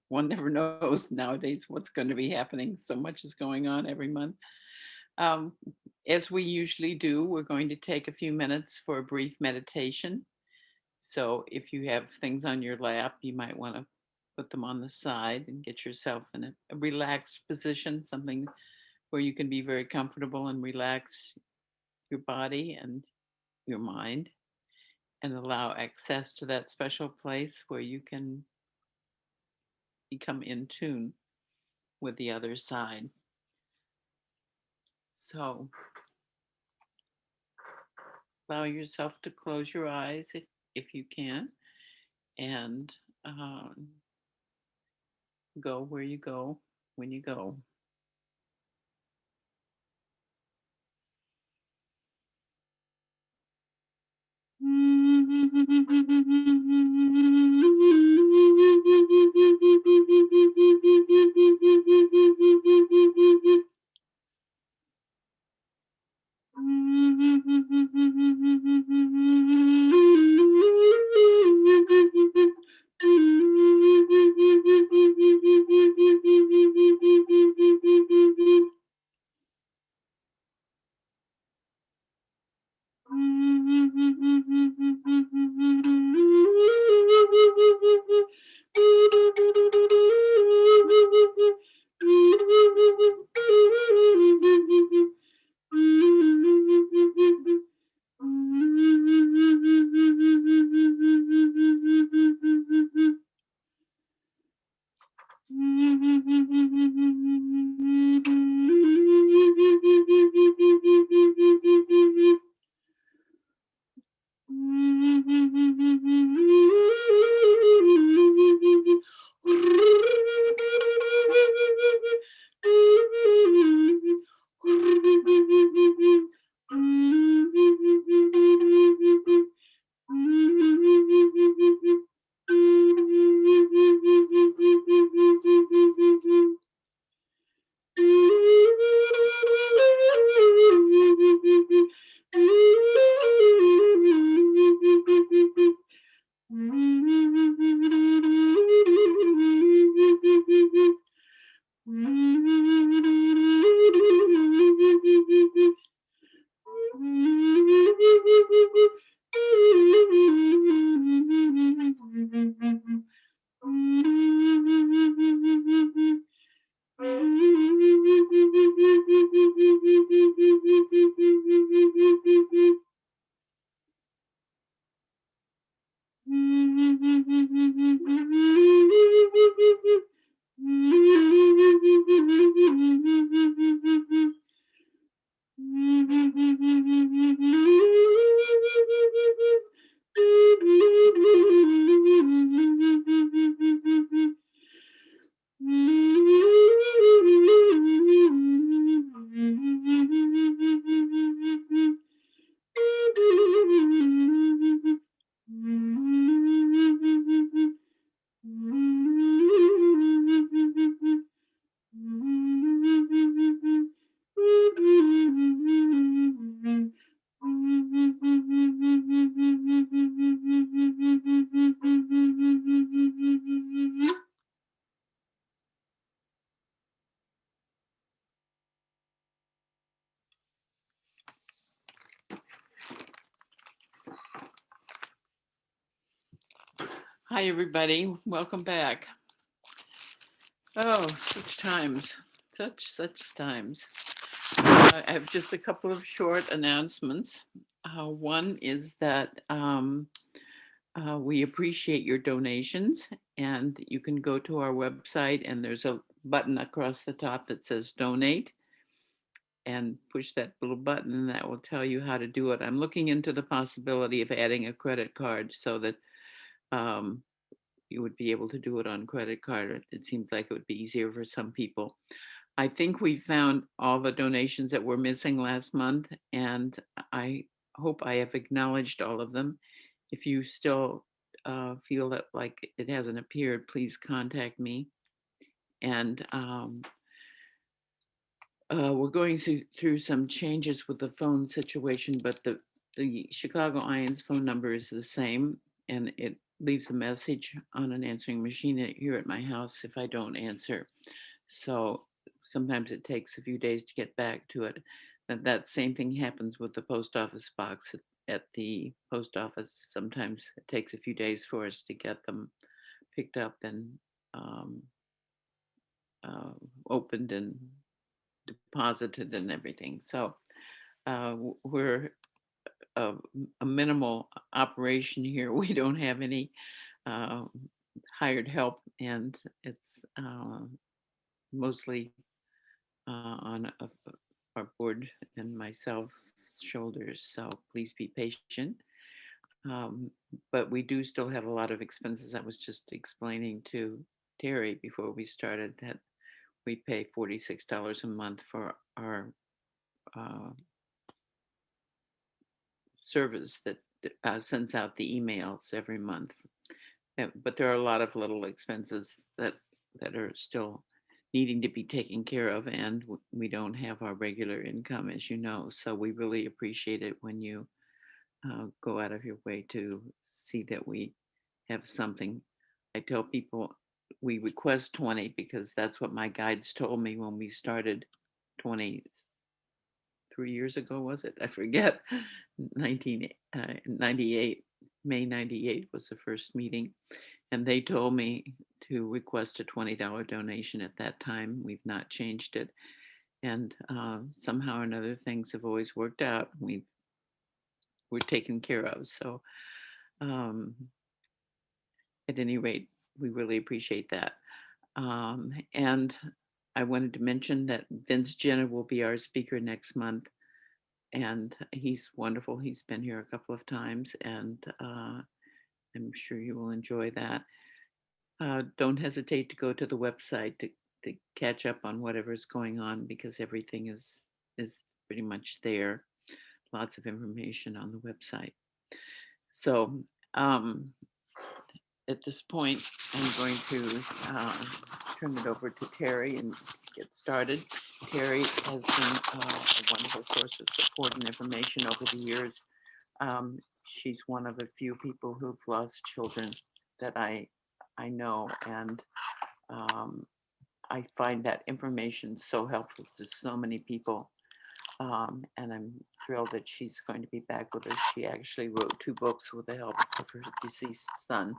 One never knows nowadays what's going to be happening. So much is going on every month. Um, as we usually do, we're going to take a few minutes for a brief meditation. So if you have things on your lap, you might want to put them on the side and get yourself in a relaxed position, something where you can be very comfortable and relax your body and your mind, and allow access to that special place where you can become in tune with the other side. So allow yourself to close your eyes if you can, and go where you go when you go. Hi, everybody. Welcome back. Oh, such times, such times. I have just a couple of short announcements. One is that we appreciate your donations, and you can go to our website, and there's a button across the top that says donate, and push that little button, and that will tell you how to do it. I'm looking into the possibility of adding a credit card so that you would be able to do it on credit card. It seems like it would be easier for some people. I think we found all the donations that were missing last month, and I hope I have acknowledged all of them. If you still feel that like it hasn't appeared, please contact me. And we're going through some changes with the phone situation, but the Chicago IANDS phone number is the same, and it leaves a message on an answering machine here at my house if I don't answer. So sometimes it takes a few days to get back to it. And that same thing happens with the post office box at the post office. Sometimes it takes a few days for us to get them picked up and um, opened and deposited and everything. So we're a minimal operation here. We don't have any uh, hired help, and it's mostly on our board and myself's shoulders. So please be patient. But we do still have a lot of expenses. I was just explaining to Terry before we started that we pay $46 a month for our uh, service that sends out the emails every month. But there are a lot of little expenses that are still needing to be taken care of, and we don't have our regular income, as you know. So we really appreciate it when you go out of your way to see that we have something. I tell people we request 20 because that's what my guides told me when we started 23 years ago, was it? I forget. 1998, May 98 was the first meeting. And they told me to request a $20 donation at that time. We've not changed it. And somehow or another, things have always worked out. We're taken care of. So um, at any rate, we really appreciate that. And I wanted to mention that Vince Jenner will be our speaker next month. And he's wonderful. He's been here a couple of times, and I'm sure you will enjoy that. Don't hesitate to go to the website to catch up on whatever's going on, because everything is pretty much there. Lots of information on the website. So at this point, I'm going to turn it over to Terri and get started. Terri has been a wonderful source of support and information over the years. She's one of a few people who've lost children that I know, and I find that information so helpful to so many people. And I'm thrilled that she's going to be back with us. She actually wrote 2 books with the help of her deceased son,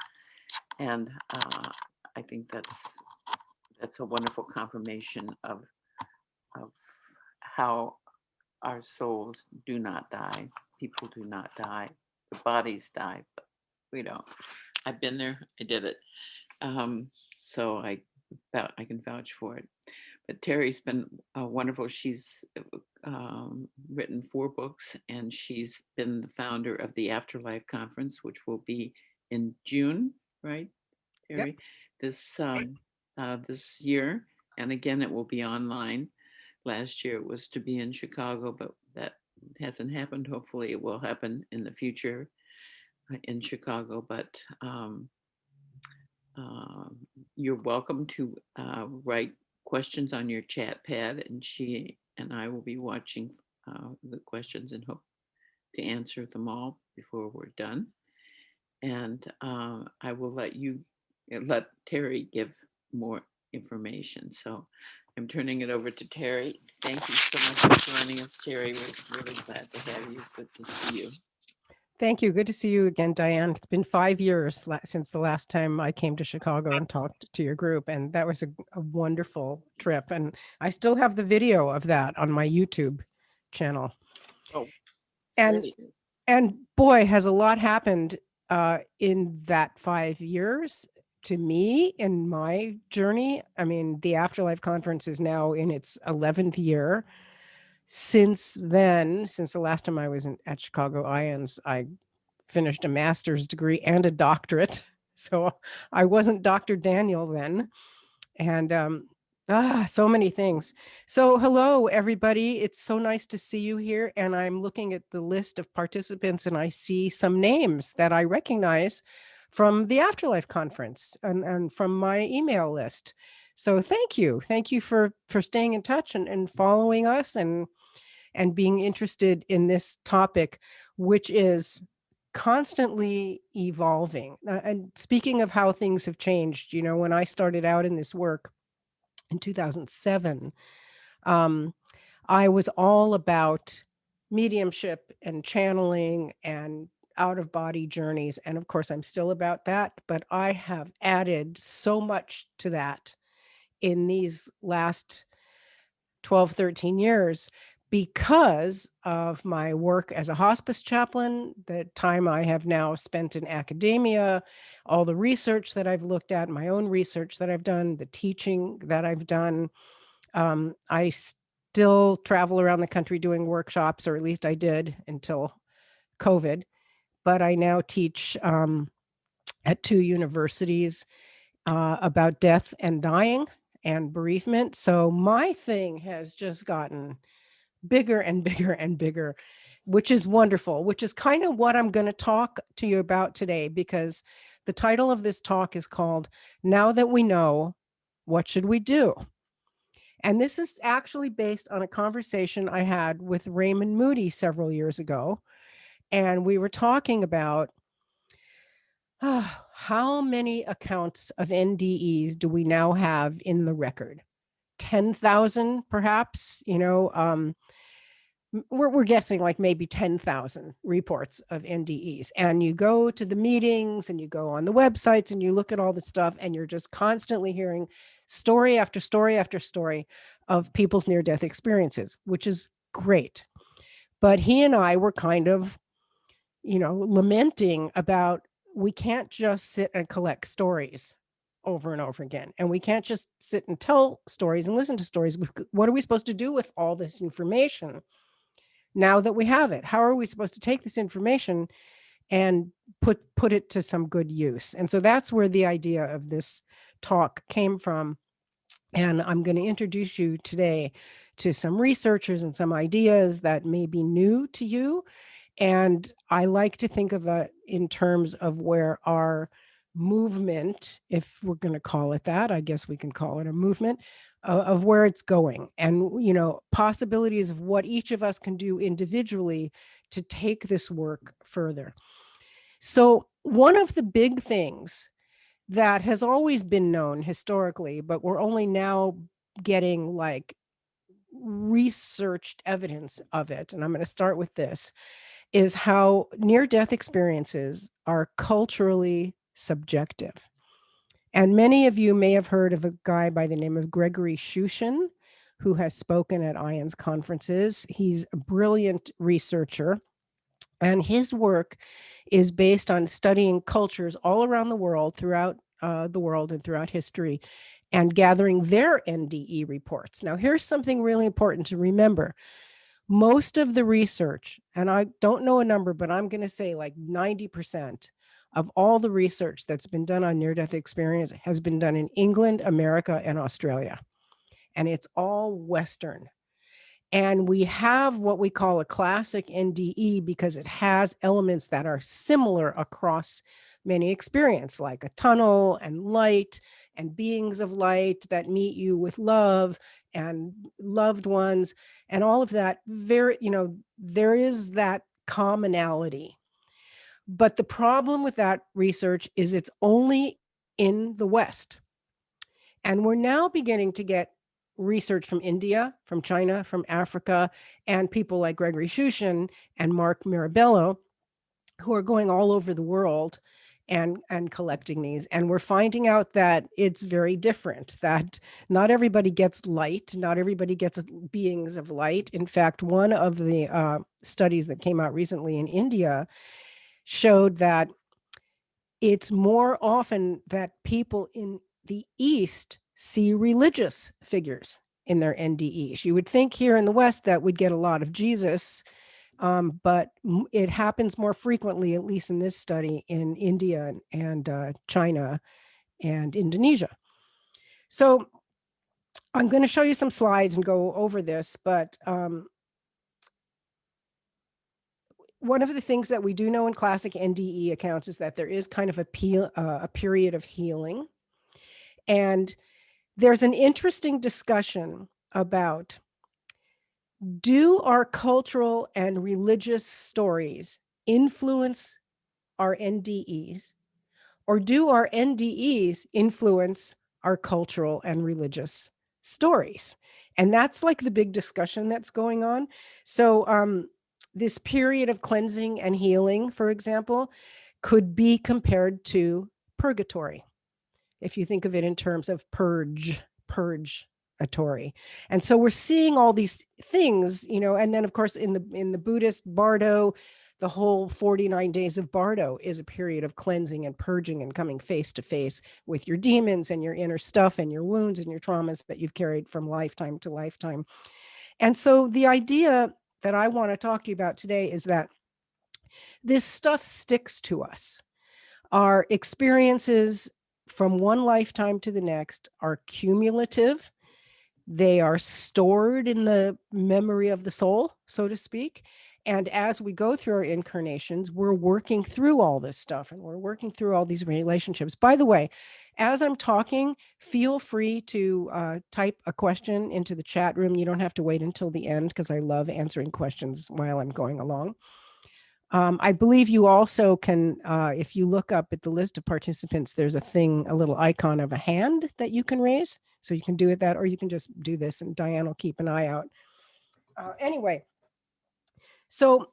and I think that's a wonderful confirmation of how our souls do not die. People do not die. The bodies die, but we don't. I've been there. I did it. So I can vouch for it. But Terri's been wonderful. She's written 4 books, and she's been the founder of the Afterlife Conference, which will be in June, right, Terri? Yep. This year, and again, it will be online. Last year it was to be in Chicago, but that hasn't happened. Hopefully it will happen in the future in Chicago, but you're welcome to write questions on your chat pad, and she and I will be watching the questions and hope to answer them all before we're done. And I will let Terri give more information. So I'm turning it over to Terri. Thank you so much for joining us, Terri. We're really glad to have you. Good to see you. Thank you. Good to see you again, Diane. It's been 5 years since the last time I came to Chicago and talked to your group, and that was a wonderful trip. And I still have the video of that on my YouTube channel. Oh, and great. And boy, has a lot happened in that 5 years to me in my journey. I mean, the Afterlife Conference is now in its 11th year. Since then, since the last time I was at Chicago IANDS, I finished a master's degree and a doctorate. So I wasn't Dr. Daniel then. And so many things. So hello, everybody. It's so nice to see you here. And I'm looking at the list of participants, and I see some names that I recognize from the Afterlife Conference and from my email list. So thank you. Thank you for staying in touch and following us and being interested in this topic, which is constantly evolving. And speaking of how things have changed, when I started out in this work in 2007, I was all about mediumship and channeling and out of body journeys. And of course, I'm still about that, but I have added so much to that in these last 12, 13 years because of my work as a hospice chaplain, the time I have now spent in academia, all the research that I've looked at, my own research that I've done, the teaching that I've done. I still travel around the country doing workshops, or at least I did until COVID, but I now teach at 2 universities about death and dying and bereavement. So my thing has just gotten bigger and bigger and bigger, which is wonderful, which is kind of what I'm going to talk to you about today, because the title of this talk is called Now That We Know, What Should We Do? And this is actually based on a conversation I had with Raymond Moody several years ago. And we were talking about how many accounts of NDEs do we now have in the record? 10,000, perhaps, we're guessing like maybe 10,000 reports of NDEs. And you go to the meetings and you go on the websites and you look at all the stuff, and you're just constantly hearing story after story after story of people's near-death experiences, which is great. But he and I were kind of, lamenting about, we can't just sit and collect stories over and over again. And we can't just sit and tell stories and listen to stories. What are we supposed to do with all this information now that we have it? How are we supposed to take this information and put it to some good use? And so that's where the idea of this talk came from. And I'm going to introduce you today to some researchers and some ideas that may be new to you. And I like to think of it in terms of where our movement, if we're going to call it that, I guess we can call it a movement, of where it's going, and, possibilities of what each of us can do individually to take this work further. So one of the big things that has always been known historically, but we're only now getting like researched evidence of it, and I'm going to start with this, is how near-death experiences are culturally subjective. And many of you may have heard of a guy by the name of Gregory Shushin, who has spoken at IANDS conferences. He's a brilliant researcher, and his work is based on studying cultures all around the world, throughout the world and throughout history, and gathering their NDE reports. Now, here's something really important to remember. Most of the research, and I don't know a number, but I'm going to say like 90% of all the research that's been done on near-death experience has been done in England, America, and Australia. And it's all Western. And we have what we call a classic NDE because it has elements that are similar across many experiences, like a tunnel and light and beings of light that meet you with love and loved ones and all of that. There is that commonality. But the problem with that research is it's only in the West. And we're now beginning to get research from India, from China, from Africa, and people like Gregory Shushin and Mark Mirabello, who are going all over the world and collecting these. And we're finding out that it's very different, that not everybody gets light, not everybody gets beings of light. In fact, one of the studies that came out recently in India showed that it's more often that people in the East see religious figures in their NDEs. You would think here in the West that we'd get a lot of Jesus, but it happens more frequently, at least in this study, in India and China and Indonesia. So I'm going to show you some slides and go over this, but one of the things that we do know in classic NDE accounts is that there is kind of a period of healing. And there's an interesting discussion about, do our cultural and religious stories influence our NDEs, or do our NDEs influence our cultural and religious stories? And that's like the big discussion that's going on. So this period of cleansing and healing, for example, could be compared to purgatory, if you think of it in terms of purgatory. And so we're seeing all these things, and then of course in the Buddhist Bardo, the whole 49 days of Bardo is a period of cleansing and purging and coming face to face with your demons and your inner stuff and your wounds and your traumas that you've carried from lifetime to lifetime. And so the idea that I want to talk to you about today is that this stuff sticks to us. Our experiences from one lifetime to the next are cumulative. They are stored in the memory of the soul, so to speak. And as we go through our incarnations, we're working through all this stuff and we're working through all these relationships. By the way, as I'm talking, feel free to type a question into the chat room. You don't have to wait until the end because I love answering questions while I'm going along. I believe you also can, if you look up at the list of participants, there's a little icon of a hand that you can raise. So you can do it that, or you can just do this and Diane will keep an eye out. Anyway, so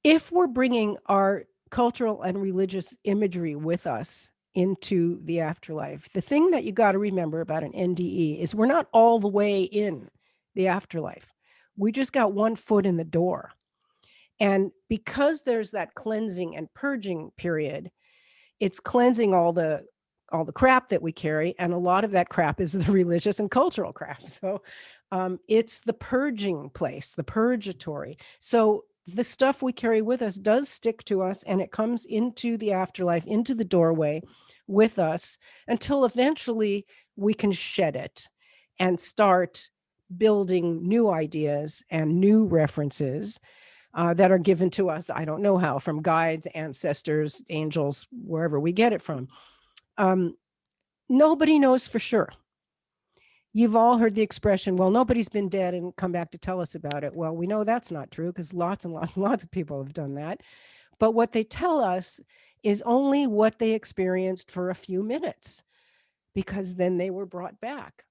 if we're bringing our cultural and religious imagery with us into the afterlife, the thing that you got to remember about an NDE is we're not all the way in the afterlife. We just got one foot in the door. And because there's that cleansing and purging period, it's cleansing all the crap that we carry. And a lot of that crap is the religious and cultural crap. So it's the purging place, the purgatory. So the stuff we carry with us does stick to us and it comes into the afterlife, into the doorway with us until eventually we can shed it and start building new ideas and new references that are given to us, I don't know how, from guides, ancestors, angels, wherever we get it from. Nobody knows for sure. You've all heard the expression, well, nobody's been dead and come back to tell us about it. Well, we know that's not true because lots and lots and lots of people have done that. But what they tell us is only what they experienced for a few minutes, because then they were brought back.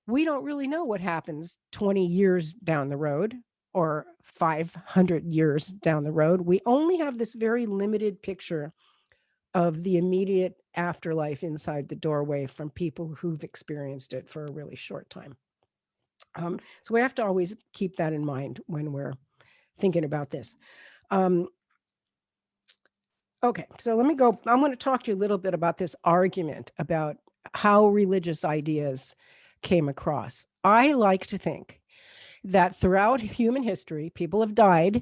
We don't really know what happens 20 years down the road or 500 years down the road. We only have this very limited picture of the immediate afterlife inside the doorway from people who've experienced it for a really short time. So we have to always keep that in mind when we're thinking about this. Okay, so let me go. I'm going to talk to you a little bit about this argument about how religious ideas came across. I like to think that throughout human history, people have died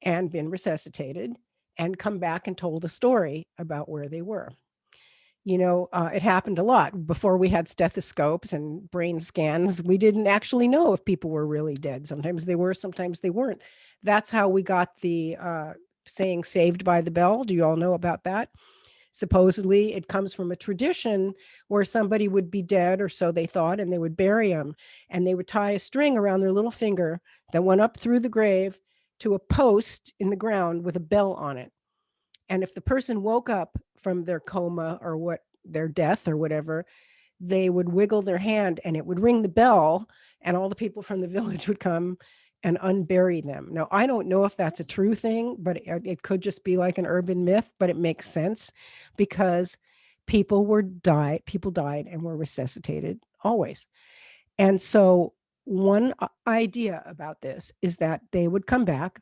and been resuscitated and come back and told a story about where they were. It happened a lot. Before we had stethoscopes and brain scans, we didn't actually know if people were really dead. Sometimes they were, sometimes they weren't. That's how we got the saying saved by the bell. Do you all know about that? Supposedly, it comes from a tradition where somebody would be dead, or so they thought, and they would bury them. And they would tie a string around their little finger that went up through the grave to a post in the ground with a bell on it. And if the person woke up from their coma or their death or whatever, they would wiggle their hand and it would ring the bell, and all the people from the village would come and unbury them. Now, I don't know if that's a true thing, but it could just be like an urban myth, but it makes sense because people died and were resuscitated always. And so one idea about this is that they would come back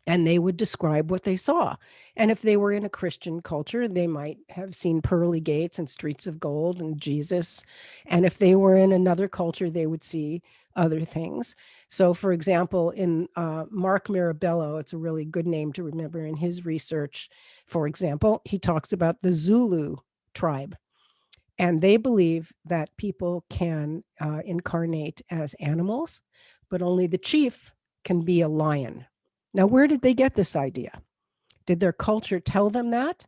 and they would describe what they saw. And if they were in a Christian culture, they might have seen pearly gates and streets of gold and Jesus. And if they were in another culture, they would see other things. So for example, in Mark Mirabello, it's a really good name to remember in his research. For example, he talks about the Zulu tribe. And they believe that people can incarnate as animals, but only the chief can be a lion. Now, where did they get this idea? Did their culture tell them that?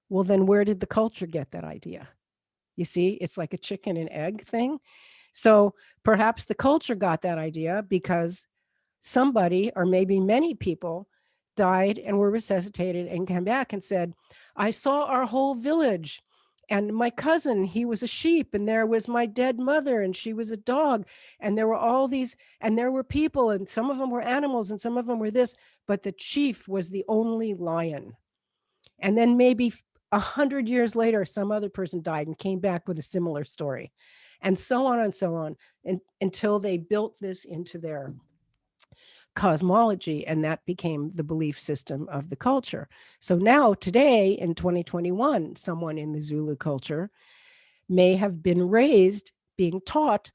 Well, then where did the culture get that idea? You see, it's like a chicken and egg thing. So perhaps the culture got that idea because somebody, or maybe many people, died and were resuscitated and came back and said, I saw our whole village. And my cousin, he was a sheep, and there was my dead mother, and she was a dog. And there were all these, and there were people, and some of them were animals, and some of them were this, but the chief was the only lion. And then maybe 100 years later, some other person died and came back with a similar story, and so on, and until they built this into their cosmology, and that became the belief system of the culture. So now, today in 2021, someone in the Zulu culture may have been raised being taught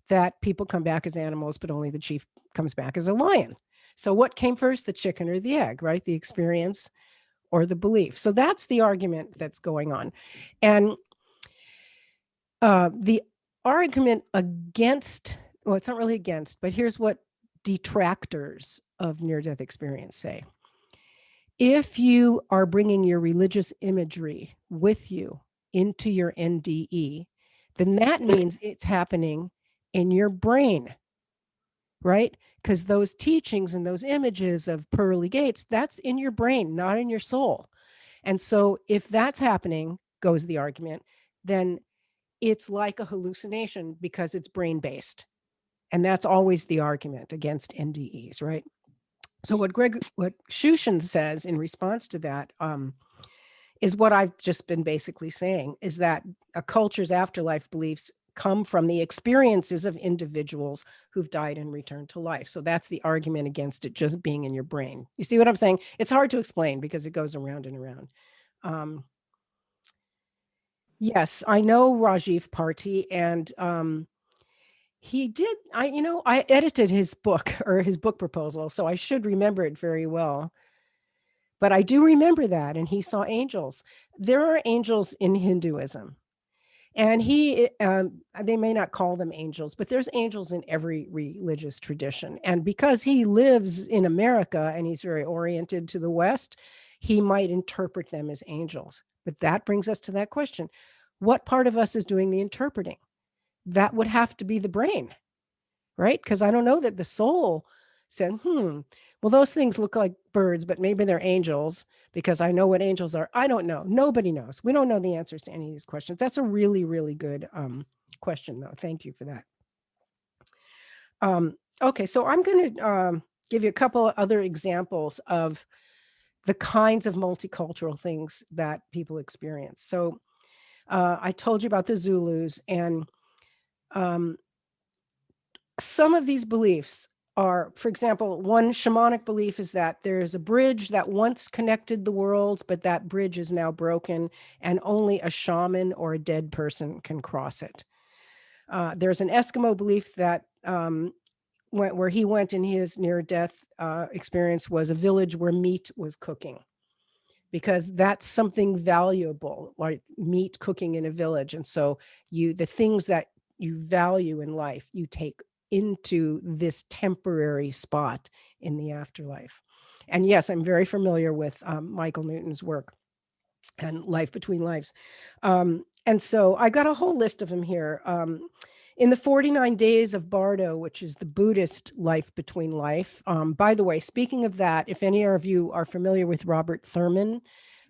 that people come back as animals, but only the chief comes back as a lion. So what came first, the chicken or the egg, right? The experience or the belief. So that's the argument that's going on. And the argument against, well, it's not really against, but here's what detractors of near-death experience say. If you are bringing your religious imagery with you into your NDE, then that means it's happening in your brain, right? Because those teachings and those images of pearly gates, that's in your brain, not in your soul. And so if that's happening, goes the argument, then it's like a hallucination because it's brain-based. And that's always the argument against NDEs, right? So what Shushan says in response to that is what I've just been basically saying, is that a culture's afterlife beliefs come from the experiences of individuals who've died and returned to life. So that's the argument against it just being in your brain. You see what I'm saying? It's hard to explain because it goes around and around. Yes, I know Rajiv Party, and he did, I edited his book, or his book proposal, so I should remember it very well. But I do remember that, and he saw angels. There are angels in Hinduism, and they may not call them angels, but there's angels in every religious tradition. And because he lives in America and he's very oriented to the West, he might interpret them as angels. But that brings us to that question. What part of us is doing the interpreting? That would have to be the brain, right? Because I don't know that the soul said, well, those things look like birds, but maybe they're angels, because I know what angels are. I don't know. Nobody knows. We don't know the answers to any of these questions. That's a really, really good question, though. Thank you for that. Okay, so I'm going to give you a couple of other examples of the kinds of multicultural things that people experience. So I told you about the Zulus, and some of these beliefs are, for example, one shamanic belief is that there's a bridge that once connected the worlds, but that bridge is now broken, and only a shaman or a dead person can cross it. There's an Eskimo belief that where he went in his near-death experience was a village where meat was cooking, because that's something valuable, like meat cooking in a village. And so the things that you value in life, you take into this temporary spot in the afterlife. And yes, I'm very familiar with Michael Newton's work and Life Between Lives. And so I got a whole list of them here. In the 49 Days of Bardo, which is the Buddhist Life Between Life. By the way, speaking of that, if any of you are familiar with Robert Thurman,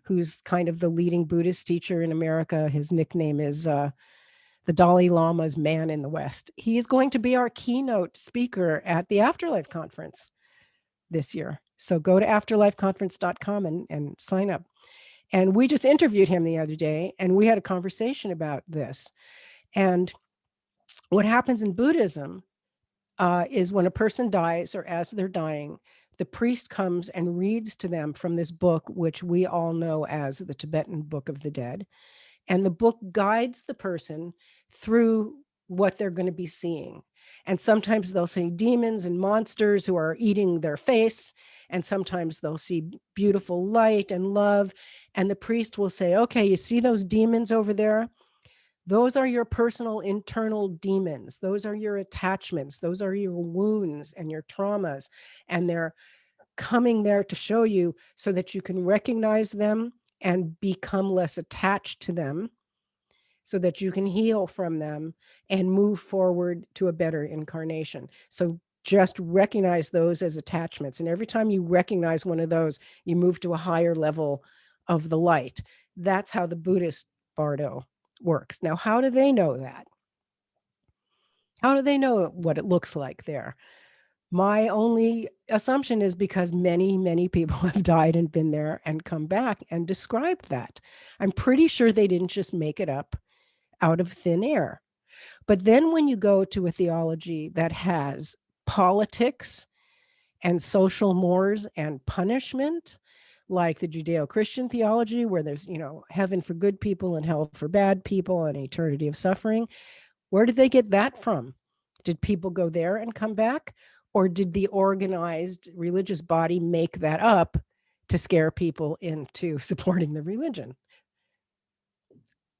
who's kind of the leading Buddhist teacher in America, his nickname is the Dalai Lama's man in the West. He is going to be our keynote speaker at the Afterlife Conference this year. So go to afterlifeconference.com and sign up. And we just interviewed him the other day, and we had a conversation about this. And what happens in Buddhism is when a person dies, or as they're dying, the priest comes and reads to them from this book, which we all know as the Tibetan Book of the Dead. And the book guides the person through what they're going to be seeing. And sometimes they'll see demons and monsters who are eating their face. And sometimes they'll see beautiful light and love. And the priest will say, okay, you see those demons over there? Those are your personal internal demons. Those are your attachments. Those are your wounds and your traumas. And they're coming there to show you so that you can recognize them and become less attached to them, so that you can heal from them and move forward to a better incarnation. So just recognize those as attachments. And every time you recognize one of those, you move to a higher level of the light. That's how the Buddhist bardo works. Now, how do they know that? How do they know what it looks like there? My only assumption is because many, many people have died and been there and come back and described that. I'm pretty sure they didn't just make it up out of thin air. But then when you go to a theology that has politics and social mores and punishment, like the Judeo-Christian theology, where there's, heaven for good people and hell for bad people and eternity of suffering, where did they get that from? Did people go there and come back? Or did the organized religious body make that up to scare people into supporting the religion?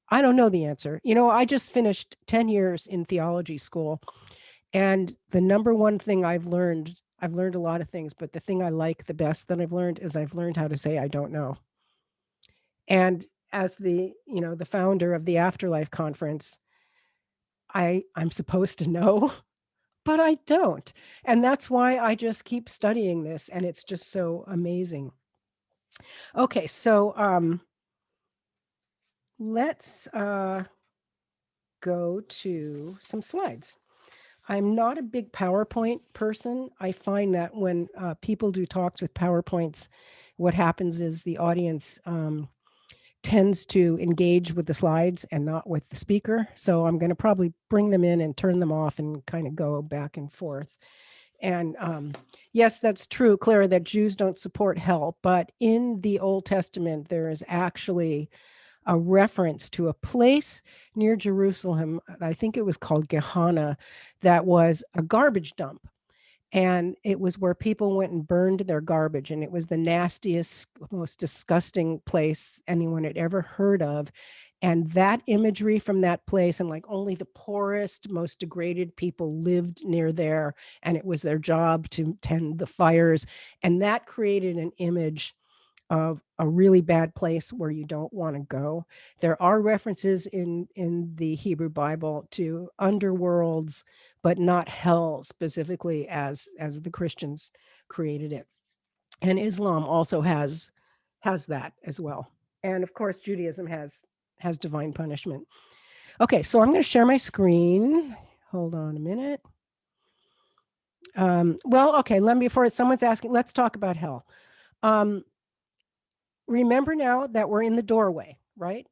I don't know the answer. I just finished 10 years in theology school. And the number one thing I've learned a lot of things, but the thing I like the best that I've learned is I've learned how to say, I don't know. And as the founder of the Afterlife Conference, I'm supposed to know, but I don't. And that's why I just keep studying this. And it's just so amazing. Okay. So, let's go to some slides. I'm not a big PowerPoint person. I find that when people do talks with PowerPoints, what happens is the audience tends to engage with the slides and not with the speaker. So I'm going to probably bring them in and turn them off and kind of go back and forth. And yes, that's true, Clara, that Jews don't support hell. But in the Old Testament, there is actually a reference to a place near Jerusalem, I think it was called Gehenna, that was a garbage dump. And it was where people went and burned their garbage. And it was the nastiest, most disgusting place anyone had ever heard of. And that imagery from that place, and like only the poorest, most degraded people lived near there. And it was their job to tend the fires. And that created an image of a really bad place where you don't want to go. There are references in the Hebrew Bible to underworlds, but not hell specifically as the Christians created it. And Islam also has that as well. And of course, Judaism has divine punishment. Okay, so I'm going to share my screen. Hold on a minute. Well, okay, before someone's asking, let's talk about hell. Remember now that we're in the doorway, right?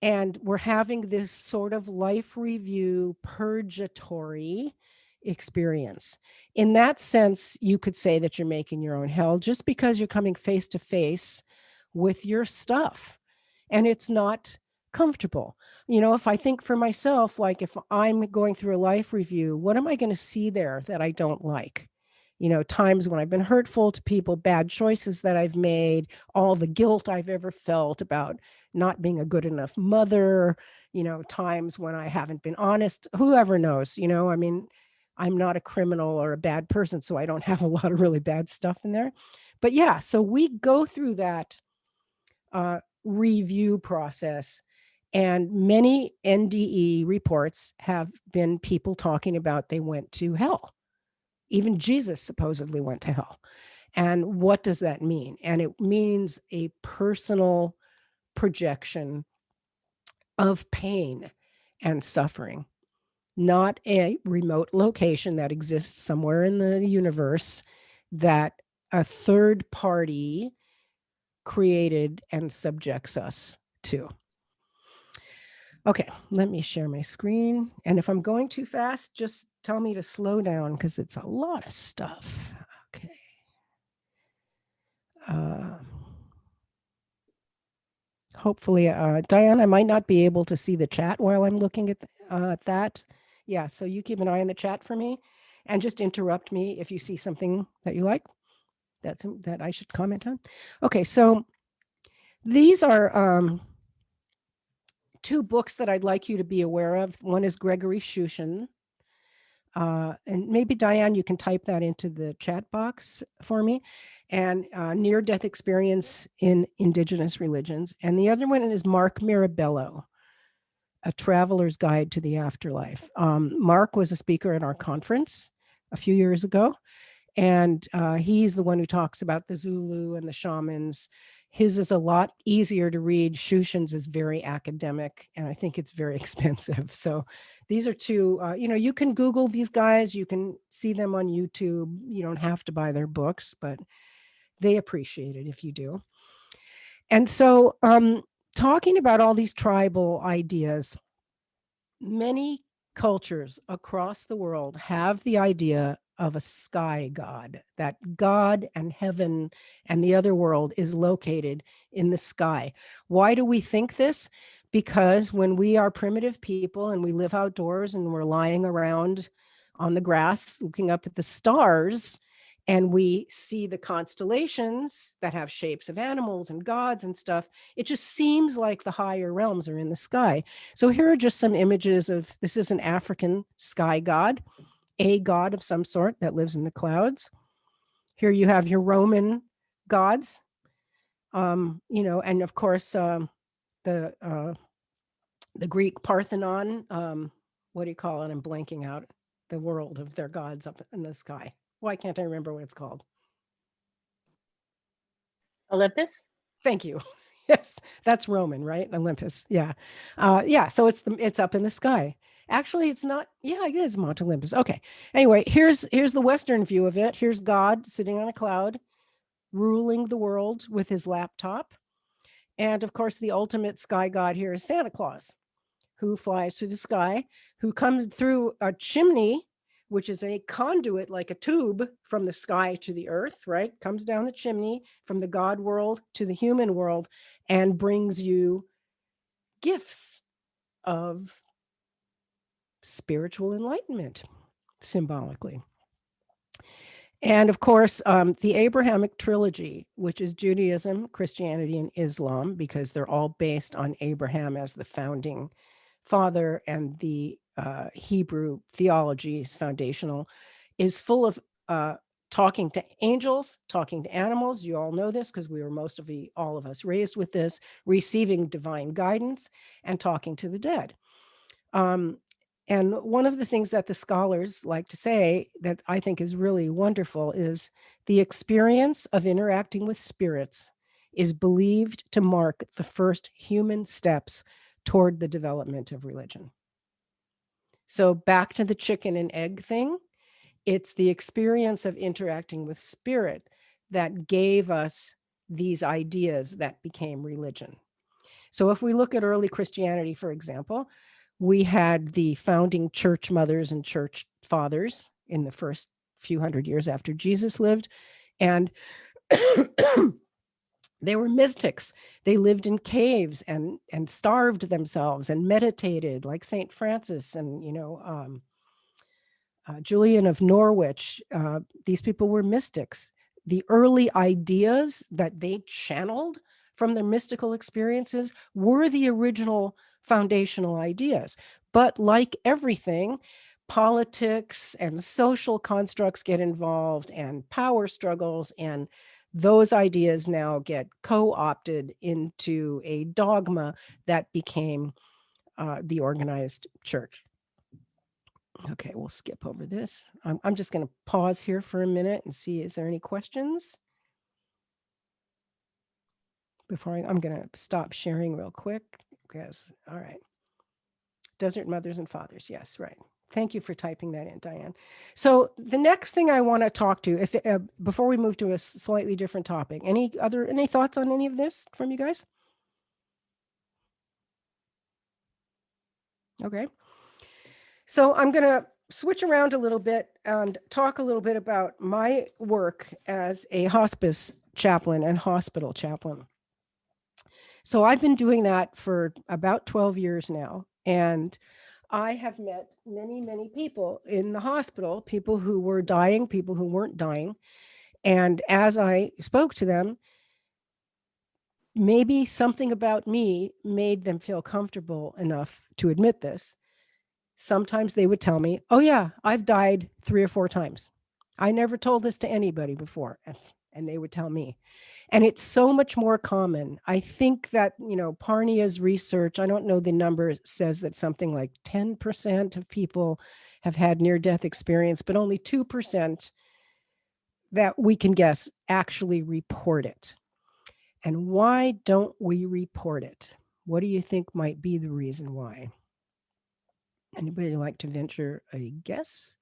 And we're having this sort of life review purgatory experience. In that sense, you could say that you're making your own hell just because you're coming face to face with your stuff and it's not comfortable. If I think for myself, like if I'm going through a life review, what am I going to see there that I don't like? Times when I've been hurtful to people, bad choices that I've made, all the guilt I've ever felt about not being a good enough mother, times when I haven't been honest, whoever knows, I'm not a criminal or a bad person, so I don't have a lot of really bad stuff in there. But yeah, so we go through that review process. And many NDE reports have been people talking about they went to hell. Even Jesus supposedly went to hell. And what does that mean? And it means a personal projection of pain and suffering, not a remote location that exists somewhere in the universe that a third party created and subjects us to. Okay, let me share my screen. And if I'm going too fast, just tell me to slow down because it's a lot of stuff. Okay. Hopefully, Diane, I might not be able to see the chat while I'm looking at that. Yeah, so you keep an eye on the chat for me and just interrupt me if you see something that you like that I should comment on. Okay, so these are two books that I'd like you to be aware of. One is Gregory Shushan. And maybe Diane, you can type that into the chat box for me. And Near-Death Experience in Indigenous Religions. And the other one is Mark Mirabello, A Traveler's Guide to the Afterlife. Mark was a speaker at our conference a few years ago. And he's the one who talks about the Zulu and the shamans. His is a lot easier to read. Shushin's is very academic, and I think it's very expensive. So these are two, you can Google these guys. You can see them on YouTube. You don't have to buy their books, but they appreciate it if you do. And so talking about all these tribal ideas, many cultures across the world have the idea of a sky god, that God and heaven and the other world is located in the sky. Why do we think this? Because when we are primitive people and we live outdoors and we're lying around on the grass looking up at the stars, and we see the constellations that have shapes of animals and gods and stuff, it just seems like the higher realms are in the sky. So here are just some images of, this is an African sky god, a god of some sort that lives in the clouds. Here you have your Roman gods, and of course the Greek Parthenon. What do you call it? I'm blanking out. The world of their gods up in the sky. Why can't I remember what it's called? Olympus? Thank you. Yes, that's Roman, right? Olympus. Yeah. So it's up in the sky. Actually, it's not. Yeah, it is Mount Olympus. Okay. Anyway, here's the Western view of it. Here's God sitting on a cloud, ruling the world with his laptop. And of course, the ultimate sky god here is Santa Claus, who flies through the sky, who comes through a chimney, which is a conduit, like a tube from the sky to the earth, right? Comes down the chimney from the God world to the human world and brings you gifts of spiritual enlightenment, symbolically. And of course, the Abrahamic trilogy, which is Judaism, Christianity, and Islam, because they're all based on Abraham as the founding father, and the Hebrew theology is foundational, is full of talking to angels, talking to animals. You all know this because we were all of us raised with this, receiving divine guidance, and talking to the dead. And one of the things that the scholars like to say that I think is really wonderful is the experience of interacting with spirits is believed to mark the first human steps toward the development of religion. So back to the chicken and egg thing, it's the experience of interacting with spirit that gave us these ideas that became religion. So if we look at early Christianity, for example, we had the founding church mothers and church fathers in the first few hundred years after Jesus lived. And they were mystics. They lived in caves and starved themselves and meditated, like St. Francis and, Julian of Norwich. These people were mystics. The early ideas that they channeled from their mystical experiences were the original foundational ideas. But like everything, politics and social constructs get involved, and power struggles, and those ideas now get co-opted into a dogma that became the organized church. Okay, we'll skip over this. I'm just going to pause here for a minute and see, is there any questions? Before I'm going to stop sharing real quick. Because, all right. Desert mothers and fathers. Yes, right. Thank you for typing that in, Diane. So the next thing I want to talk to, before we move to a slightly different topic, any thoughts on any of this from you guys? Okay. So I'm going to switch around a little bit and talk a little bit about my work as a hospice chaplain and hospital chaplain. So I've been doing that for about 12 years now. And I have met many, many people in the hospital, people who were dying, people who weren't dying. And as I spoke to them, maybe something about me made them feel comfortable enough to admit this. Sometimes they would tell me, oh yeah, I've died 3 or 4 times. I never told this to anybody before. And they would tell me. And it's so much more common. I think that, Parnia's research, I don't know the number, says that something like 10% of people have had near-death experience, but only 2% that we can guess actually report it. And why don't we report it? What do you think might be the reason why? Anybody like to venture a guess?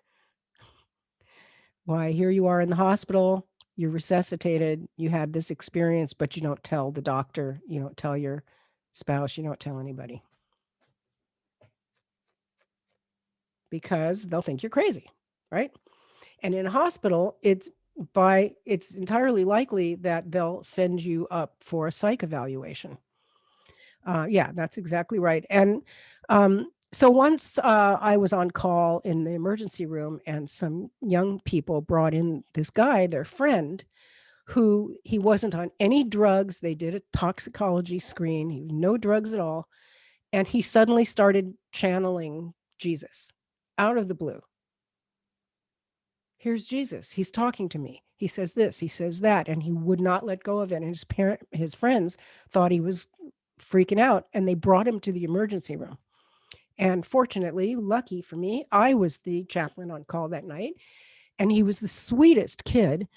Why here you are in the hospital, you're resuscitated, you had this experience, but you don't tell the doctor, you don't tell your spouse, you don't tell anybody. Because they'll think you're crazy, right? And in a hospital, it's entirely likely that they'll send you up for a psych evaluation. Yeah, that's exactly right. And so once I was on call in the emergency room, and some young people brought in this guy, their friend, who he wasn't on any drugs. They did a toxicology screen. He was no drugs at all. And he suddenly started channeling Jesus out of the blue. Here's Jesus. He's talking to me. He says this, he says that, and he would not let go of it. And his friends thought he was freaking out, and they brought him to the emergency room. And fortunately, lucky for me, I was the chaplain on call that night, and he was the sweetest kid.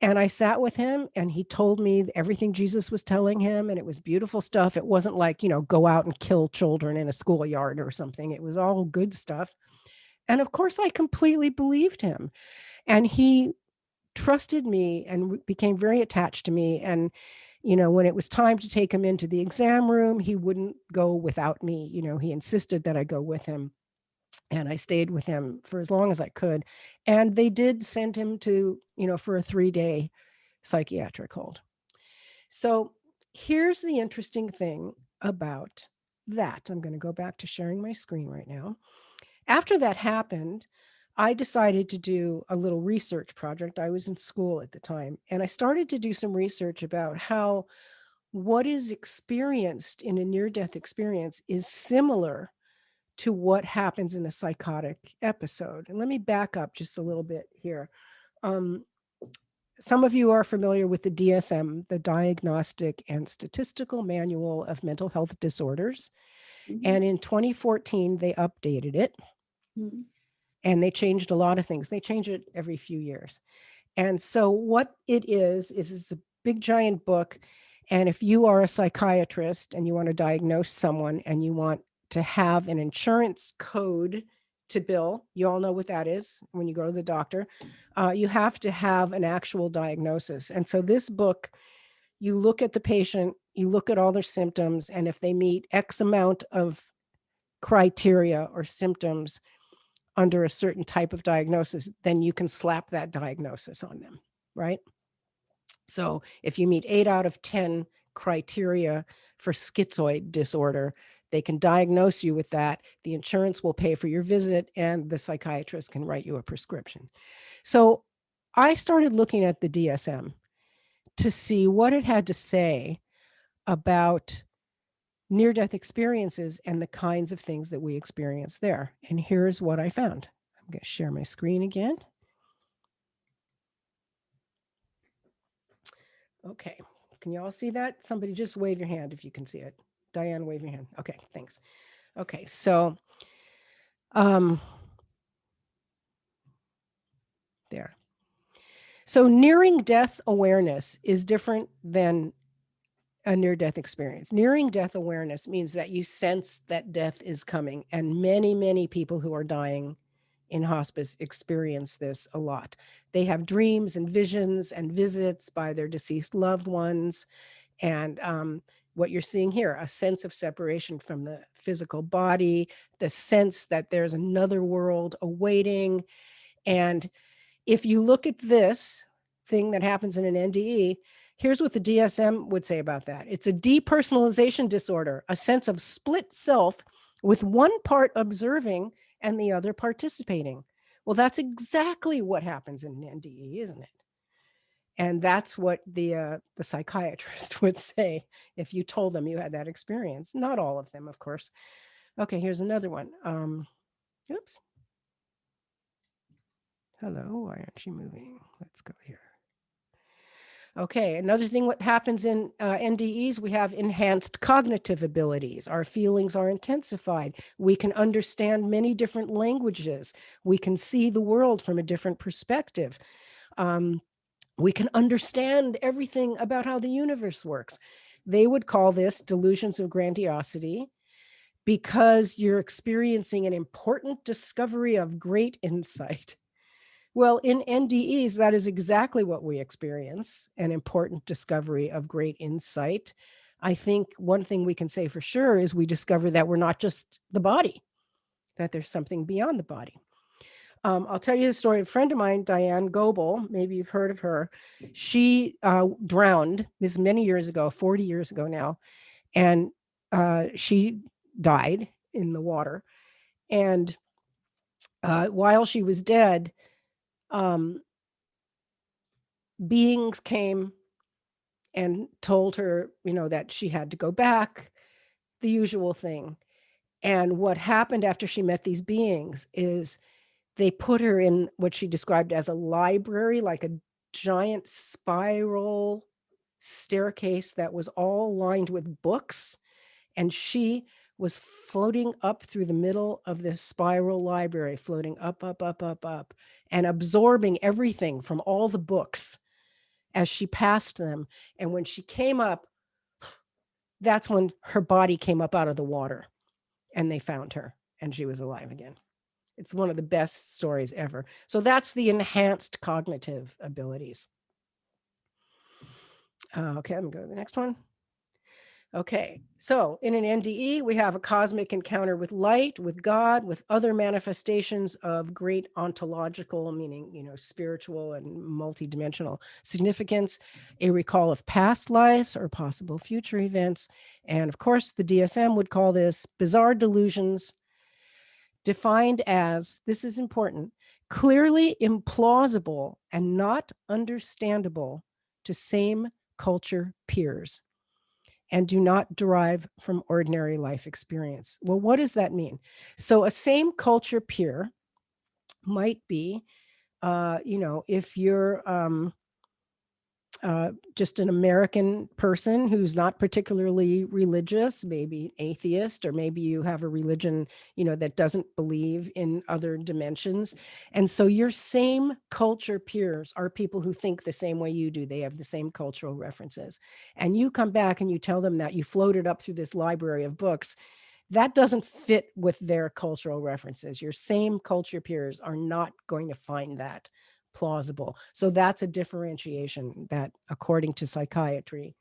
And I sat with him, and he told me everything Jesus was telling him, and it was beautiful stuff. It wasn't like, go out and kill children in a schoolyard or something. It was all good stuff. And of course, I completely believed him. And he trusted me and became very attached to me. And, when it was time to take him into the exam room, he wouldn't go without me. He insisted that I go with him. And I stayed with him for as long as I could. And they did send him to, for a 3-day psychiatric hold. So here's the interesting thing about that. I'm going to go back to sharing my screen right now. After that happened, I decided to do a little research project. I was in school at the time, and I started to do some research about how what is experienced in a near-death experience is similar to what happens in a psychotic episode. And let me back up just a little bit here. Some of you are familiar with the DSM, the Diagnostic and Statistical Manual of Mental Health Disorders. Mm-hmm. And in 2014, they updated it. Mm-hmm. And they changed a lot of things. They change it every few years. And so what it is it's a big giant book. And if you are a psychiatrist and you want to diagnose someone and you want to have an insurance code to bill, you all know what that is when you go to the doctor, you have to have an actual diagnosis. And so this book, you look at the patient, you look at all their symptoms, and if they meet X amount of criteria or symptoms under a certain type of diagnosis, then you can slap that diagnosis on them, right? So if you meet 8 out of 10 criteria for schizoid disorder, they can diagnose you with that. The insurance will pay for your visit, and the psychiatrist can write you a prescription. So I started looking at the DSM to see what it had to say about near-death experiences and the kinds of things that we experience there. And here's what I found. I'm going to share my screen again. Okay. Can you all see that? Somebody just wave your hand if you can see it. Diane, wave your hand. Okay, thanks. Okay, so there. So nearing death awareness is different than a near-death experience. Nearing death awareness means that you sense that death is coming, and many, many people who are dying in hospice experience this a lot. They have dreams and visions and visits by their deceased loved ones, and what you're seeing here, a sense of separation from the physical body, the sense that there's another world awaiting. And if you look at this thing that happens in an NDE, here's what the DSM would say about that. It's a depersonalization disorder, a sense of split self with one part observing and the other participating. Well, that's exactly what happens in an NDE, isn't it? And that's what the psychiatrist would say if you told them you had that experience. Not all of them, of course. Okay, here's another one. Oops. Hello, why aren't you moving? Let's go here. Okay, another thing what happens in NDEs, we have enhanced cognitive abilities. Our feelings are intensified. We can understand many different languages. We can see the world from a different perspective. We can understand everything about how the universe works. They would call this delusions of grandiosity because you're experiencing an important discovery of great insight. Well, in NDEs, that is exactly what we experience, an important discovery of great insight. I think one thing we can say for sure is we discover that we're not just the body, that there's something beyond the body. I'll tell you the story of a friend of mine, Diane Gobel. Maybe you've heard of her. She drowned this many years ago, 40 years ago now, and she died in the water. And while she was dead, beings came and told her, that she had to go back, the usual thing. And what happened after she met these beings is they put her in what she described as a library, like a giant spiral staircase that was all lined with books. And she was floating up through the middle of this spiral library, floating up, up, up, up, up, and absorbing everything from all the books as she passed them. And when she came up, that's when her body came up out of the water and they found her and she was alive again. It's one of the best stories ever. So that's the enhanced cognitive abilities. Okay, I'm going to go to the next one. Okay, so in an NDE, we have a cosmic encounter with light, with God, with other manifestations of great ontological, meaning, spiritual and multidimensional significance, a recall of past lives or possible future events. And of course, the DSM would call this bizarre delusions, defined as, this is important, clearly implausible and not understandable to same culture peers, and do not derive from ordinary life experience. Well, what does that mean? So a same culture peer might be, if you're just an American person who's not particularly religious, maybe atheist, or maybe you have a religion, that doesn't believe in other dimensions. And so your same culture peers are people who think the same way you do. They have the same cultural references. And you come back and you tell them that you floated up through this library of books. That doesn't fit with their cultural references. Your same culture peers are not going to find that plausible. So that's a differentiation that, according to psychiatry,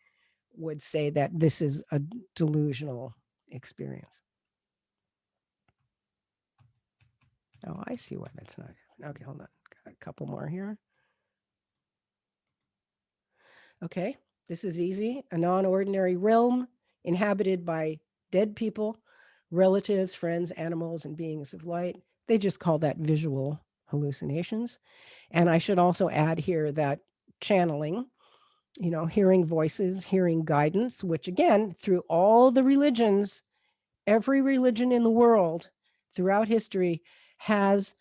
would say that this is a delusional experience. Oh, I see why that's not. Okay, hold on. Got a couple more here. Okay, this is easy. A non-ordinary realm inhabited by dead people, relatives, friends, animals, and beings of light. They just call that visual hallucinations. And I should also add here that channeling, hearing voices, hearing guidance, which again, through all the religions, every religion in the world throughout history has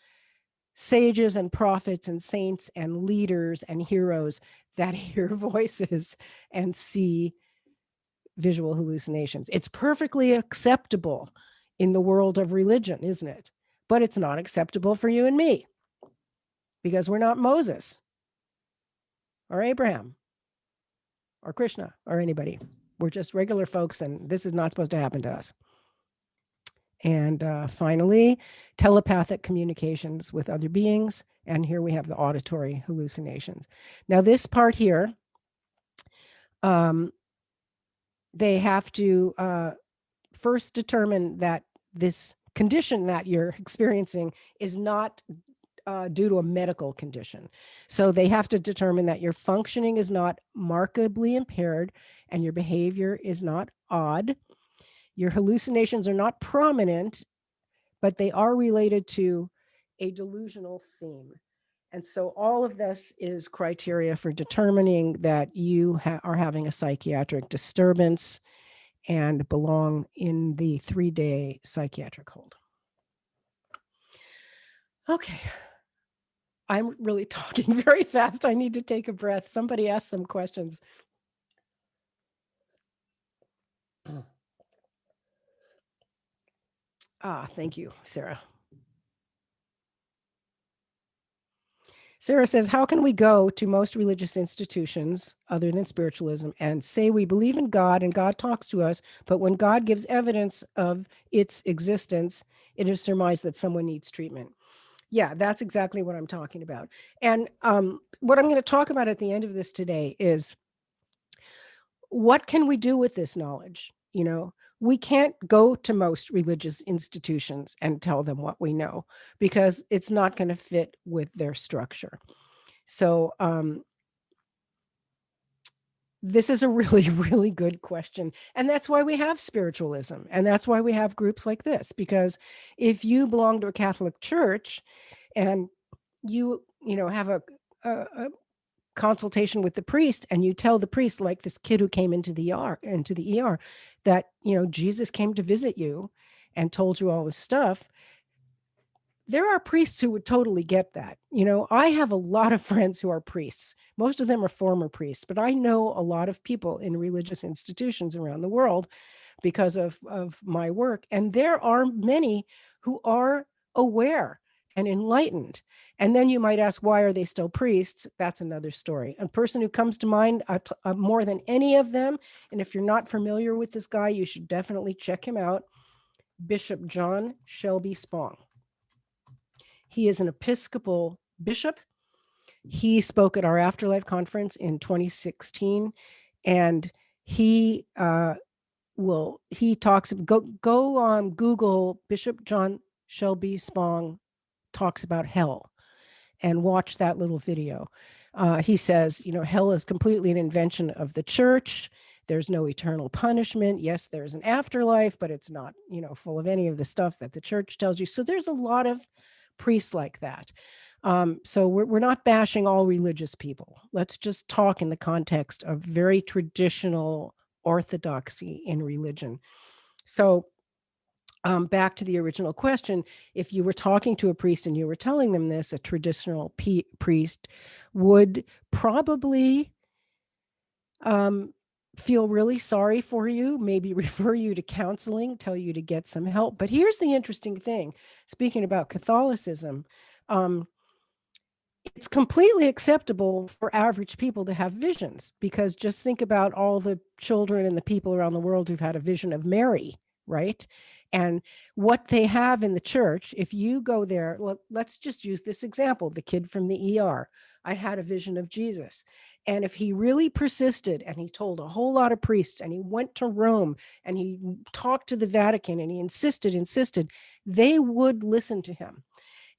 sages and prophets and saints and leaders and heroes that hear voices and see visual hallucinations. It's perfectly acceptable in the world of religion, isn't it? But it's not acceptable for you and me because we're not Moses or Abraham or Krishna or anybody. We're just regular folks, and this is not supposed to happen to us. And finally, telepathic communications with other beings. And here we have the auditory hallucinations. Now, this part here, they have to first determine that this condition that you're experiencing is not due to a medical condition. So they have to determine that your functioning is not markedly impaired and your behavior is not odd. Your hallucinations are not prominent, but they are related to a delusional theme. And so all of this is criteria for determining that you are having a psychiatric disturbance and belong in the 3-day psychiatric hold. Okay. I'm really talking very fast. I need to take a breath. Somebody ask some questions. Thank you, Sarah. Sarah says, how can we go to most religious institutions other than spiritualism and say we believe in God and God talks to us, but when God gives evidence of its existence, it is surmised that someone needs treatment? Yeah, that's exactly what I'm talking about. And what I'm going to talk about at the end of this today is, what can we do with this knowledge? You know, we can't go to most religious institutions and tell them what we know because it's not going to fit with their structure. So this is a really, really good question. And that's why we have spiritualism. And that's why we have groups like this, because if you belong to a Catholic church and you know, have a consultation with the priest and you tell the priest, like this kid who came into the ER, that, you know, Jesus came to visit you and told you all this stuff, there are priests who would totally get that. You know, I have a lot of friends who are priests. Most of them are former priests, but I know a lot of people in religious institutions around the world because of my work. And there are many who are aware and enlightened. And then you might ask, why are they still priests? That's another story. A person who comes to mind more than any of them, and if you're not familiar with this guy, you should definitely check him out, Bishop John Shelby Spong. He is an Episcopal bishop. He spoke at our Afterlife conference in 2016, and he talks, go on Google Bishop John Shelby Spong talks about hell and watch that little video. He says, you know, hell is completely an invention of the church. There's no eternal punishment. Yes, there's an afterlife, but it's not, you know, full of any of the stuff that the church tells you. So there's a lot of priests like that. So we're not bashing all religious people. Let's just talk in the context of very traditional orthodoxy in religion. So back to the original question, if you were talking to a priest and you were telling them this, a traditional priest would probably feel really sorry for you, maybe refer you to counseling, tell you to get some help. But here's the interesting thing. Speaking about Catholicism, it's completely acceptable for average people to have visions, because just think about all the children and the people around the world who've had a vision of Mary, right? And what they have in the church, if you go there, let's just use this example, the kid from the ER. I had a vision of Jesus. And if he really persisted and he told a whole lot of priests and he went to Rome and he talked to the Vatican and he insisted, they would listen to him.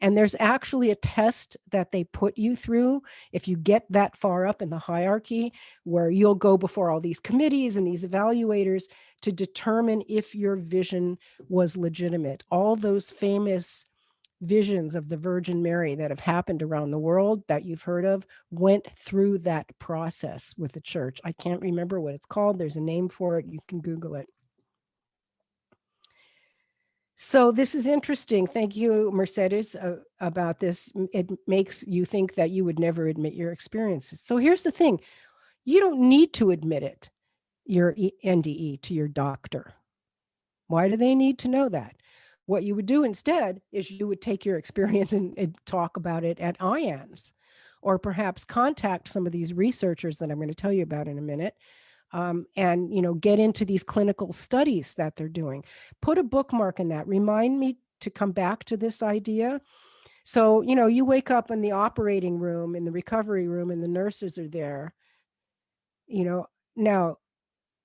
And there's actually a test that they put you through if you get that far up in the hierarchy, where you'll go before all these committees and these evaluators to determine if your vision was legitimate. All those famous visions of the Virgin Mary that have happened around the world that you've heard of went through that process with the church. I can't remember what it's called. There's a name for it. You can Google it. So this is interesting. Thank you, Mercedes, about this. It makes you think that you would never admit your experiences. So here's the thing. You don't need to admit it, your NDE, to your doctor. Why do they need to know that? What you would do instead is you would take your experience and talk about it at IANDS, or perhaps contact some of these researchers that I'm going to tell you about in a minute. And, you know, get into these clinical studies that they're doing. Put a bookmark in that. Remind me to come back to this idea. So, you know, you wake up in the operating room, in the recovery room, and the nurses are there. You know, now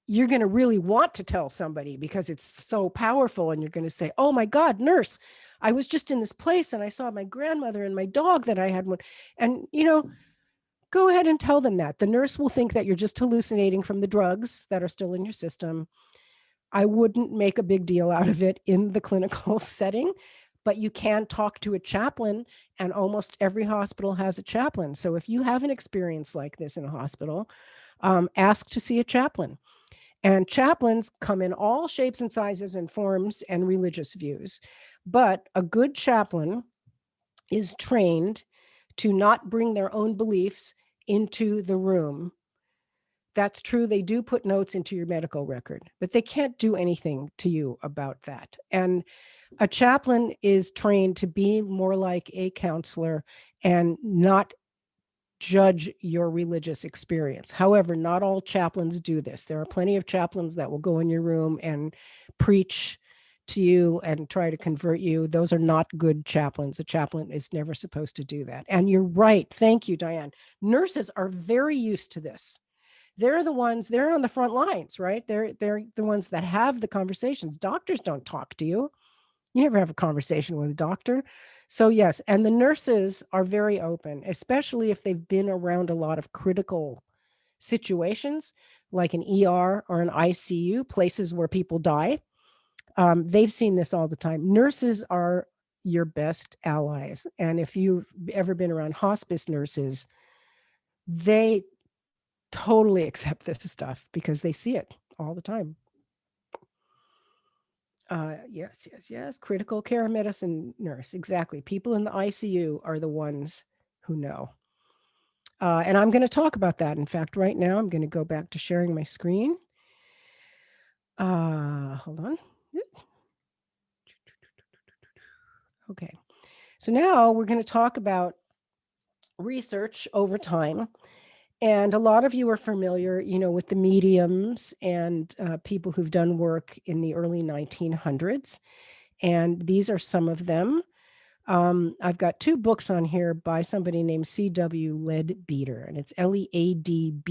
you're going to really want to tell somebody because it's so powerful. And you're going to say, oh my God, nurse, I was just in this place and I saw my grandmother and my dog that I had one. And, you know, go ahead and tell them that. The nurse will think that you're just hallucinating from the drugs that are still in your system. I wouldn't make a big deal out of it in the clinical setting, but you can talk to a chaplain, and almost every hospital has a chaplain. So if you have an experience like this in a hospital, ask to see a chaplain. And chaplains come in all shapes and sizes and forms and religious views. But a good chaplain is trained to not bring their own beliefs into the room. That's true. They do put notes into your medical record, but they can't do anything to you about that. And a chaplain is trained to be more like a counselor and not judge your religious experience. However, not all chaplains do this. There are plenty of chaplains that will go in your room and preach to you and try to convert you. Those are not good chaplains. A chaplain is never supposed to do that. And you're right. Thank you, Diane. Nurses are very used to this. They're the ones, they're on the front lines, right? They're the ones that have the conversations. Doctors don't talk to you. You never have a conversation with a doctor. So yes, and the nurses are very open, especially if they've been around a lot of critical situations like an ER or an ICU, places where people die. They've seen this all the time. Nurses are your best allies. And if you've ever been around hospice nurses, they totally accept this stuff because they see it all the time. Yes. Critical care medicine nurse. Exactly. People in the ICU are the ones who know. And I'm going to talk about that. In fact, right now, I'm going to go back to sharing my screen. Hold on. Okay. So now we're going to talk about research over time. And a lot of you are familiar, with the mediums and people who've done work in the early 1900s. And these are some of them. I've got 2 books on here by somebody named C.W. Leadbeater, and it's Leadbeater.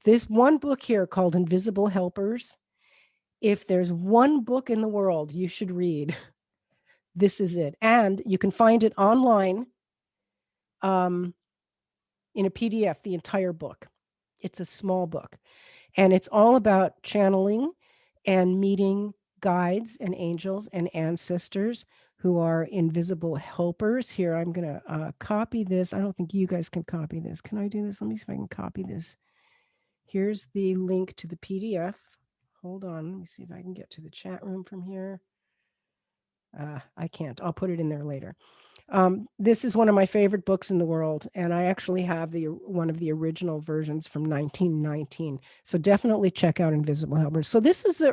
This one book here called Invisible Helpers. If there's one book in the world you should read, this is it. And you can find it online in a PDF, the entire book. It's a small book. And it's all about channeling and meeting guides and angels and ancestors who are invisible helpers. Here, I'm going to copy this. I don't think you guys can copy this. Can I do this? Let me see if I can copy this. Here's the link to the PDF. Hold on. Let me see if I can get to the chat room from here. I can't. I'll put it in there later. This is one of my favorite books in the world, and I actually have one of the original versions from 1919. So definitely check out Invisible Helpers. So this is the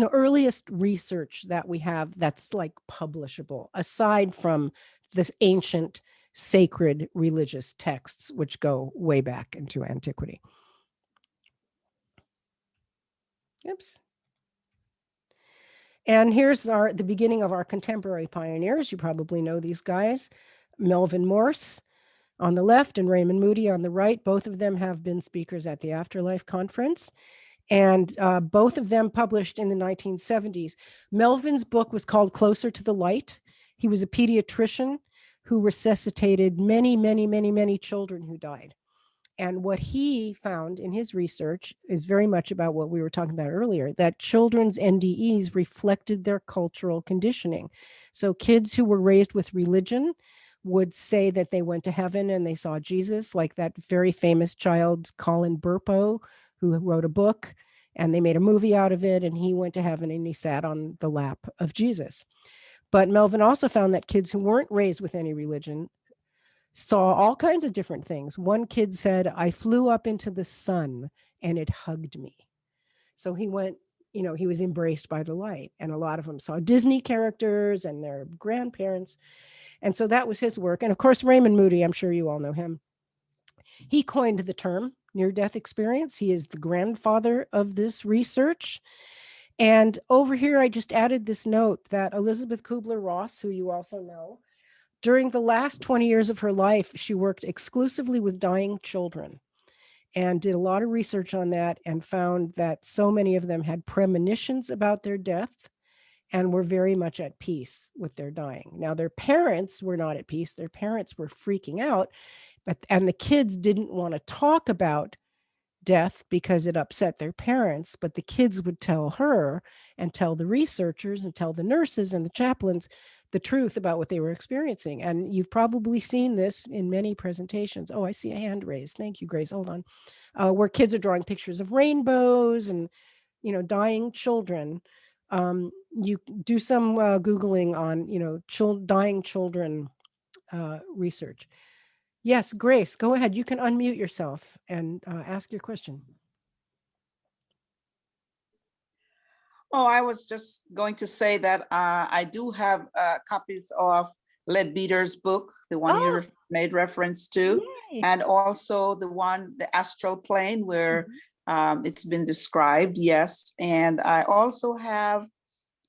earliest research that we have that's like publishable, aside from this ancient sacred religious texts, which go way back into antiquity. Oops. And here's the beginning of our contemporary pioneers. You probably know these guys. Melvin Morse on the left and Raymond Moody on the right. Both of them have been speakers at the Afterlife Conference. And both of them published in the 1970s. Melvin's book was called Closer to the Light. He was a pediatrician who resuscitated many, many, many, many children who died. And what he found in his research is very much about what we were talking about earlier, that children's NDEs reflected their cultural conditioning. So kids who were raised with religion would say that they went to heaven and they saw Jesus, like that very famous child, Colin Burpo, who wrote a book, and they made a movie out of it, and he went to heaven and he sat on the lap of Jesus. But Melvin also found that kids who weren't raised with any religion saw all kinds of different things. One kid said, I flew up into the sun and it hugged me. So he went, he was embraced by the light. And a lot of them saw Disney characters and their grandparents. And so that was his work. And of course, Raymond Moody, I'm sure you all know him. He coined the term near-death experience. He is the grandfather of this research. And over here, I just added this note that Elizabeth Kubler-Ross, who you also know, during the last 20 years of her life, she worked exclusively with dying children and did a lot of research on that and found that so many of them had premonitions about their death and were very much at peace with their dying. Now, their parents were not at peace. Their parents were freaking out, and the kids didn't want to talk about death because it upset their parents, but the kids would tell her and tell the researchers and tell the nurses and the chaplains the truth about what they were experiencing. And you've probably seen this in many presentations. Oh, I see a hand raised. Thank you, Grace. Hold on. Where kids are drawing pictures of rainbows and, dying children. You do some Googling on, dying children research. Yes, Grace, go ahead. You can unmute yourself and ask your question. Oh, I was just going to say that I do have copies of Leadbeater's book, the one you made reference to, Yay. and also the one, The Astral Plane, where it's been described, yes. And I also have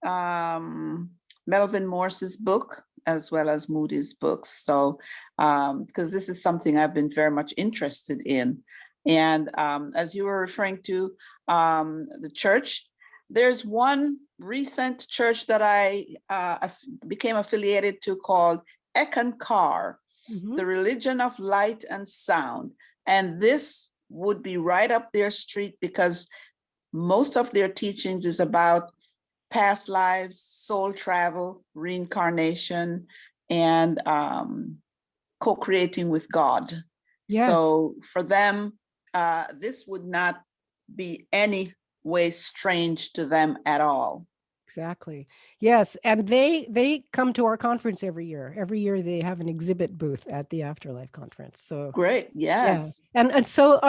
Melvin Morse's book, as well as Moody's books. So, because this is something I've been very much interested in. And as you were referring to the church, there's one recent church that I became affiliated to called Ekankar, the Religion of Light and Sound. And this would be right up their street because most of their teachings is about past lives, soul travel, reincarnation, and co-creating with God. Yes. So for them, this would not be any way strange to them at all. Exactly. Yes. And they come to our conference every year. Every year they have an exhibit booth at the Afterlife conference. So great. Yes. Yeah. And so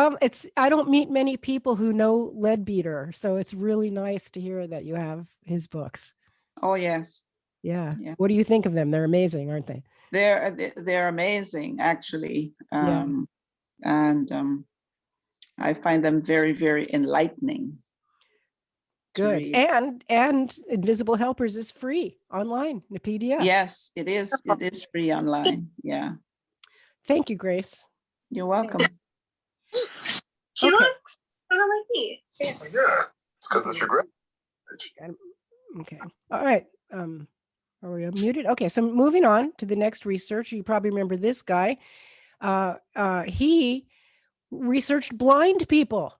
I don't meet many people who know Leadbeater. So it's really nice to hear that you have his books. Oh, yes. Yeah. What do you think of them? They're amazing, aren't they? They're amazing, actually. And I find them very, very enlightening. Good. And Invisible Helpers is free online in a PDF. Yes, it is. It is free online. Yeah. Thank you, Grace. You're welcome. She looks kind of like me. Yeah, it's because it's your grandma. Okay. All right. Are we muted? Okay. So moving on to the next research. You probably remember this guy. He researched blind people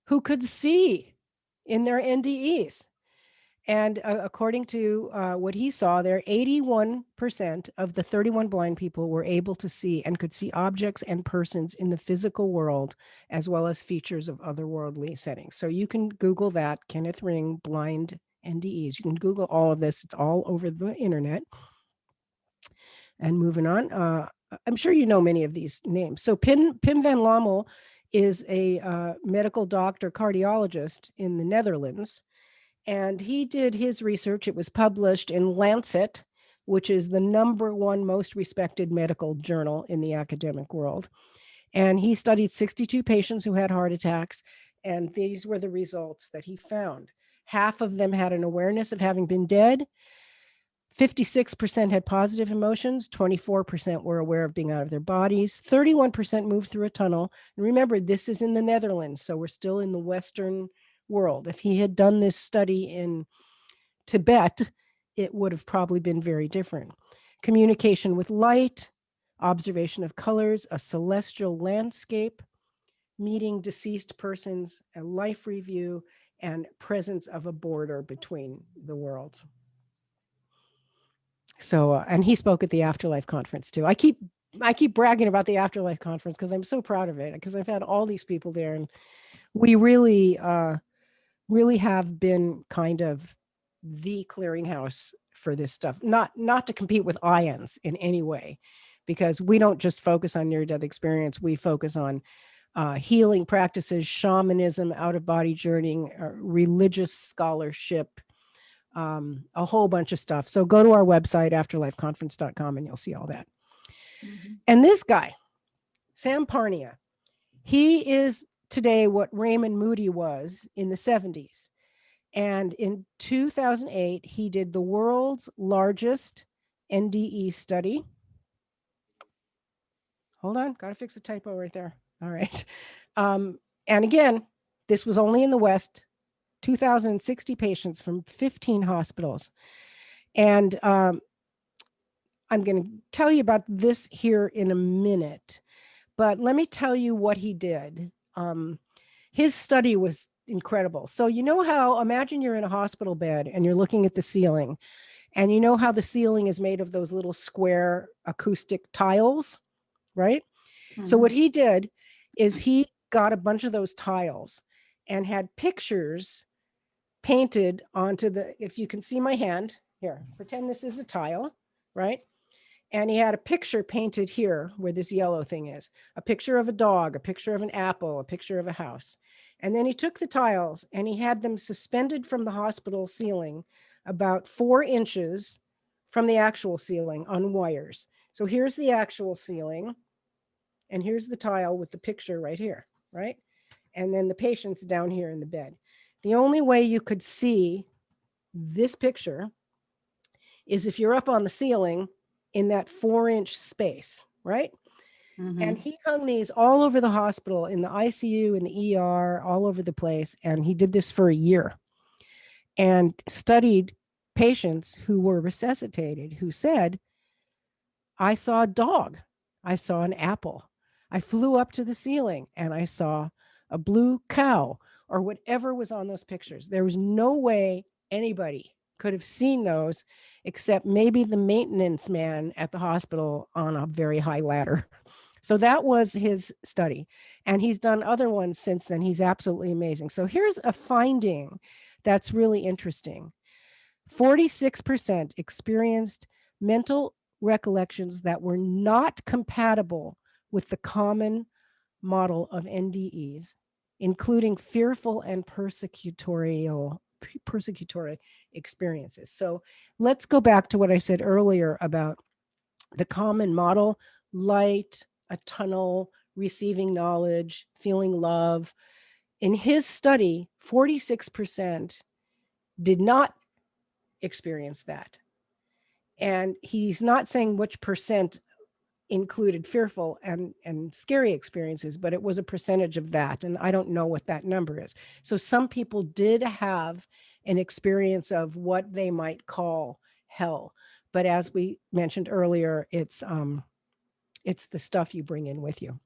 who could see in their NDEs. And according to what he saw there, 81% of the 31 blind people were able to see and could see objects and persons in the physical world, as well as features of otherworldly settings. So you can Google that, Kenneth Ring, blind NDEs. You can Google all of this. It's all over the internet. And moving on, I'm sure you know many of these names. So Pim van Lommel is a medical doctor, cardiologist in the Netherlands. And he did his research. It was published in Lancet, which is the #1 most respected medical journal in the academic world. And he studied 62 patients who had heart attacks. And these were the results that he found. Half of them had an awareness of having been dead. 56% had positive emotions. 24% were aware of being out of their bodies. 31% moved through a tunnel. And remember, this is in the Netherlands, so we're still in the Western world. If he had done this study in Tibet, it would have probably been very different. Communication with light, observation of colors, a celestial landscape, meeting deceased persons, a life review, and presence of a border between the worlds. So, and he spoke at the Afterlife conference too. I keep bragging about the Afterlife conference because I'm so proud of it, because I've had all these people there, and we really have been kind of the clearinghouse for this stuff. Not to compete with IANDS in any way, because we don't just focus on near-death experience. We focus on healing practices, shamanism, out-of-body journeying, religious scholarship, a whole bunch of stuff. So go to our website, afterlifeconference.com, and you'll see all that. Mm-hmm. And this guy, Sam Parnia, he is today what Raymond Moody was in the 70s. And in 2008, he did the world's largest NDE study. Hold on, got to fix the typo right there. All right. And again, this was only in the West, 2,060 patients from 15 hospitals. And I'm going to tell you about this here in a minute, but let me tell you what he did. His study was incredible. So you know how, imagine you're in a hospital bed and you're looking at the ceiling, and you know how the ceiling is made of those little square acoustic tiles, right? Mm-hmm. So what he did is he got a bunch of those tiles and had pictures painted onto if you can see my hand here, pretend this is a tile, right? And he had a picture painted here where this yellow thing is, a picture of a dog, a picture of an apple, a picture of a house. And then he took the tiles and he had them suspended from the hospital ceiling about 4 inches from the actual ceiling on wires. So here's the actual ceiling. And here's the tile with the picture right here, right? And then the patient's down here in the bed. The only way you could see this picture is if you're up on the ceiling in that 4-inch space, right? And he hung these all over the hospital, in the ICU, in the ER, all over the place. And he did this for a year and studied patients who were resuscitated who said, I saw a dog, I saw an apple, I flew up to the ceiling and I saw a blue cow, or whatever was on those pictures. There was no way anybody could have seen those except maybe the maintenance man at the hospital on a very high ladder. So that was his study. And he's done other ones since then. He's absolutely amazing. So here's a finding that's really interesting. 46% experienced mental recollections that were not compatible with the common model of NDEs, including fearful and persecutory experiences. So let's go back to what I said earlier about the common model: light, a tunnel, receiving knowledge, feeling love. In his study, 46% did not experience that. And he's not saying which percent included fearful and scary experiences, but it was a percentage of that. And I don't know what that number is. So some people did have an experience of what they might call hell. But as we mentioned earlier, it's the stuff you bring in with you.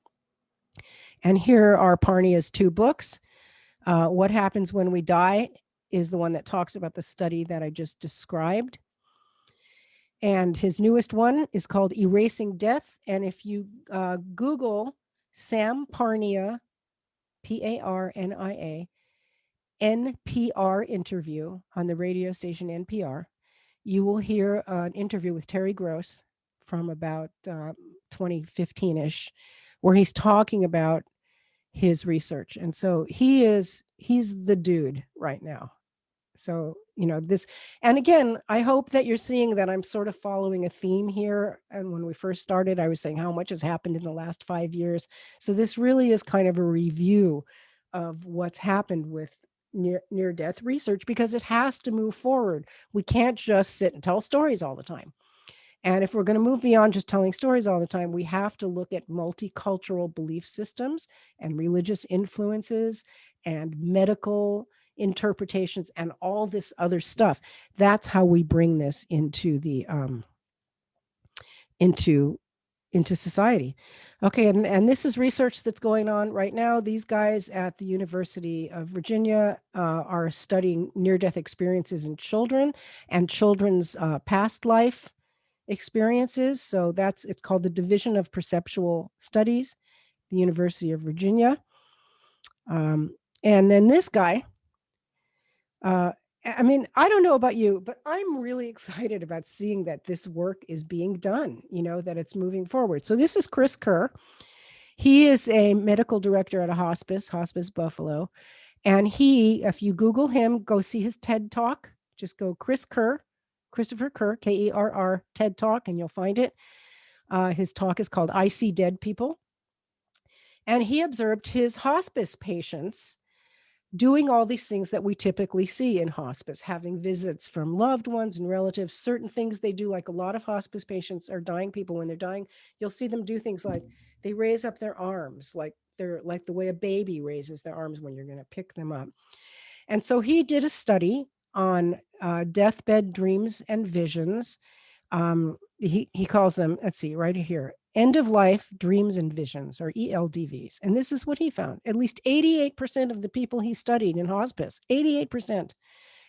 And here are Parnia's 2 books. What Happens When We Die is the one that talks about the study that I just described. And his newest one is called Erasing Death. And if you Google Sam Parnia, Parnia, NPR interview on the radio station NPR, you will hear an interview with Terri Gross from about 2015-ish, where he's talking about his research. And so he's the dude right now. So, this, and again, I hope that you're seeing that I'm sort of following a theme here. And when we first started, I was saying how much has happened in the last 5 years. So this really is kind of a review of what's happened with near-death research, because it has to move forward. We can't just sit and tell stories all the time. And if we're going to move beyond just telling stories all the time, we have to look at multicultural belief systems and religious influences and medical interpretations and all this other stuff. That's how we bring this into the into society. Okay, and this is research that's going on right now. These guys at the University of Virginia are studying near-death experiences in children and children's past life experiences. So it's called the Division of Perceptual Studies, the University of Virginia. And then this guy, I don't know about you, but I'm really excited about seeing that this work is being done, that it's moving forward. So this is Chris Kerr. He is a medical director at a hospice Buffalo. And if you Google him, go see his TED Talk, just go Christopher Kerr, Kerr, TED Talk, and you'll find it. His talk is called I See Dead People. And he observed his hospice patients doing all these things that we typically see in hospice, having visits from loved ones and relatives, certain things they do, like a lot of hospice patients are dying people. When they're dying, you'll see them do things like they raise up their arms, like they're like the way a baby raises their arms when you're going to pick them up. And so he did a study on deathbed dreams and visions. He calls them, let's see, right here, End of Life Dreams and Visions, or ELDVs. And this is what he found. At least 88% of the people he studied in hospice, 88%,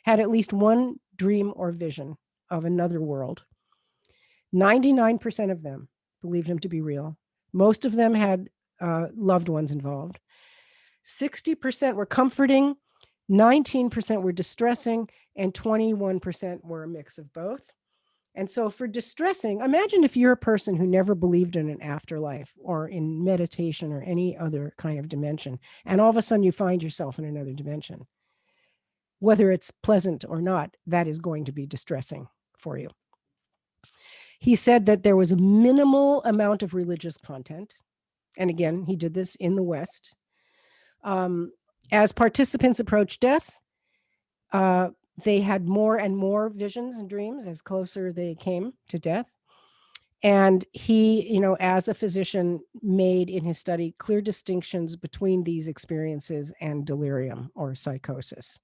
had at least one dream or vision of another world. 99% of them believed him to be real. Most of them had loved ones involved. 60% were comforting. 19% were distressing, and 21% were a mix of both. And so for distressing, imagine if you're a person who never believed in an afterlife or in meditation or any other kind of dimension, and all of a sudden you find yourself in another dimension. Whether it's pleasant or not, that is going to be distressing for you. He said that there was a minimal amount of religious content. And again, he did this in the West. As participants approached death, they had more and more visions and dreams as closer they came to death. And he, as a physician, made in his study clear distinctions between these experiences and delirium or psychosis.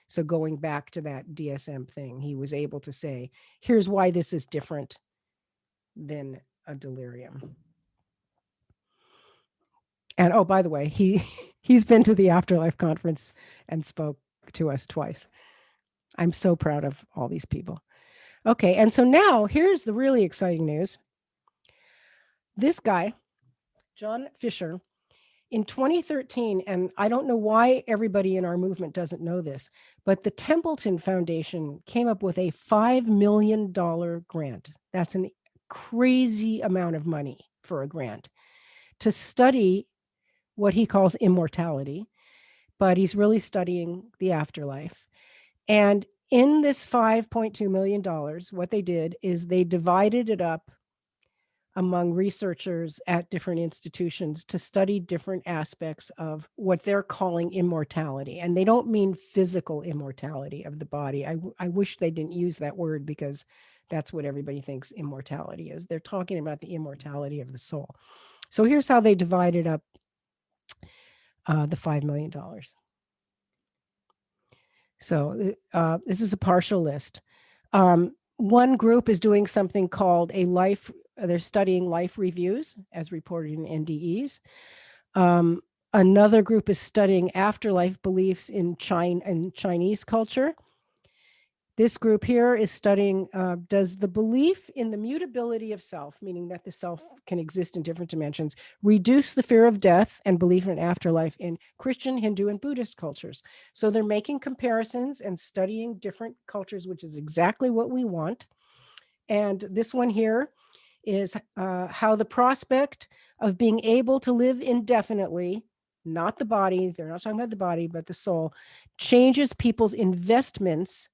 So going back to that DSM thing, he was able to say, here's why this is different than a delirium. And oh, by the way, he's been to the Afterlife conference and spoke to us twice. I'm so proud of all these people. Okay, and so now here's the really exciting news. This guy, John Fisher, in 2013, and I don't know why everybody in our movement doesn't know this, but the Templeton Foundation came up with a $5 million grant. That's a crazy amount of money for a grant to study what he calls immortality, but he's really studying the afterlife. And in this $5.2 million, what they did is they divided it up among researchers at different institutions to study different aspects of what they're calling immortality. And they don't mean physical immortality of the body. I wish they didn't use that word, because that's what everybody thinks immortality is. They're talking about the immortality of the soul. So here's how they divided up the $5 million. So this is a partial list. One group is doing something called they're studying life reviews as reported in NDEs. Another group is studying afterlife beliefs in Chinese culture. This group here is studying, does the belief in the mutability of self, meaning that the self can exist in different dimensions, reduce the fear of death and belief in an afterlife in Christian, Hindu, and Buddhist cultures? So they're making comparisons and studying different cultures, which is exactly what we want. And this one here is how the prospect of being able to live indefinitely, not the body, they're not talking about the body, but the soul, changes people's investments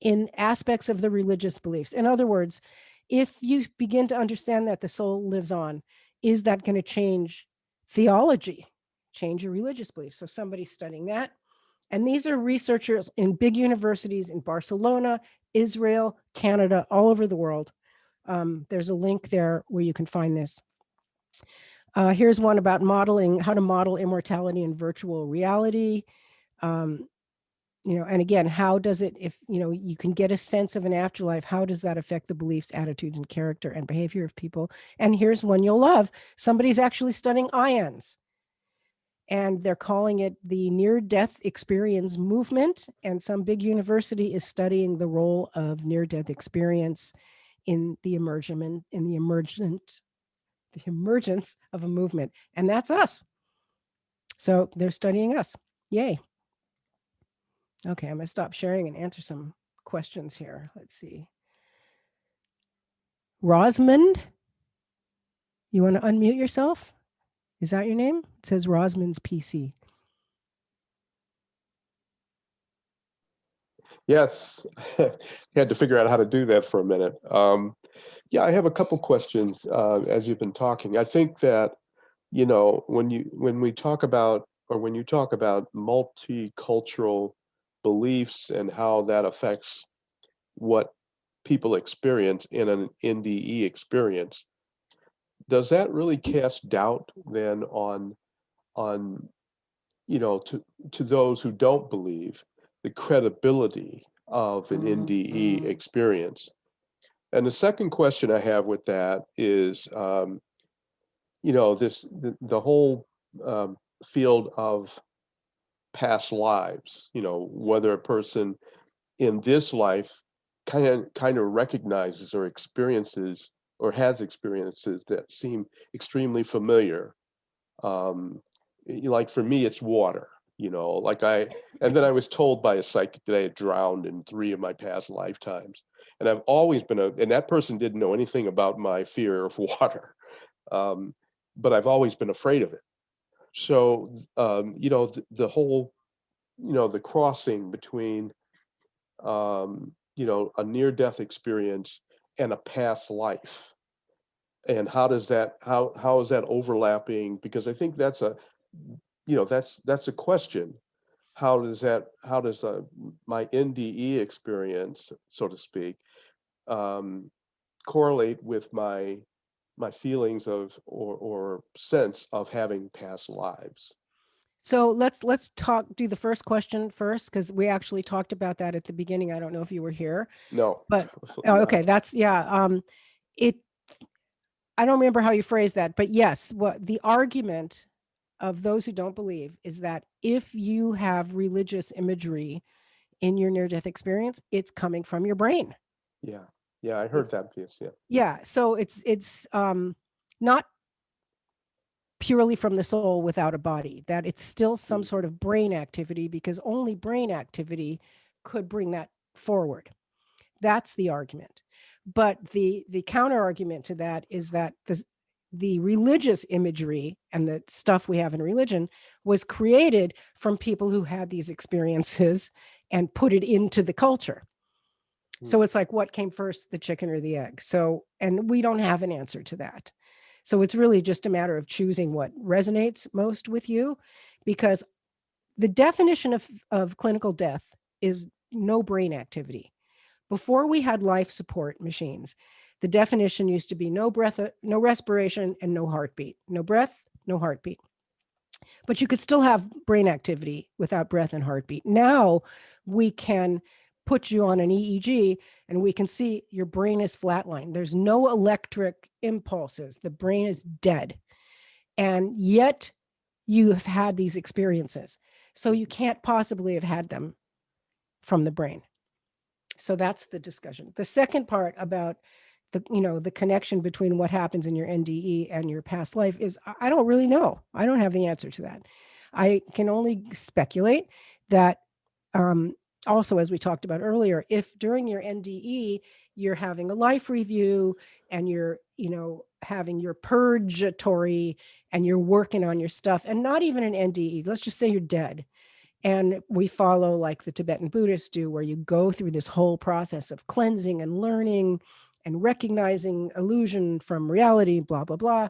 in aspects of the religious beliefs. In other words, if you begin to understand that the soul lives on, is that going to change theology, change your religious beliefs? So somebody's studying that. And these are researchers in big universities in Barcelona, Israel, Canada, all over the world. There's a link there where you can find this. Here's one about how to model immortality in virtual reality. And again, how does it, if, you can get a sense of an afterlife, how does that affect the beliefs, attitudes, and character and behavior of people? And here's one you'll love. Somebody's actually studying IANDS, and they're calling it the near-death experience movement. And some big university is studying the role of near-death experience in the emergence of a movement. And that's us. So they're studying us. Yay. Okay, I'm going to stop sharing and answer some questions here. Let's see. Rosamond, you want to unmute yourself? Is that your name? It says Rosamond's PC. Yes, had to figure out how to do that for a minute. Yeah, I have a couple questions as you've been talking. I think that, when you talk about multicultural beliefs and how that affects what people experience in an NDE experience, does that really cast doubt then on to those who don't believe, the credibility of an NDE experience? And the second question I have with that is, the whole field of past lives, whether a person in this life kind of recognizes or experiences or has experiences that seem extremely familiar. Like for me, it's water. you know, and then I was told by a psychic that I had drowned in 3 of my past lifetimes. And I've always been and that person didn't know anything about my fear of water. But I've always been afraid of it. So, you know, the whole, you know, the crossing between, you know, a near-death experience and a past life. And how is that overlapping? Because I think that's a, you know, that's a question. How does my NDE experience, so to speak, correlate with my feelings of or sense of having past lives? So let's do the first question first, because we actually talked about that at the beginning. I don't know if you were here, No. but okay, not. that's it. I don't remember how you phrased that, but yes, what the argument of those who don't believe is that if you have religious imagery in your near-death experience, it's coming from your brain. Yeah, I heard that piece. Yeah. Yeah, so it's not purely from the soul without a body, that it's still some sort of brain activity, because only brain activity could bring that forward. That's the argument. But the counter argument to that is that the religious imagery and the stuff we have in religion was created from people who had these experiences and put it into the culture. So it's like, what came first, the chicken or the egg? So, and we don't have an answer to that. So it's really just a matter of choosing what resonates most with you, because the definition of clinical death is no brain activity. Before we had life support machines, the definition used to be no breath, no respiration, and no heartbeat. No breath, no heartbeat. But you could still have brain activity without breath and heartbeat. Now we can put you on an EEG and we can see your brain is flatlined. There's no electric impulses. The brain is dead. And yet you have had these experiences. So you can't possibly have had them from the brain. So that's the discussion. The second part about the connection between what happens in your NDE and your past life is, I don't really know. I don't have the answer to that. I can only speculate that, also, as we talked about earlier, if during your NDE, you're having a life review and you're, having your purgatory and you're working on your stuff, and not even an NDE, let's just say you're dead. And we follow like the Tibetan Buddhists do, where you go through this whole process of cleansing and learning and recognizing illusion from reality, blah, blah, blah,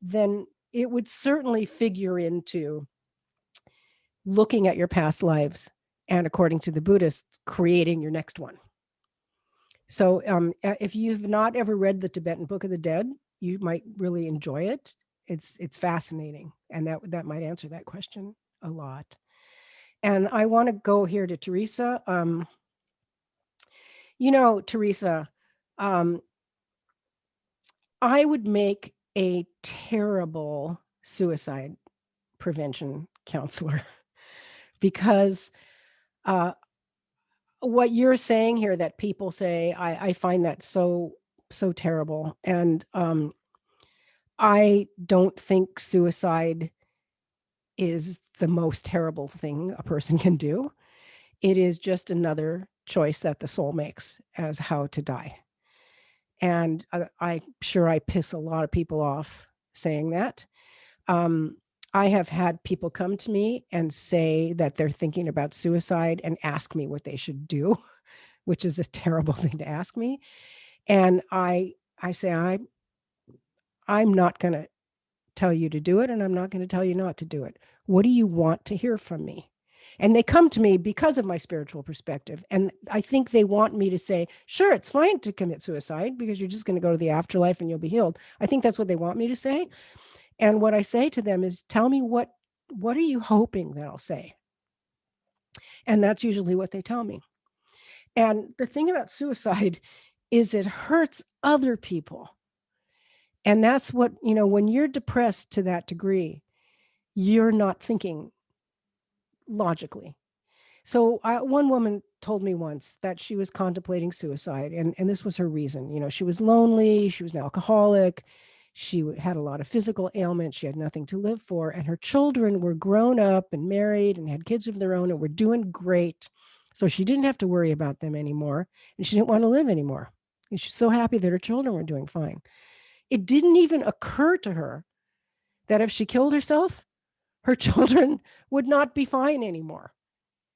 then it would certainly figure into looking at your past lives and, according to the Buddhists, creating your next one. So if you've not ever read the Tibetan Book of the Dead, you might really enjoy it. It's fascinating. And that might answer that question a lot. And I want to go here to Teresa. Teresa, I would make a terrible suicide prevention counselor because what you're saying here that people say, I find that so terrible. And I don't think suicide is the most terrible thing a person can do. It is just another choice that the soul makes as how to die. And I'm sure I piss a lot of people off saying that. I have had people come to me and say that they're thinking about suicide and ask me what they should do, which is a terrible thing to ask me. And I say, I'm not going to tell you to do it, and I'm not going to tell you not to do it. What do you want to hear from me? And they come to me because of my spiritual perspective. And I think they want me to say, sure, it's fine to commit suicide because you're just going to go to the afterlife and you'll be healed. I think that's what they want me to say. And what I say to them is, tell me what are you hoping that I'll say? And that's usually what they tell me. And the thing about suicide is it hurts other people. And that's what, when you're depressed to that degree, you're not thinking logically. So one woman told me once that she was contemplating suicide, and this was her reason. She was lonely, she was an alcoholic, She had a lot of physical ailments. She had nothing to live for. And her children were grown up and married and had kids of their own and were doing great. So she didn't have to worry about them anymore. And she didn't want to live anymore. And she's so happy that her children were doing fine. It didn't even occur to her that if she killed herself, her children would not be fine anymore.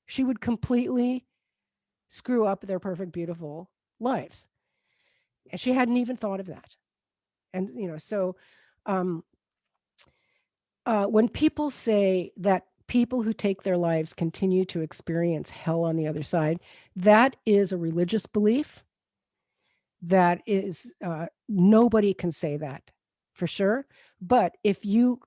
She would completely screw up their perfect, beautiful lives. And she hadn't even thought of that. And, so when people say that people who take their lives continue to experience hell on the other side, that is a religious belief. That is, nobody can say that for sure. But if you're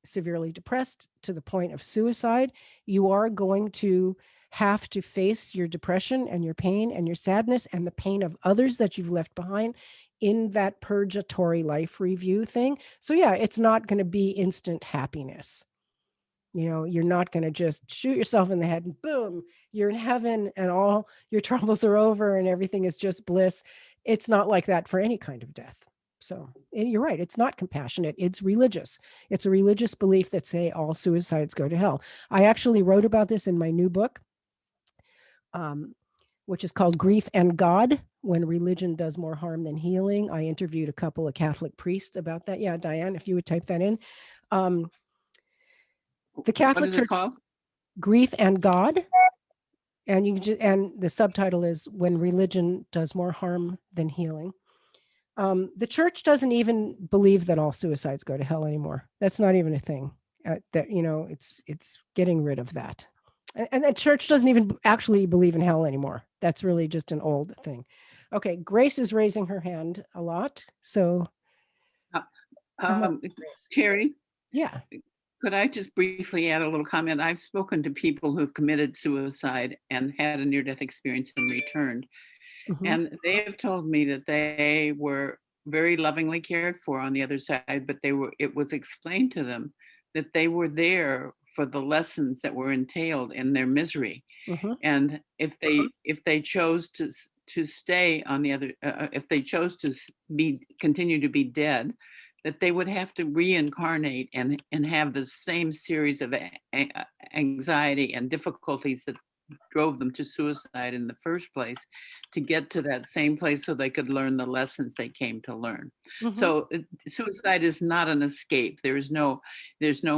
severely depressed to the point of suicide, you are going to have to face your depression and your pain and your sadness and the pain of others that you've left behind in that purgatory life review thing. So yeah, it's not going to be instant happiness. You're not going to just shoot yourself in the head and boom, you're in heaven and all your troubles are over and everything is just bliss. It's not like that for any kind of death. So you're right. It's not compassionate. It's religious. It's a religious belief that say all suicides go to hell. I actually wrote about this in my new book, which is called Grief and God, When Religion Does More Harm Than Healing. I interviewed a couple of Catholic priests about that. Yeah, Diane, if you would type that in. The Catholic What is Church, it called? Grief and God. And and the subtitle is When Religion Does More Harm Than Healing. The church doesn't even believe that all suicides go to hell anymore. That's not even a thing. It's getting rid of that. And the church doesn't even actually believe in hell anymore. That's really just an old thing. Okay, Grace is raising her hand a lot. So, Terri, yeah. could I just briefly add a little comment? I've spoken to people who've committed suicide and had a near-death experience and returned. Mhm. And they have told me that they were very lovingly cared for on the other side, but it was explained to them that they were there for the lessons that were entailed in their misery. Mhm. And if they chose to stay on the other, if they chose to continue to be dead, that they would have to reincarnate and have the same series of anxiety and difficulties that drove them to suicide in the first place to get to that same place so they could learn the lessons they came to learn. Mhm. So suicide is not an escape. There's no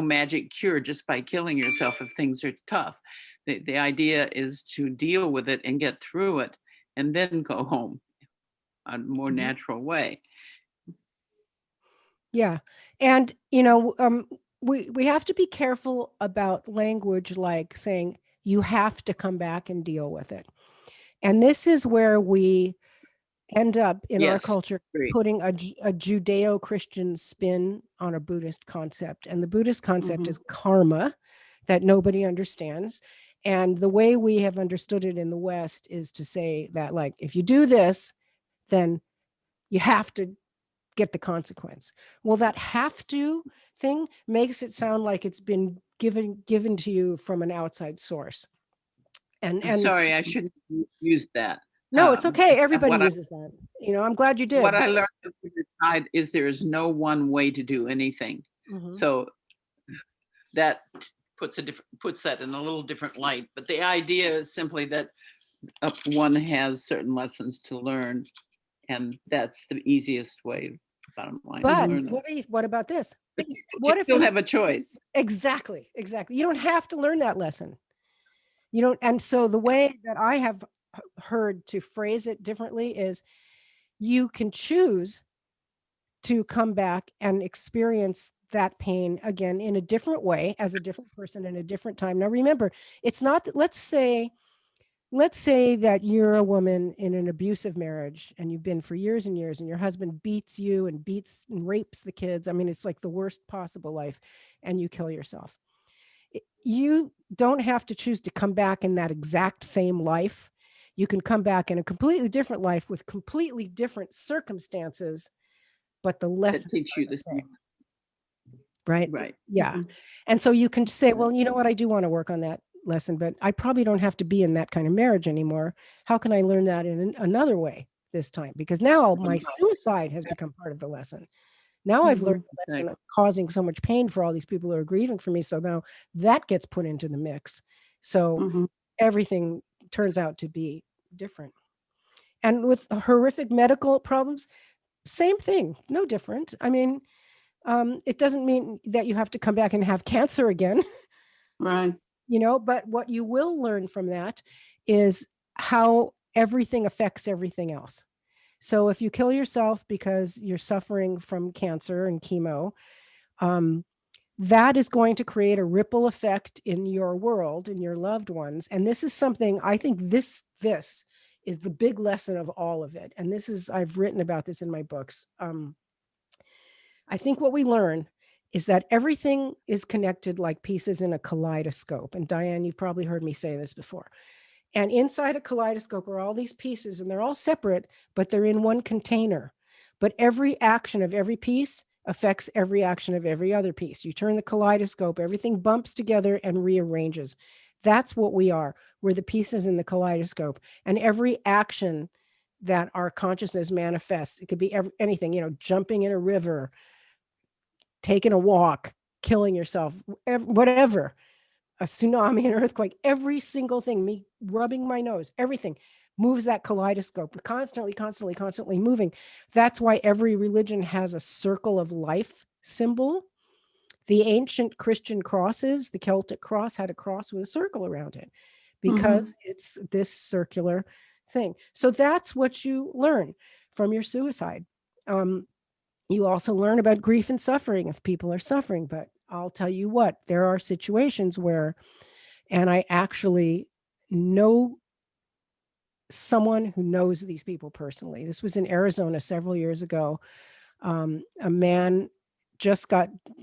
magic cure just by killing yourself if things are tough. The idea is to deal with it and get through it and then go home a more Mhm. natural way. Yeah. And, we have to be careful about language like saying you have to come back and deal with it. And this is where we end up in our Yes, culture great. putting a Judeo-Christian spin on a Buddhist concept. And the Buddhist concept Mhm. is karma that nobody understands. And the way we have understood it in the West is to say that, like, if you do this, then you have to get the consequence. Well, that have to thing makes it sound like it's been given to you from an outside source. I'm And sorry, I shouldn't have used that. no, it's okay. Everybody What I- uses that. I'm glad you did. What I learned from the side is there is no one way to do anything. Mhm. So that puts that in a little different light. But the idea is simply that one has certain lessons to learn, and that's the easiest way, bottom line, to But learn them. what about this? But What you if still we- have a choice? Exactly. You don't have to learn that lesson. You don't. And so the way that I have heard to phrase it differently is you can choose to come back and experience that pain again in a different way as a different person in a different time. Now, remember, it's not that, let's say that you're a woman in an abusive marriage and you've been for years and years and your husband beats you and beats and rapes the kids. I mean, it's like the worst possible life and you kill yourself. You don't have to choose to come back in that exact same life. You can come back in a completely different life with completely different circumstances, but the That lessons teach are you the the same. same. Right? Right. Yeah. Mhm. And so you can say, well, you know what? I do want to work on that lesson, but I probably don't have to be in that kind of marriage anymore. How can I learn that in another way? this time, because now my suicide has become part of the lesson. Now I've learned the lesson of causing so much pain for all these people who are grieving for me. So now that gets put into the mix. So everything turns out to be different. And with horrific medical problems, same thing, no different. I mean, it doesn't mean that you have to come back and have cancer again. Right. You know, but what you will learn from that is how everything affects everything else. So if you kill yourself because you're suffering from cancer and chemo, that is going to create a ripple effect in your world, in your loved ones. And this is something, I think this is the big lesson of all of it. And this is, I've written about this in my books. I think what we learn is that everything is connected like pieces in a kaleidoscope. And Diane, you've probably heard me say this before. And inside a kaleidoscope are all these pieces, and they're all separate, but they're in one container. But every action of every piece affects every action of every other piece. You turn the kaleidoscope, everything bumps together and rearranges. That's what we are. We're the pieces in the kaleidoscope. And every action that our consciousness manifests, it could be anything, you know, jumping in a river, taking a walk, killing yourself, whatever. A tsunami, an earthquake, every single thing, me rubbing my nose, everything moves that kaleidoscope, constantly moving. That's why every religion has a circle of life symbol. The ancient Christian crosses, the Celtic cross had a cross with a circle around it because it's this circular thing. So that's what you learn from your suicide. You also learn about grief and suffering if people are suffering, but I'll tell you what, there are situations where, and I actually know someone who knows these people personally. This was in Arizona several years ago. A man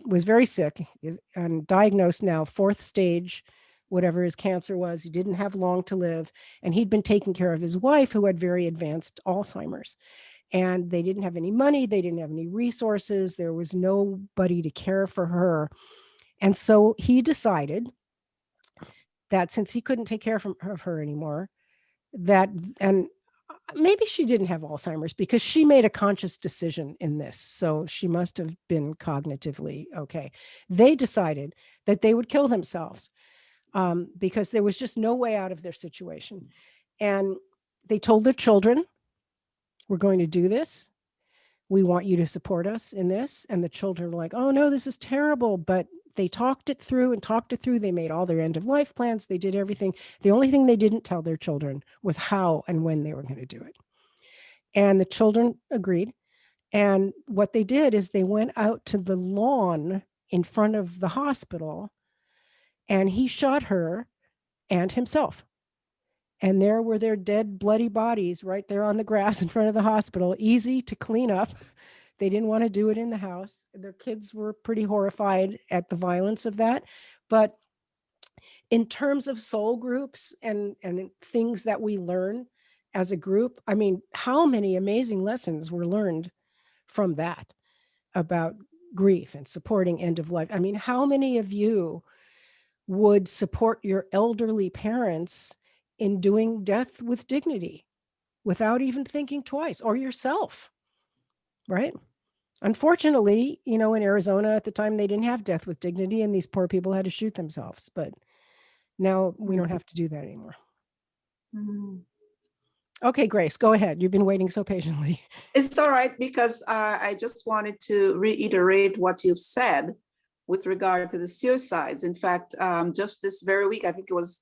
was very sick and diagnosed now 4th stage, whatever his cancer was. He didn't have long to live. And he'd been taking care of his wife who had very advanced Alzheimer's. And they didn't have any money. They didn't have any resources. There was nobody to care for her. And so he decided that since he couldn't take care of her anymore, and maybe she didn't have Alzheimer's because she made a conscious decision in this. So she must have been cognitively okay. They decided that they would kill themselves because there was just no way out of their situation. And they told their children, we're going to do this. We want you to support us in this. And the children were like, oh no, this is terrible. But they talked it through. They made all their end of life plans. They did everything. The only thing they didn't tell their children was how and when they were going to do it. And the children agreed. And what they did is they went out to the lawn in front of the hospital and he shot her and himself. And there were their dead, bloody bodies right there on the grass in front of the hospital, easy to clean up. They didn't want to do it in the house. Their kids were pretty horrified at the violence of that. But in terms of soul groups and things that we learn as a group, I mean, how many amazing lessons were learned from that about grief and supporting end of life? I mean, how many of you would support your elderly parents in doing death with dignity without even thinking twice, or yourself, right? Unfortunately, you know, in Arizona at the time, they didn't have death with dignity and these poor people had to shoot themselves. But now we don't have to do that anymore. Okay, Grace, go ahead. You've been waiting so patiently. It's all right, because I just wanted to reiterate what you've said with regard to the suicides. In fact, just this very week, I think it was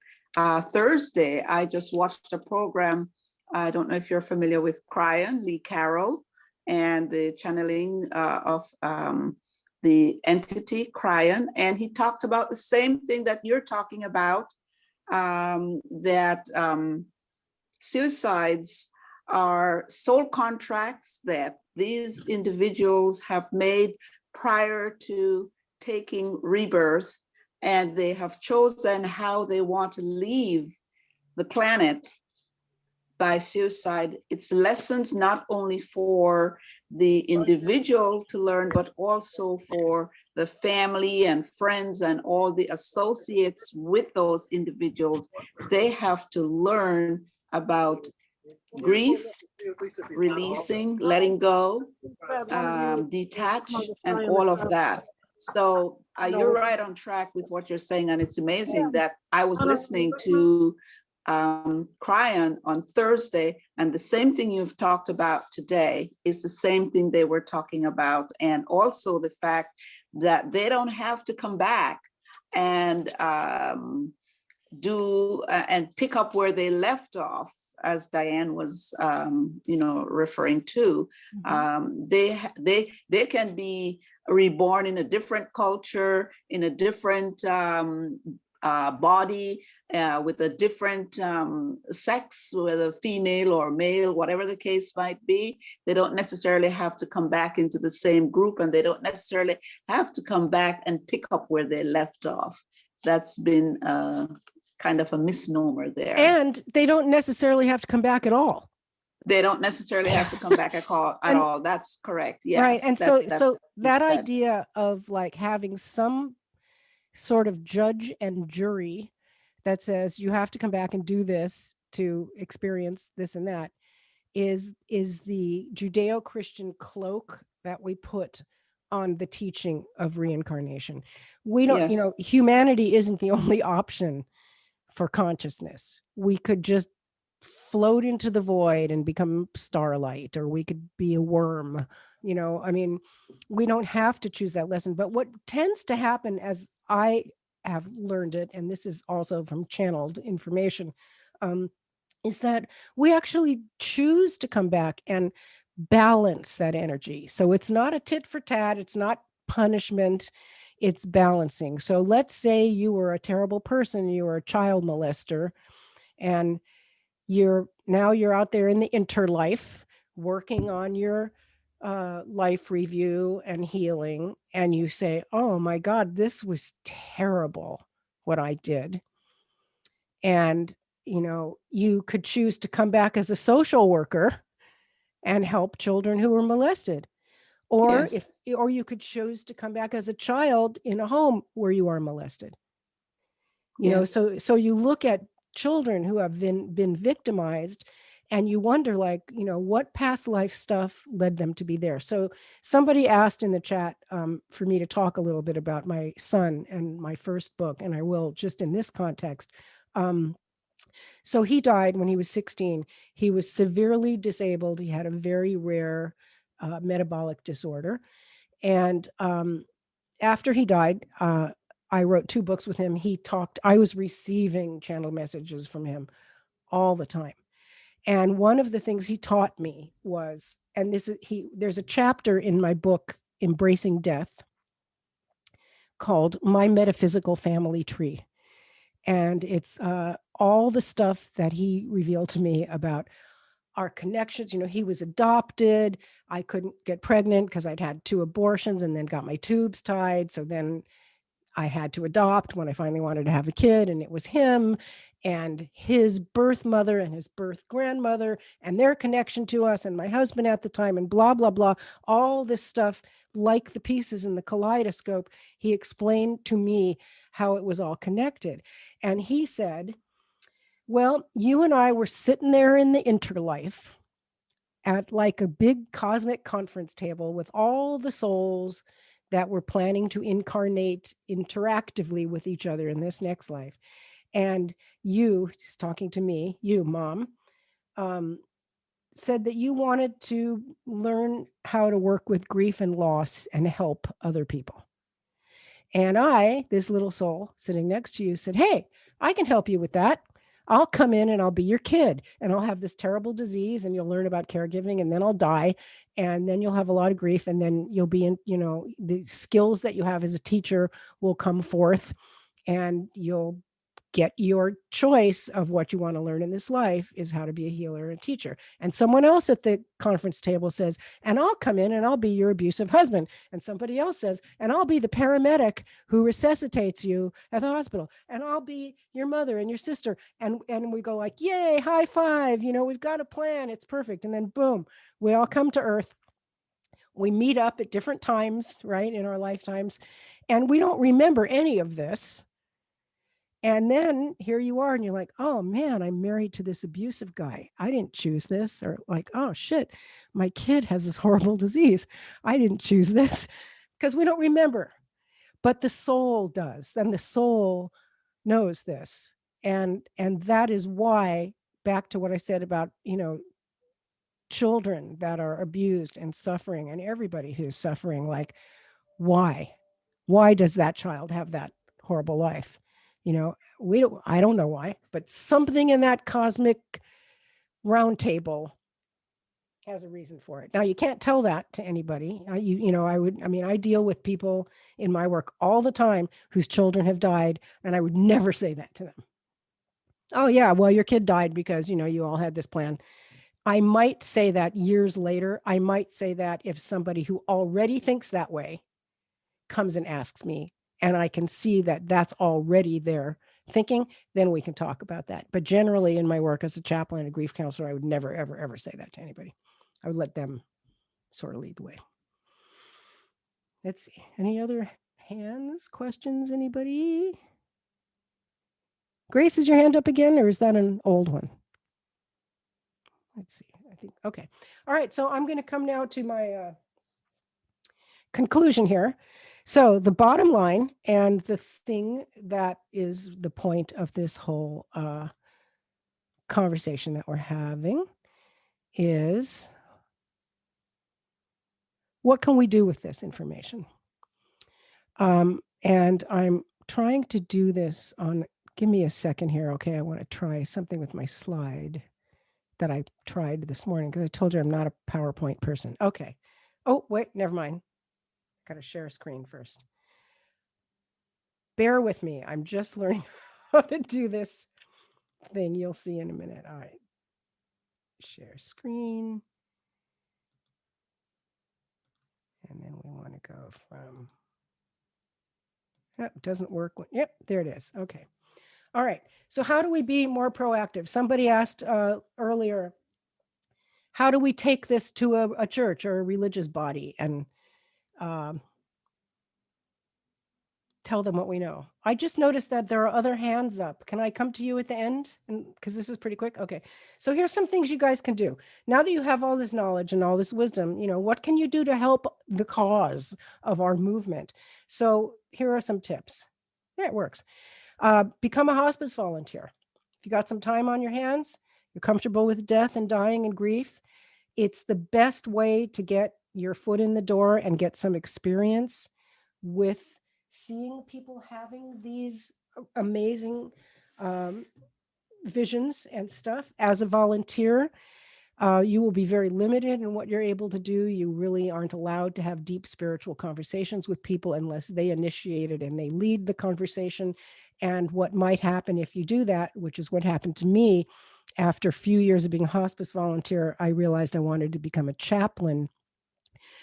Thursday, I just watched a program. I don't know if you're familiar with Cryan, Lee Carroll, and the channeling of the entity Cryan. And he talked about the same thing that you're talking about, that suicides are soul contracts that these individuals have made prior to taking rebirth, and they have chosen how they want to leave the planet by suicide. It's lessons not only for the individual to learn, but also for the family and friends and all the associates with those individuals. They have to learn about grief, releasing, letting go, detach, and all of that. So you're right on track with what you're saying. And it's amazing that I was listening to Cryon on Thursday, and the same thing you've talked about today is the same thing they were talking about. And also the fact that they don't have to come back and do and pick up where they left off, as Diane was referring to. They can be reborn in a different culture, in a different body, with a different sex, whether female or male, whatever the case might be. They don't necessarily have to come back into the same group, and they don't necessarily have to come back and pick up where they left off. That's been kind of a misnomer there. And they don't necessarily have to come back at all. They don't necessarily have to come back at all. That's correct. Yes. Right. And so that idea of like having some sort of judge and jury that says you have to come back and do this to experience this and that is the Judeo-Christian cloak that we put on the teaching of reincarnation. We don't, Yes. Humanity isn't the only option for consciousness. We could just float into the void and become starlight, or we could be a worm. We don't have to choose that lesson. But what tends to happen, as I have learned it, and this is also from channeled information, is that we actually choose to come back and balance that energy. So it's not a tit for tat, it's not punishment, it's balancing. So let's say you were a terrible person, you were a child molester, and you're out there in the interlife working on your life review and healing, and you say, oh my God, this was terrible what I did. And you could choose to come back as a social worker and help children who were molested, or Yes. or you could choose to come back as a child in a home where you are molested. Yes. So you look at children who have been victimized, and you wonder, like, what past life stuff led them to be there. So somebody asked in the chat for me to talk a little bit about my son and my first book, and I will, just in this context. So he died when he was 16. He was severely disabled. He had a very rare metabolic disorder. And after he died, I wrote 2 books with him. I was receiving channel messages from him all the time. And one of the things he taught me was, and there's a chapter in my book, Embracing Death, called My Metaphysical Family Tree. And it's all the stuff that he revealed to me about our connections. He was adopted. I couldn't get pregnant because I'd had 2 abortions and then got my tubes tied. So then I had to adopt when I finally wanted to have a kid, and it was him and his birth mother and his birth grandmother and their connection to us and my husband at the time, and blah, blah, blah. All this stuff, like the pieces in the kaleidoscope, he explained to me how it was all connected. And he said, well, you and I were sitting there in the interlife at like a big cosmic conference table with all the souls that were planning to incarnate interactively with each other in this next life. And you, just talking to me, you, Mom, said that you wanted to learn how to work with grief and loss and help other people. And I, this little soul sitting next to you, said, hey, I can help you with that. I'll come in and I'll be your kid, and I'll have this terrible disease, and you'll learn about caregiving, and then I'll die, and then you'll have a lot of grief, and then you'll be in, the skills that you have as a teacher will come forth, and you'll get your choice of what you want to learn in this life is how to be a healer and teacher. And someone else at the conference table says, and I'll come in and I'll be your abusive husband. And somebody else says, and I'll be the paramedic who resuscitates you at the hospital. And I'll be your mother and your sister. And we go like, yay, high five, we've got a plan. It's perfect. And then boom, we all come to Earth. We meet up at different times, right, in our lifetimes. And we don't remember any of this. And then here you are, and you're like, oh man, I'm married to this abusive guy. I didn't choose this. Or like, oh shit, my kid has this horrible disease. I didn't choose this, because we don't remember. But the soul does. Then the soul knows this. And that is why, back to what I said about, children that are abused and suffering, and everybody who's suffering, like, why? Why does that child have that horrible life? I don't know why, but something in that cosmic round table has a reason for it. Now, you can't tell that to anybody. I deal with people in my work all the time whose children have died, and I would never say that to them. Oh yeah, well, your kid died because, you all had this plan. I might say that years later. I might say that if somebody who already thinks that way comes and asks me, and I can see that that's already their thinking, then we can talk about that. But generally, in my work as a chaplain and a grief counselor, I would never, ever, ever say that to anybody. I would let them sort of lead the way. Let's see. Any other hands, questions, anybody? Grace, is your hand up again, or is that an old one? Let's see. I think, okay. All right. So I'm going to come now to my conclusion here. So the bottom line, and the thing that is the point of this whole conversation that we're having, is what can we do with this information? And I'm trying to do this on, give me a second here. Okay, I want to try something with my slide that I tried this morning, because I told you I'm not a PowerPoint person. Okay. Oh, wait, never mind. Got to share a screen first. Bear with me. I'm just learning how to do this thing. You'll see in a minute. All right. Share screen. And then we want to go from, it doesn't work. Yep, there it is. Okay. All right. So how do we be more proactive? Somebody asked earlier, how do we take this to a church or a religious body and tell them what we know? I just noticed that there are other hands up. Can I come to you at the end? Because this is pretty quick. Okay. So here's some things you guys can do. Now that you have all this knowledge and all this wisdom, what can you do to help the cause of our movement? So here are some tips. Yeah, it works. Become a hospice volunteer. If you got some time on your hands, you're comfortable with death and dying and grief, it's the best way to get your foot in the door and get some experience with seeing people having these amazing visions and stuff. As a volunteer, you will be very limited in what you're able to do. You really aren't allowed to have deep spiritual conversations with people unless they initiate it and they lead the conversation. And what might happen if you do that, which is what happened to me after a few years of being a hospice volunteer, I realized I wanted to become a chaplain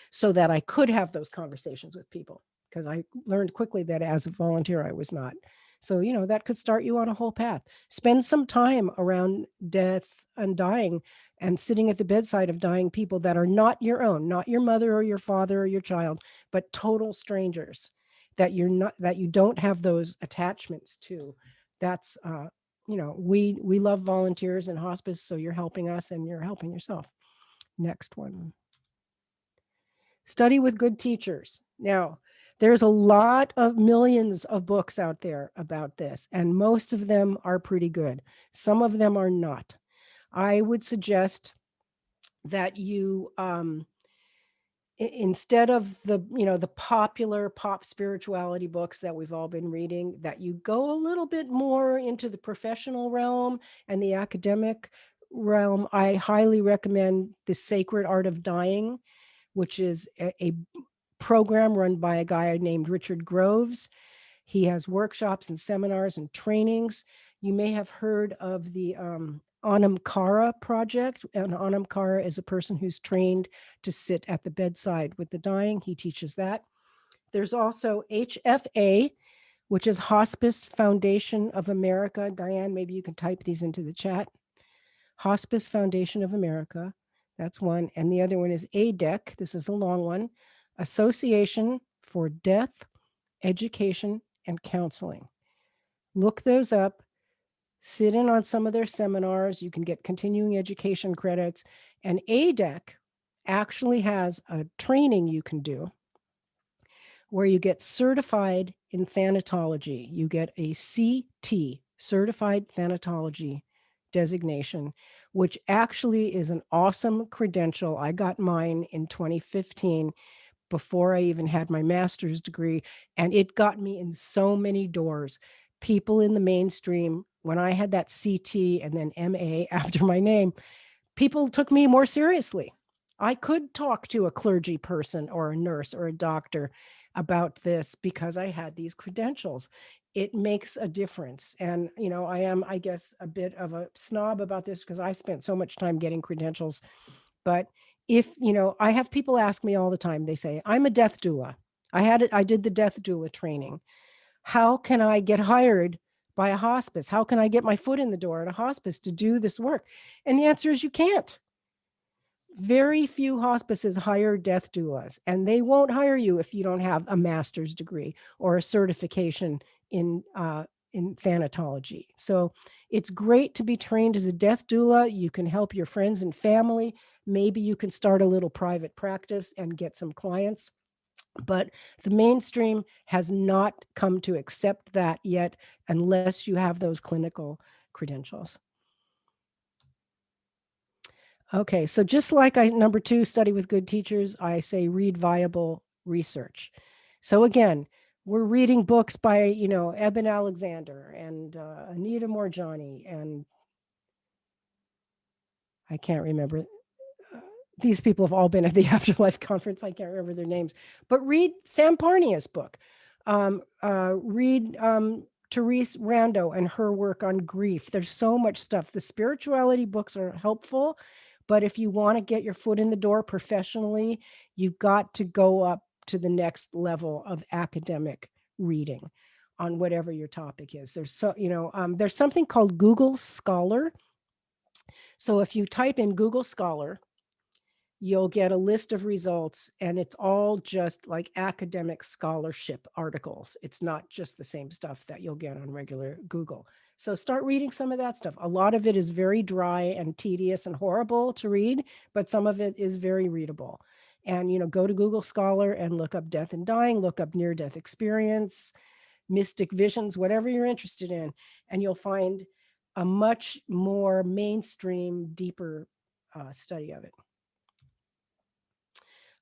so that I could have those conversations with people, because I learned quickly that as a volunteer, I was not. So, that could start you on a whole path. Spend some time around death and dying and sitting at the bedside of dying people that are not your own, not your mother or your father or your child, but total strangers that you don't have those attachments to. That's, we love volunteers in hospice, so you're helping us and you're helping yourself. Next one. Study with good teachers. Now, there's a lot of millions of books out there about this, and most of them are pretty good. Some of them are not. I would suggest that you, instead of the popular pop spirituality books that we've all been reading, that you go a little bit more into the professional realm and the academic realm. I highly recommend The Sacred Art of Dying, which is a program run by a guy named Richard Groves. He has workshops and seminars and trainings. You may have heard of the Anam Cara project. And Anam Cara is a person who's trained to sit at the bedside with the dying. He teaches that. There's also HFA, which is Hospice Foundation of America. Diane, maybe you can type these into the chat. Hospice Foundation of America. That's one. And the other one is ADEC. This is a long one. Association for Death, Education, and Counseling. Look those up, sit in on some of their seminars. You can get continuing education credits. And ADEC actually has a training you can do where you get certified in thanatology. You get a CT, certified thanatology designation, which actually is an awesome credential. I got mine in 2015 before I even had my master's degree, and it got me in so many doors. People in the mainstream, when I had that CT and then MA after my name, people took me more seriously. I could talk to a clergy person or a nurse or a doctor about this because I had these credentials. It makes a difference. And, you know, I am, I guess, a bit of a snob about this because I spent so much time getting credentials. But if, you know, I have people ask me all the time, they say, I'm a death doula. I did the death doula training. How can I get hired by a hospice? How can I get my foot in the door at a hospice to do this work? And the answer is you can't. Very few hospices hire death doulas, and they won't hire you if you don't have a master's degree or a certification in thanatology. So it's great to be trained as a death doula. You can help your friends and family. Maybe you can start a little private practice and get some clients. But the mainstream has not come to accept that yet unless you have those clinical credentials. Okay, so just like number 2, study with good teachers, I say read viable research. So again, we're reading books by, you know, Eben Alexander and Anita Morjani, and I can't remember. These people have all been at the Afterlife conference. I can't remember their names, but read Sam Parnia's book. Read Therese Rando and her work on grief. There's so much stuff. The spirituality books are helpful, but if you want to get your foot in the door professionally, you've got to go up to the next level of academic reading on whatever your topic is. There's something called Google Scholar. So if you type in Google Scholar, you'll get a list of results, and it's all just like academic scholarship articles. It's not just the same stuff that you'll get on regular Google. So start reading some of that stuff. A lot of it is very dry and tedious and horrible to read, but some of it is very readable. And, you know, go to Google Scholar and look up death and dying, look up near-death experience, mystic visions, whatever you're interested in, and you'll find a much more mainstream, deeper study of it.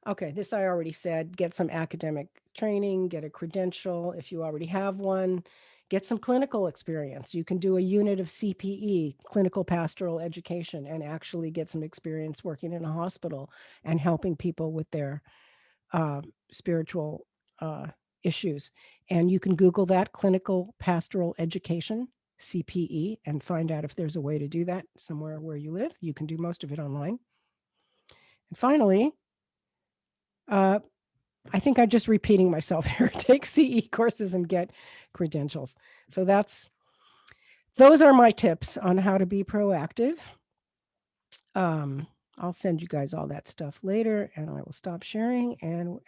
Okay, this I already said, get some academic training, get a credential if you already have one, get some clinical experience. You can do a unit of CPE, clinical pastoral education, and actually get some experience working in a hospital and helping people with their spiritual issues. And you can Google that, clinical pastoral education, CPE, and find out if there's a way to do that somewhere where you live. You can do most of it online. And finally, I think I'm just repeating myself here. Take CE courses and get credentials. So those are my tips on how to be proactive. I'll send you guys all that stuff later, and I will stop sharing and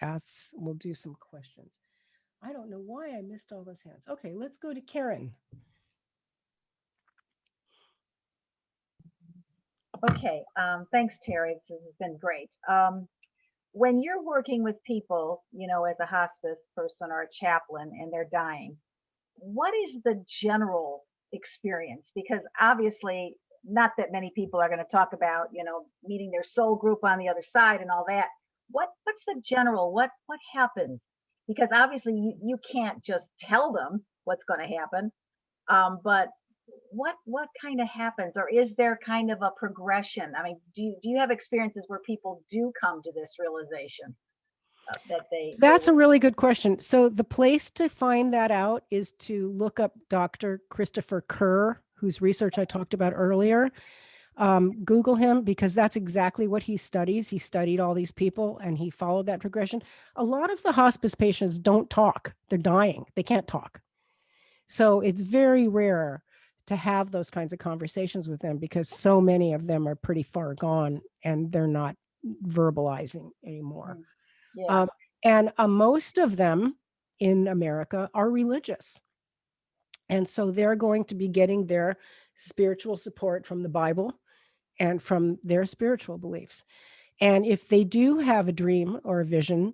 we'll do some questions. I don't know why I missed all those hands. Okay, let's go to Karen. Okay, thanks, Terri. This has been great. When you're working with people, you know, as a hospice person or a chaplain and they're dying, what is the general experience? Because obviously, not that many people are going to talk about, you know, meeting their soul group on the other side and all that. What's the general? What happens? Because obviously, you can't just tell them what's going to happen, but what kind of happens, or is there kind of a progression? I mean, do you have experiences where people do come to this realization that That's a really good question. So the place to find that out is to look up Dr. Christopher Kerr, whose research I talked about earlier. Google him, because that's exactly what he studies. He studied all these people and he followed that progression. A lot of the hospice patients don't talk. They're dying. They can't talk. So it's very rare to have those kinds of conversations with them because so many of them are pretty far gone and they're not verbalizing anymore. Yeah. And most of them in America are religious. And so they're going to be getting their spiritual support from the Bible and from their spiritual beliefs. And if they do have a dream or a vision,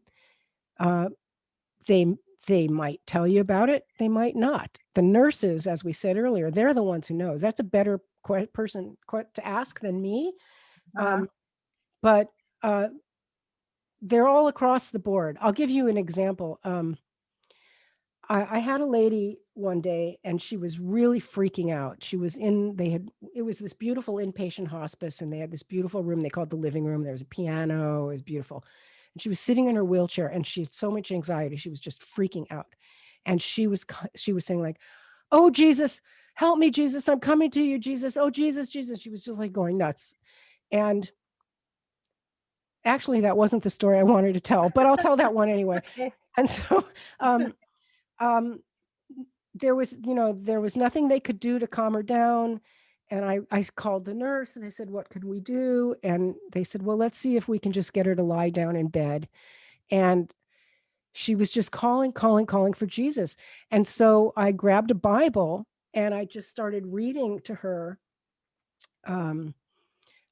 they might tell you about it. They might not. The nurses, as we said earlier, they're the ones who knows. That's a better person to ask than me. But they're all across the board. I'll give you an example. I had a lady one day and she was really freaking out. She was it was this beautiful inpatient hospice and they had this beautiful room they called the living room. There was a piano, it was beautiful. And she was sitting in her wheelchair and she had so much anxiety. She was just freaking out. And she was saying like, "Oh, Jesus, help me, Jesus. I'm coming to you, Jesus. Oh, Jesus, Jesus." She was just like going nuts. And actually that wasn't the story I wanted to tell, but I'll tell that one anyway. And so, there was nothing they could do to calm her down. And I called the nurse and I said, "What could we do?" And they said, "Well, let's see if we can just get her to lie down in bed." And she was just calling for Jesus. And so I grabbed a Bible and I just started reading to her.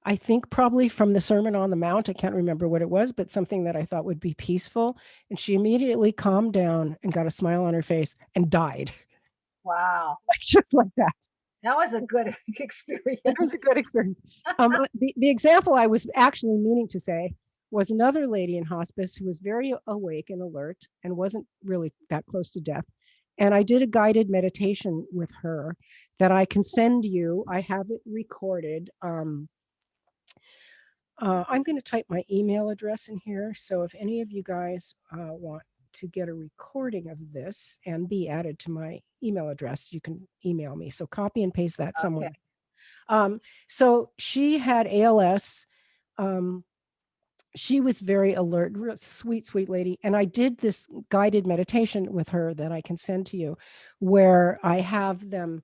I think probably from the Sermon on the Mount. I can't remember what it was, but something that I thought would be peaceful. And she immediately calmed down and got a smile on her face and died. Wow. Just like that. That was a good experience. It was a good experience. The example I was actually meaning to say was another lady in hospice who was very awake and alert and wasn't really that close to death. And I did a guided meditation with her that I can send you. I have it recorded. I'm going to type my email address in here. So if any of you guys want to get a recording of this and be added to my email address, you can email me. So copy and paste that somewhere. Okay. So she had ALS. She was very alert, real sweet, sweet lady. And I did this guided meditation with her that I can send to you, where I have them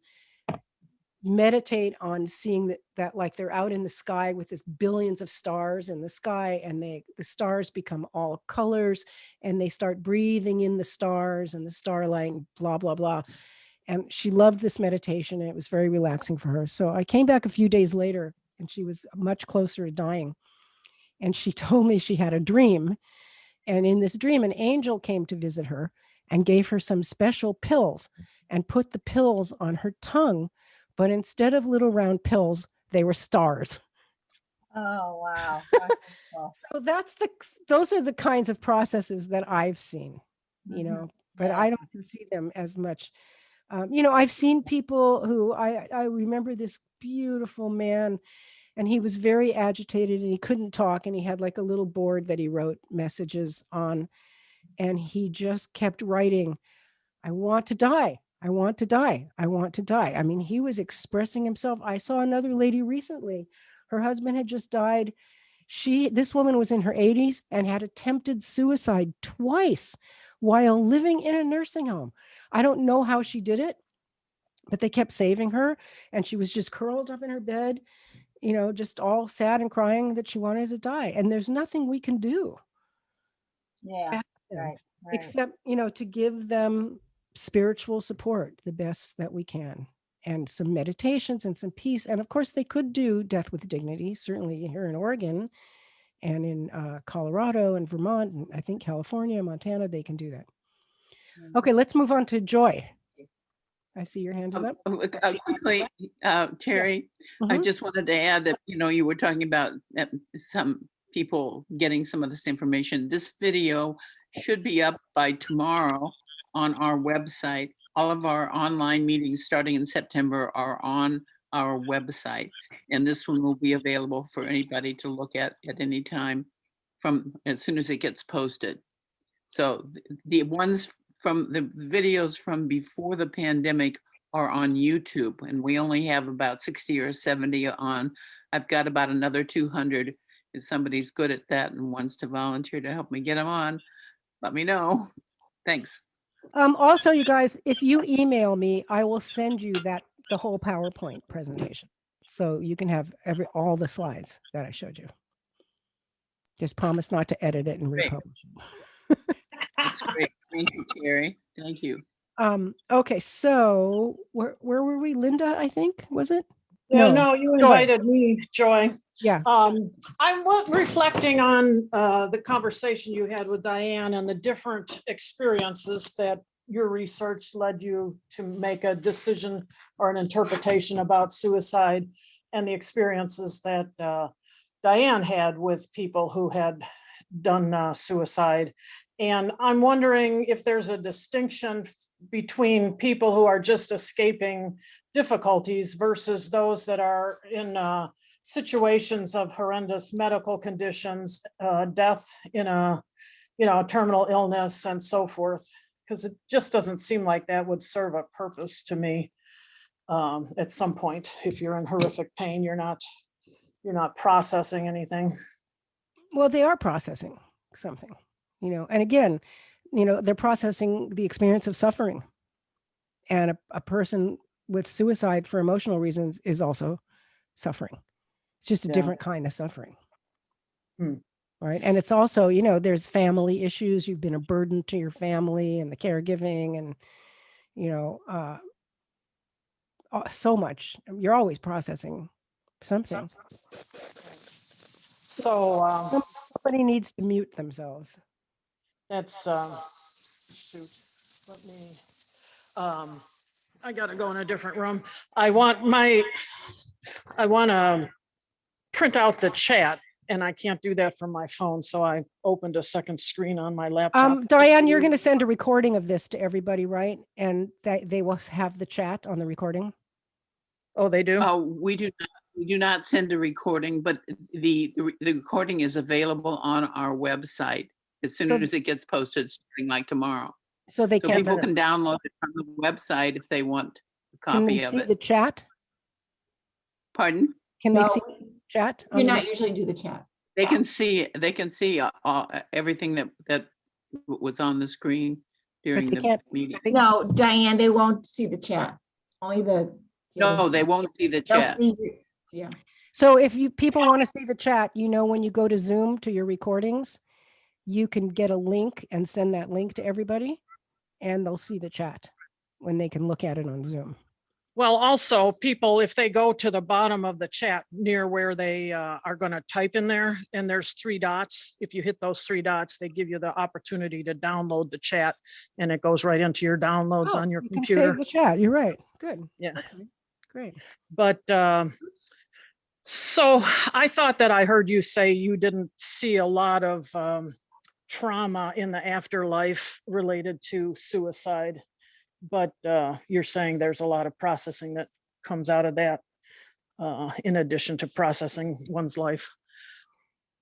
meditate on seeing that like they're out in the sky with this billions of stars in the sky, and the stars become all colors and they start breathing in the stars and the starlight and blah, blah, blah. And she loved this meditation and it was very relaxing for her. So I came back a few days later and she was much closer to dying. And she told me she had a dream. And in this dream, an angel came to visit her and gave her some special pills and put the pills on her tongue. But instead of little round pills, they were stars. Oh, wow. So those are the kinds of processes that I've seen, but I don't see them as much. I've seen people who I remember this beautiful man, and he was very agitated and he couldn't talk. And he had like a little board that he wrote messages on. And he just kept writing, "I want to die. I want to die. I want to die." I mean, he was expressing himself. I saw another lady recently. Her husband had just died. This woman was in her 80s and had attempted suicide twice while living in a nursing home. I don't know how she did it, but they kept saving her. And she was just curled up in her bed, just all sad and crying that she wanted to die. And there's nothing we can do. Yeah. Right. Except, to give them spiritual support the best that we can, and some meditations and some peace. And of course, they could do death with dignity, certainly here in Oregon and in Colorado and Vermont, and I think California, Montana, they can do that. Okay, let's move on to Joy. I see your hand is up. Quickly, Terri, I just wanted to add that, you were talking about some people getting some of this information. This video should be up by tomorrow on our website. All of our online meetings starting in September are on our website. And this one will be available for anybody to look at any time from as soon as it gets posted. So the ones from the videos from before the pandemic are on YouTube, and we only have about 60 or 70 on. I've got about another 200. If somebody's good at that and wants to volunteer to help me get them on, let me know. Thanks. Also, you guys, if you email me, I will send you the whole PowerPoint presentation. So you can have all the slides that I showed you. Just promise not to edit it and republish it. That's great. Thank you, Terri. Thank you. Okay, so where were we? Linda, I think, was it? Yeah, no, you Joy. invited me, Joy. Yeah. I'm reflecting on the conversation you had with Diane and the different experiences that your research led you to make a decision or an interpretation about suicide, and the experiences that Diane had with people who had done suicide. And I'm wondering if there's a distinction between people who are just escaping difficulties versus those that are in situations of horrendous medical conditions, death in a terminal illness and so forth, because it just doesn't seem like that would serve a purpose to me. At some point, if you're in horrific pain, you're not processing anything. Well, they are processing something, and again, they're processing the experience of suffering. And a person with suicide for emotional reasons is also suffering. It's just a different kind of suffering. Right. And it's also, there's family issues. You've been a burden to your family and the caregiving and, so much. You're always processing something. So somebody needs to mute themselves. That's shoot. Let me I gotta go in a different room. I want to print out the chat, and I can't do that from my phone, so I opened a second screen on my laptop. Diane, you're going to send a recording of this to everybody, right? And they will have the chat on the recording. Oh, they do? We do not send a recording, but the recording is available on our website as soon as it gets posted, starting like tomorrow. So people can download it from the website if they want a copy of it. Can they see the chat? Pardon? Can they see the chat? You not usually do the chat. They can see everything that was on the screen during the meeting. No, Diane, they won't see the chat. Only the. No, they won't see the chat. Yeah. So if people want to see the chat, when you go to Zoom to your recordings, you can get a link and send that link to everybody, and they'll see the chat when they can look at it on Zoom. Well, also people, if they go to the bottom of the chat near where they are going to type in there, and there's 3 dots. If you hit those 3 dots, they give you the opportunity to download the chat, and it goes right into your downloads on your computer. Can save the chat. You're right. Good. Yeah. Okay. Great. But so I thought that I heard you say you didn't see a lot of trauma in the afterlife related to suicide. But you're saying there's a lot of processing that comes out of that, in addition to processing one's life.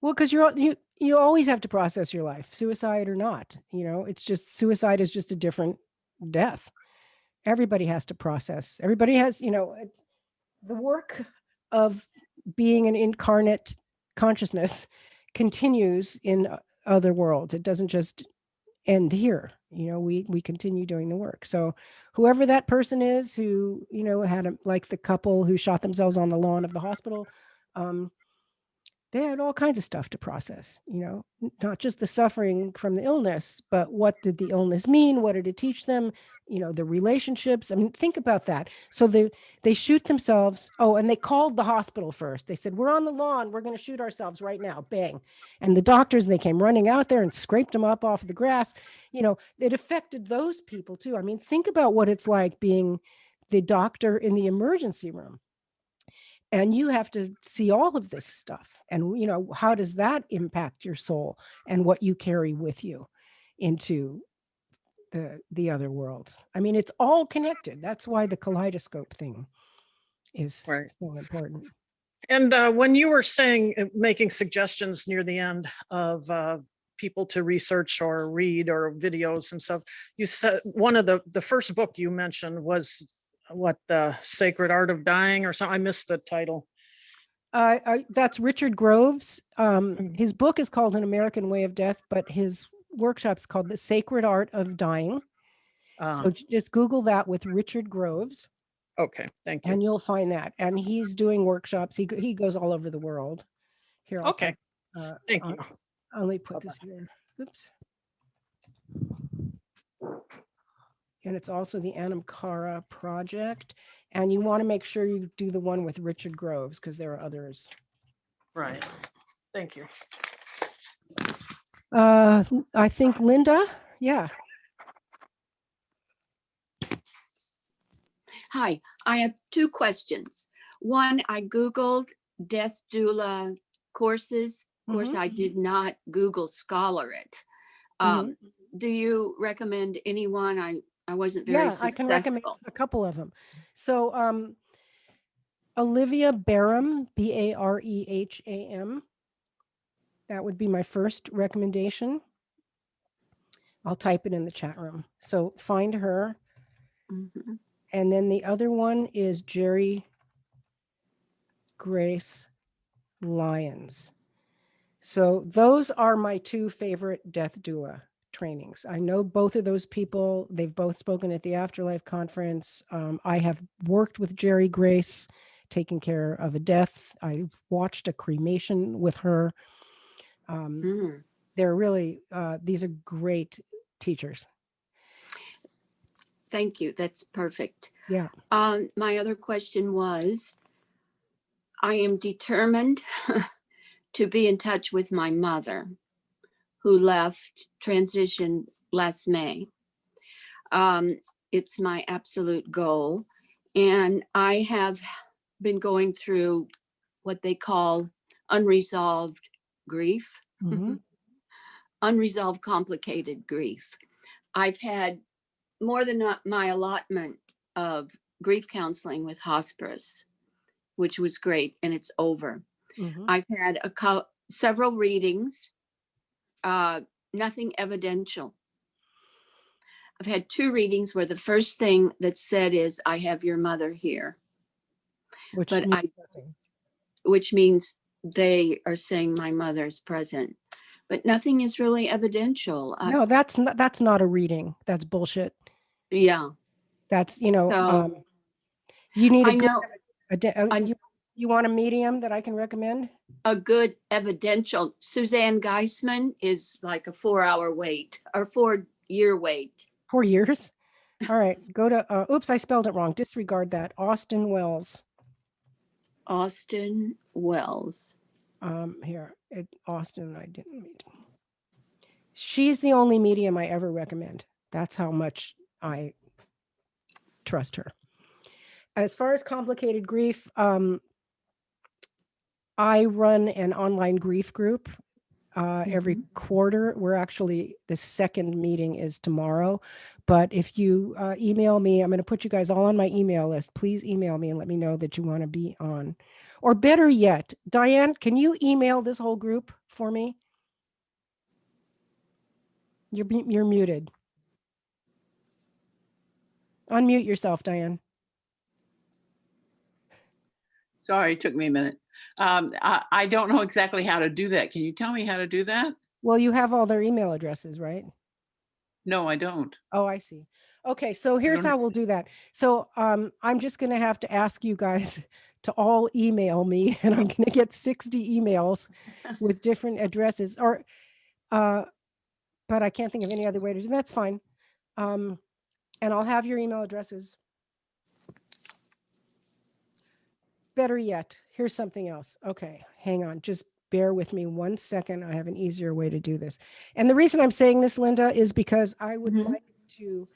Well, because you always have to process your life, suicide or not. It's just suicide is just a different death. Everybody has to process. Everybody has, it's the work of being an incarnate consciousness continues in other worlds. It doesn't just end here. We continue doing the work. So whoever that person is who, had like the couple who shot themselves on the lawn of the hospital, they had all kinds of stuff to process, not just the suffering from the illness, but what did the illness mean? What did it teach them? The relationships. I mean, think about that. So they shoot themselves. Oh, and they called the hospital first. They said, we're on the lawn. We're going to shoot ourselves right now. Bang. And the doctors, they came running out there and scraped them up off the grass. It affected those people too. I mean, think about what it's like being the doctor in the emergency room. And you have to see all of this stuff. And, how does that impact your soul and what you carry with you into the other world? I mean, it's all connected. That's why the kaleidoscope thing is so important. And when you were saying, making suggestions near the end of people to research or read or videos and stuff, you said one of the first book you mentioned was the Sacred Art of Dying or something. I missed the title. That's Richard Grove's. His book is called An American Way of Death, but his workshop's called The Sacred Art of Dying. So just Google that with Richard Groves. Okay, thank you. And you'll find that. And he's doing workshops. He goes all over the world. Here, okay. Thank you. Let me put this here. Oops. and it's also the Anamkara project. And you want to make sure you do the one with Richard Groves because there are others. Right. Thank you. I think Linda, yeah. Hi, I have two questions. One, I Googled death doula courses. Of course, I did not Google Scholar it. Do you recommend anyone? I wasn't very successful. I can recommend a couple of them. So Olivia Barham, Bareham. That would be my first recommendation. I'll type it in the chat room. So find her. And then the other one is Jerry Grace Lyons. So those are my two favorite death doula trainings. I know both of those people. They've both spoken at the Afterlife conference. I have worked with Jerry Grace, taking care of a death. I watched a cremation with her. They're really, these are great teachers. Thank you. That's perfect. Yeah. My other question was, I am determined to be in touch with my mother, who left, transitioned last May. It's my absolute goal. And I have been going through what they call unresolved grief, unresolved complicated grief. I've had more than my allotment of grief counseling with Hospice, which was great, and it's over. I've had several readings, nothing evidential. I've had 2 readings where the first thing that's said is, I have your mother here. Which means they are saying my mother's present. But nothing is really evidential. No, that's not a reading. That's bullshit. Yeah. That's, you know, you need I know. You want a medium that I can recommend? A good evidential. Suzanne Geisman is like a 4-hour wait or 4-year wait. 4 years? All right. Go to, oops, I spelled it wrong. Disregard that. Austin Wells. Austin Wells. Here, Austin, I didn't read. She's the only medium I ever recommend. That's how much I trust her. As far as complicated grief, I run an online grief group every quarter. We're actually, the second meeting is tomorrow. But if you email me, I'm going to put you guys all on my email list. Please email me and let me know that you want to be on. Or better yet, Diane, can you email this whole group for me? You're muted. Unmute yourself, Diane. Sorry, it took me a minute. I don't know exactly how to do that. Can you tell me how to do that? Well, you have all their email addresses, right? No, I don't. Oh, I see. Okay, so here's how we'll do that. So I'm just going to have to ask you guys to all email me, and I'm going to get 60 emails with different addresses. Or, but I can't think of any other way to do that. That's fine. And I'll have your email addresses. Better yet, here's something else. Okay, hang on. Just bear with me 1 second. I have an easier way to do this. And the reason I'm saying this, Linda, is because I would like to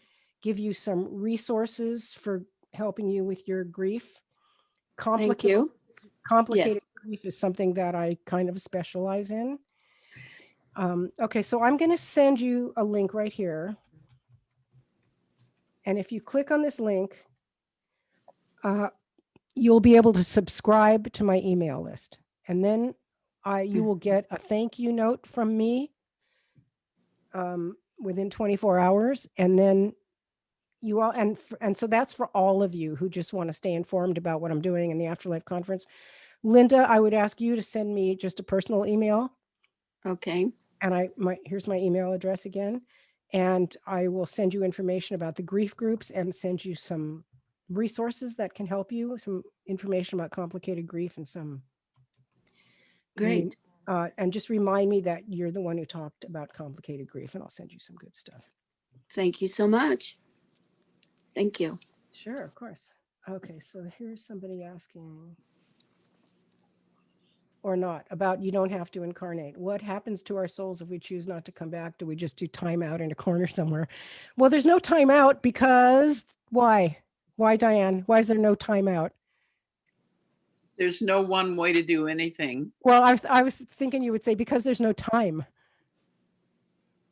give you some resources for helping you with your grief. Complicated grief is something that I kind of specialize in. Okay, so I'm going to send you a link right here. And if you click on this link, you'll be able to subscribe to my email list. And then you will get a thank you note from me within 24 hours. And then you all, and so that's for all of you who just want to stay informed about what I'm doing in the Afterlife conference. Linda, I would ask you to send me just a personal email. Okay. And here's my email address again. And I will send you information about the grief groups and send you some resources that can help you, some information about complicated grief and some. Great. And just remind me that you're the one who talked about complicated grief, and I'll send you some good stuff. Thank you so much. Thank you. Sure, of course. Okay, so here's somebody asking, or not, about you don't have to incarnate. What happens to our souls if we choose not to come back? Do we just do time out in a corner somewhere? Well, there's no time out because why? Why, Diane? Why is there no time out? There's no one way to do anything. Well, I was thinking you would say because there's no time,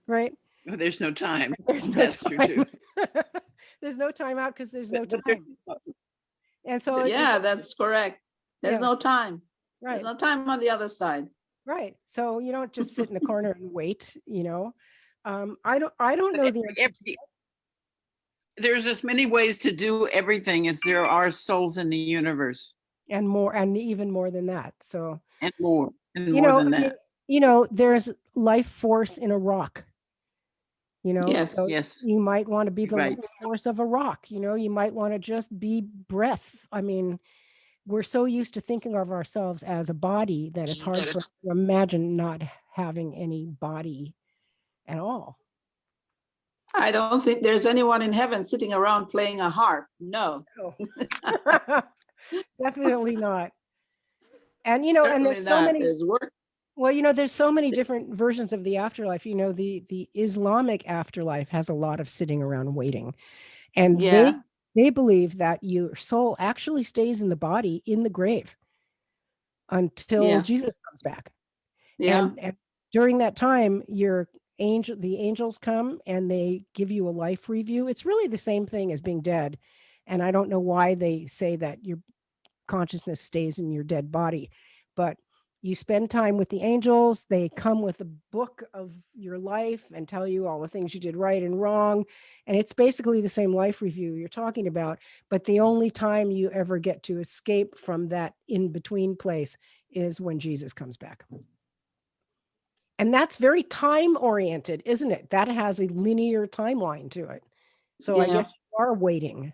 right? There's no time. There's no That's time. true too. There's no time out because there's no But there's- time. And so Yeah, that's correct. There's Yeah. no time. right. There's no time on the other side. Right. So you don't just sit in a corner and wait, you know. I don't know the answer to There's as many ways to do everything as there are souls in the universe, and more and even more than that. So and more, and you more know, than I mean, that. you know, there's life force in a rock. You know, Yes. so Yes. you might want to be the Right. life force of a rock. You know, you might want to just be breath. I mean, we're so used to thinking of ourselves as a body that it's hard for us to imagine not having any body at all. I don't think there's anyone in heaven sitting around playing a harp. No. Definitely not. And you know, and Certainly there's so not. many, There's work. well, you know, there's so many different versions of the afterlife. You know, the Islamic afterlife has a lot of sitting around waiting. And Yeah. they believe that your soul actually stays in the body in the grave until Yeah. Jesus comes back. Yeah. And during that time, the angels come and they give you a life review. It's really the same thing as being dead. And I don't know why they say that your consciousness stays in your dead body, but you spend time with the angels. They come with a book of your life and tell you all the things you did right and wrong. And it's basically the same life review you're talking about. But the only time you ever get to escape from that in between place is when Jesus comes back. And that's very time oriented, isn't it? That has a linear timeline to it. So I Yeah. guess you are waiting.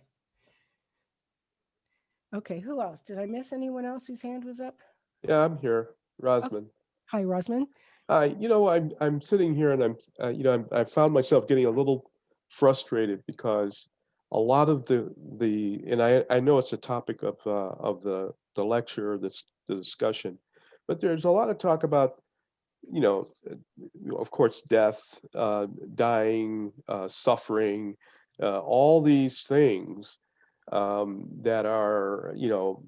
Okay, who else? Did I miss anyone else whose hand was up? Yeah, I'm here, Rosman. Hi, Rosman. You know, I'm sitting here and I found myself getting a little frustrated because a lot of and I know it's a topic of the lecture, the discussion, but there's a lot of talk about, you know, of course, death, dying, suffering, all these things that are, you know,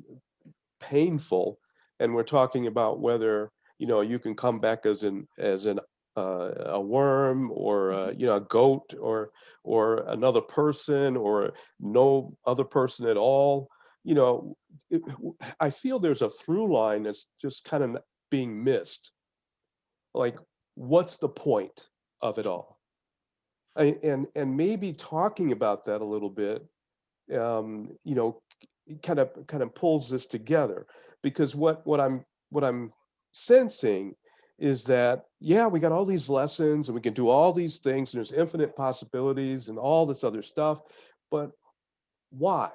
painful. And we're talking about whether, you know, you can come back as a worm or you know, a goat or another person or no other person at all. You know, I feel there's a through line that's just kind of being missed. Like, what's the point of it all? And maybe talking about that a little bit, you know, kind of pulls this together, because what I'm sensing is that, yeah, we got all these lessons and we can do all these things and there's infinite possibilities and all this other stuff, but why?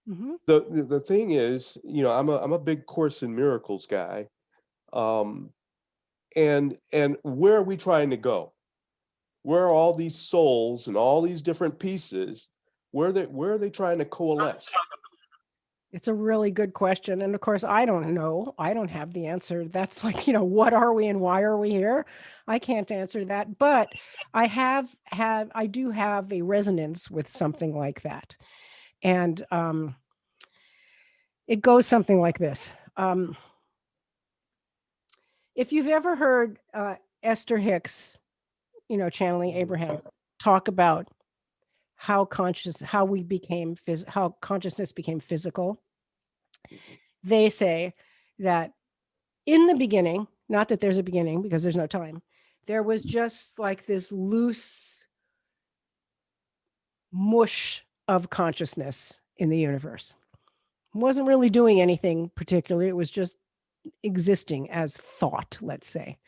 Mm-hmm. The thing is, you know, I'm a big Course in Miracles guy. And where are we trying to go? Where are all these souls and all these different pieces? Where are they trying to coalesce? It's a really good question. And of course, I don't know. I don't have the answer. That's like, you know, what are we and why are we here? I can't answer that. But I do have a resonance with something like that. And it goes something like this. If you've ever heard Esther Hicks, you know, channeling Abraham, talk about how consciousness became physical, they say that in the beginning, not that there's a beginning because there's no time, there was just like this loose mush of consciousness in the universe. It wasn't really doing anything particularly. It was just existing as thought, let's say.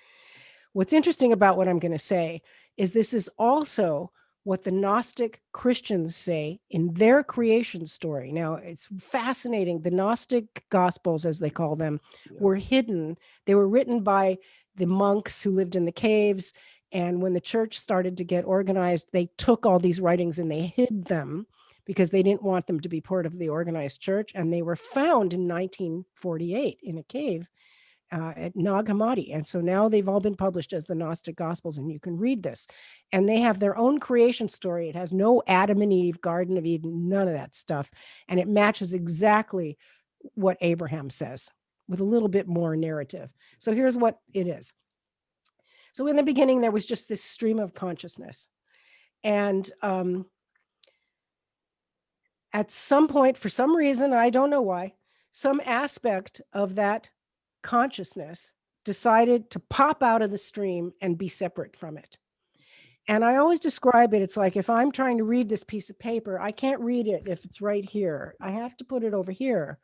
What's interesting about what I'm going to say is this is also what the Gnostic Christians say in their creation story. Now, it's fascinating. The Gnostic Gospels, as they call them, were hidden. They were written by the monks who lived in the caves. And when the church started to get organized, they took all these writings and they hid them because they didn't want them to be part of the organized church. And they were found in 1948 in a cave at Nag Hammadi. And so now they've all been published as the Gnostic Gospels, and you can read this. And they have their own creation story. It has no Adam and Eve, Garden of Eden, none of that stuff. And it matches exactly what Abraham says with a little bit more narrative. So here's what it is. So in the beginning, there was just this stream of consciousness. And at some point, for some reason, I don't know why, some aspect of that consciousness decided to pop out of the stream and be separate from it. And I always describe it, it's like if I'm trying to read this piece of paper, I can't read it if it's right here. I have to put it over here.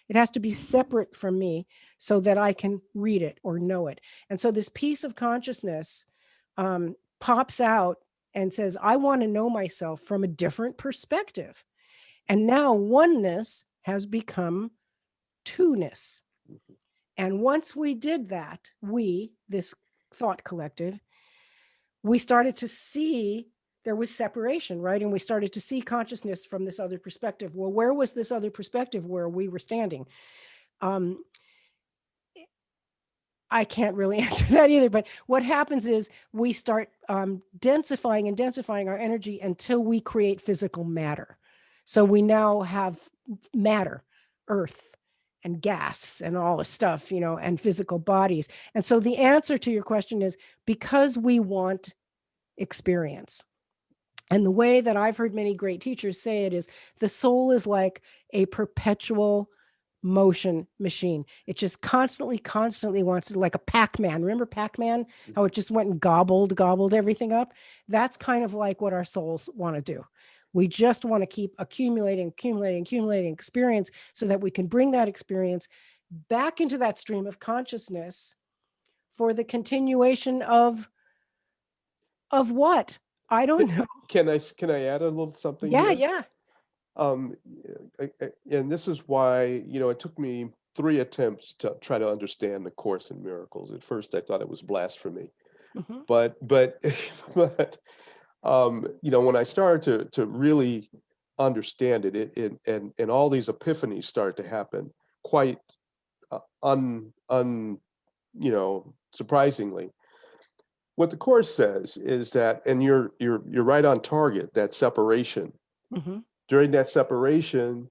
It has to be separate from me so that I can read it or know it. And so this piece of consciousness pops out and says, I want to know myself from a different perspective. And now oneness has become two-ness. And once we did that, this thought collective, we started to see there was separation, right? And we started to see consciousness from this other perspective. Well, where was this other perspective where we were standing? I can't really answer that either, but what happens is we start densifying and densifying our energy until we create physical matter. So we now have matter, earth, and gas and all the stuff, and physical bodies. And so the answer to your question is because we want experience. And the way that I've heard many great teachers say it is the soul is like a perpetual motion machine. It just constantly wants to, like a Pac-Man. Remember Pac-Man? How it just went and gobbled everything up? That's kind of like what our souls want to do. We just want to keep accumulating experience so that we can bring that experience back into that stream of consciousness for the continuation of what? I don't know. Can I add a little something Yeah, here? And this is why, it took me 3 attempts to try to understand the Course in Miracles. At first, I thought it was blasphemy, but when I started to really understand it, and all these epiphanies started to happen quite surprisingly. What the Course says is that, and you're right on target, that separation. During that separation,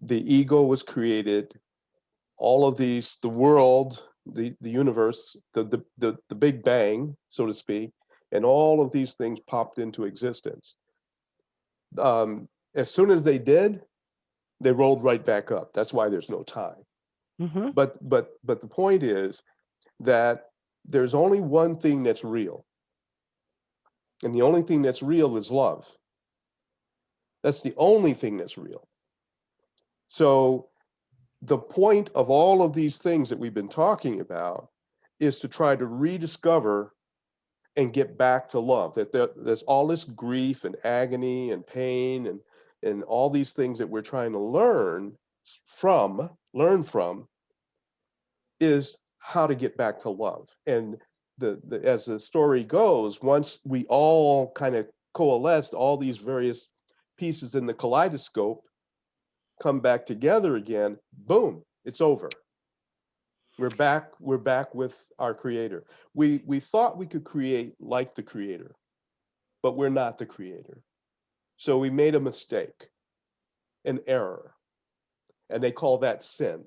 the ego was created. All of these, the world, the universe, the Big Bang, so to speak, and all of these things popped into existence. As soon as they did, they rolled right back up. That's why there's no time. But the point is that there's only one thing that's real. And the only thing that's real is love. That's the only thing that's real. So the point of all of these things that we've been talking about is to try to rediscover and get back to love. That there's all this grief and agony and pain and all these things that we're trying to learn from is how to get back to love. And as the story goes, once we all kind of coalesced, all these various pieces in the kaleidoscope come back together again, boom, it's over. We're back with our creator. We thought we could create like the creator, but we're not the creator. So we made a mistake, an error, and they call that sin.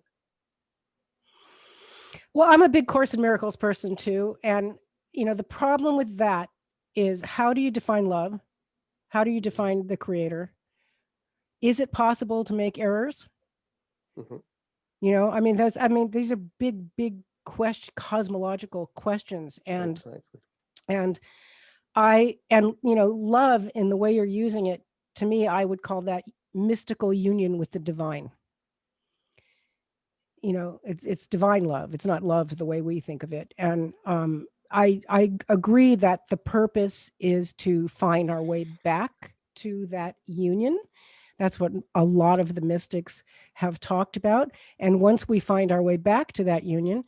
Well, I'm a big Course in Miracles person too. And, the problem with that is, how do you define love? How do you define the creator? Is it possible to make errors? These are big cosmological questions. And, love, in the way you're using it, to me, I would call that mystical union with the divine. It's divine love. It's not love the way we think of it. And I agree that the purpose is to find our way back to that union. That's what a lot of the mystics have talked about. And once we find our way back to that union,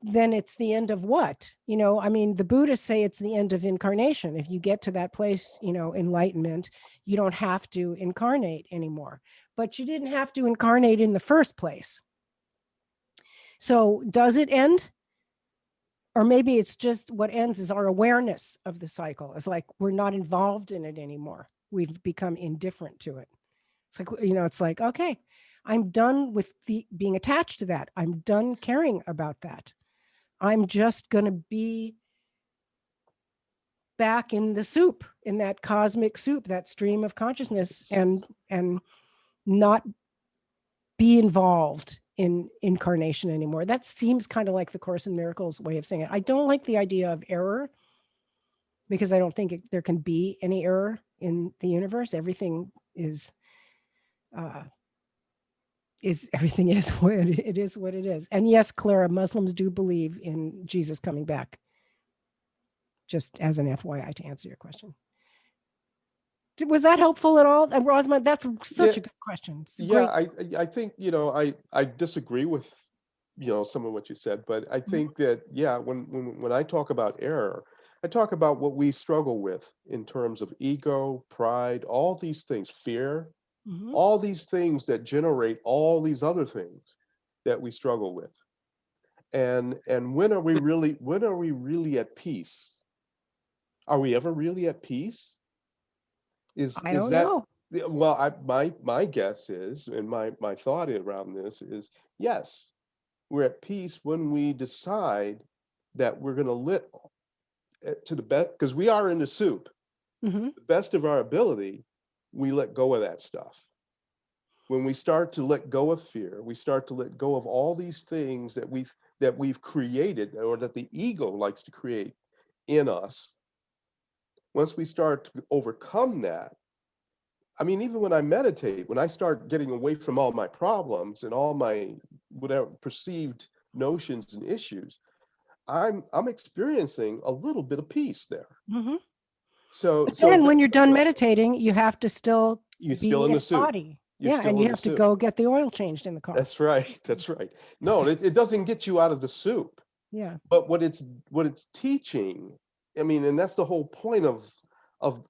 then it's the end of what? I mean, the Buddhists say it's the end of incarnation. If you get to that place, enlightenment, you don't have to incarnate anymore. But you didn't have to incarnate in the first place. So does it end? Or maybe it's just what ends is our awareness of the cycle. It's like we're not involved in it anymore. We've become indifferent to it. It's like, it's like, okay, I'm done with being attached to that. I'm done caring about that. I'm just going to be back in the soup, in that cosmic soup, that stream of consciousness, and not be involved in incarnation anymore. That seems kind of like the Course in Miracles way of saying it. I don't like the idea of error, because I don't think there can be any error in the universe. Everything is everything is what it is, what it is. And yes, Clara, Muslims do believe in Jesus coming back. Just as an FYI to answer your question. Was that helpful at all? And Rosamund, that's such a good question. I think, I disagree with, some of what you said, but I think that, when I talk about error, I talk about what we struggle with in terms of ego, pride, all these things, fear, all these things that generate all these other things that we struggle with. And when are we really at peace? Are we ever really at peace? I don't know. Well, my guess is, and my thought around this is, yes, we're at peace when we decide that we're going to live to the best, because we are in the soup. The best of our ability, we let go of that stuff. When we start to let go of fear, we start to let go of all these things that we've created, or that the ego likes to create in us. Once we start to overcome that, I mean, even when I meditate, when I start getting away from all my problems and all my whatever perceived notions and issues, I'm experiencing a little bit of peace there. So then when you're done meditating, you have to still you're still in the soup. Body. And you have to go get the oil changed in the car. That's right. That's right. No, it doesn't get you out of the soup. Yeah. But what it's teaching, I mean, and that's the whole point of